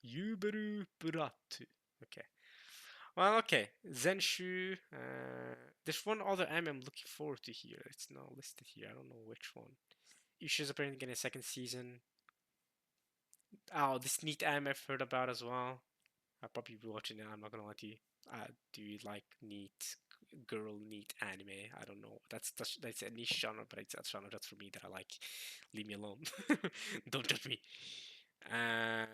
Übelblatt. Okay. Well, okay. Zenshu. There's one other anime I'm looking forward to here. It's not listed here. I don't know which one. Issue's apparently getting a second season. Oh, this neat anime I've heard about as well. I'll probably be watching it. I'm not gonna lie to you. Do you like neat girl neat anime? I don't know. That's a niche genre, but it's a genre that's for me that I like. Leave me alone. Don't judge me. Yeah,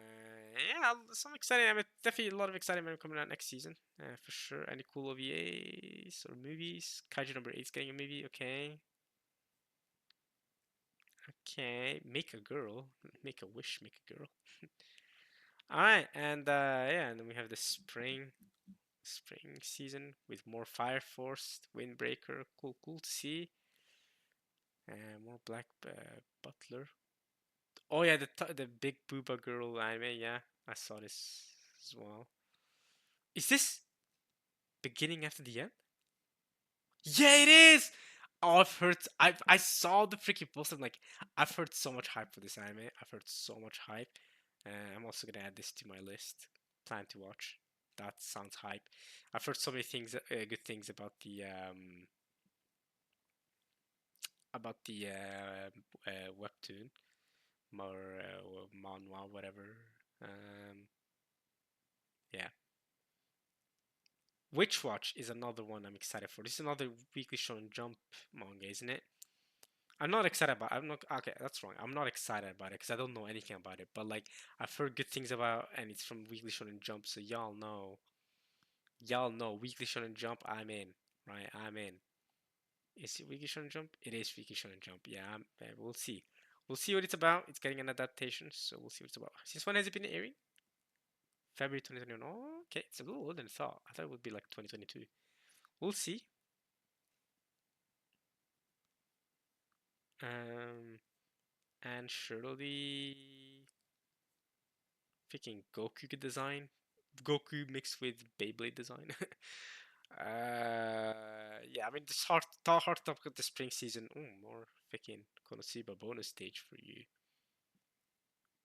some exciting anime. Definitely a lot of exciting anime coming out next season, for sure. Any cool OVAs or movies? Kaiju number 8 is getting a movie. Okay. Okay. Make a girl. Make a wish. Make a girl. All right, and yeah, and then we have the spring season with more Fire Force, Windbreaker. Cool to see. More Black Butler. Oh yeah, the big booba girl anime. Yeah, I saw this as well. Is this beginning after the end? Yeah, it is. Oh, I've heard. I saw the freaking post. I'm like, I've heard so much hype for this anime. I've heard so much hype. I'm also gonna add this to my list. Plan to watch. That sounds hype. I've heard so many things, good things about the webtoon, or manhwa, whatever. Um, yeah. Witch Watch is another one I'm excited for. This is another Weekly Shonen Jump manga, isn't it? I'm not excited about. I'm not okay. That's wrong. I'm not excited about it because I don't know anything about it. But like I've heard good things about, and it's from Weekly Shonen Jump, so y'all know Weekly Shonen Jump. I'm in, right? I'm in. Is it Weekly Shonen Jump? It is Weekly Shonen Jump. Yeah, we'll see. We'll see what it's about. It's getting an adaptation, so we'll see what it's about. Since when has it been airing? February 2021. Oh, okay, it's a little older than I thought. I thought it would be like 2022. We'll see. And surely freaking Goku design. Goku mixed with Beyblade design. Yeah, I mean, this hard topic of the spring season. More freaking Konosuba bonus stage for you.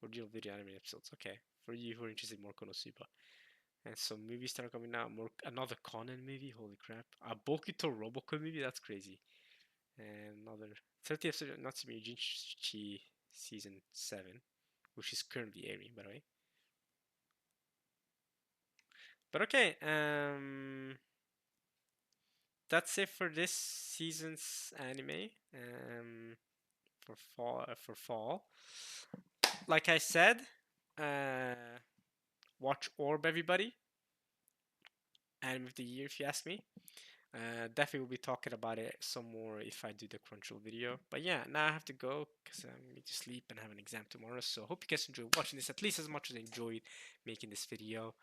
Original video anime episodes. Okay, for you who are interested in more Konosuba. And some movies start coming out. More another Conan movie. Holy crap! A Bokuto Roboko movie. That's crazy. And another 30 episode of Natsume Ujinshi season 7, which is currently airing, by the way. But okay, that's it for this season's anime. For fall. Like I said, watch Orb, everybody. Anime of the year, if you ask me. Definitely will be talking about it some more if I do the Crunchyroll video. But yeah, now I have to go because I need to sleep and have an exam tomorrow. So hope you guys enjoyed watching this at least as much as I enjoyed making this video.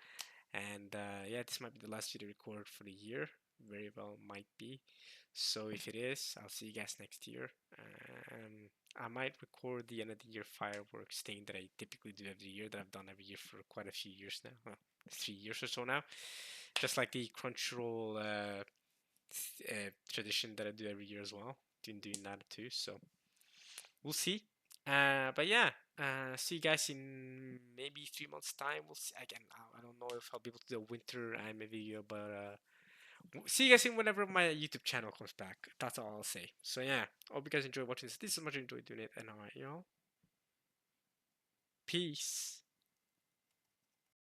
And yeah, this might be the last video recorded for the year. Very well might be. So if it is, I'll see you guys next year. I might record the end of the year fireworks thing that I typically do every year, that I've done every year for quite a few years now. Well, 3 years or so now. Just like the Crunchyroll tradition that I do every year as well. Been doing that too. So we'll see. But yeah, see you guys in maybe 3 months' time. We'll see. Again, I don't know if I'll be able to do a winter anime video, but see you guys soon whenever my YouTube channel comes back. That's all I'll say. So yeah, hope you guys enjoy watching this. This is much enjoyed doing it, and alright, y'all. Peace.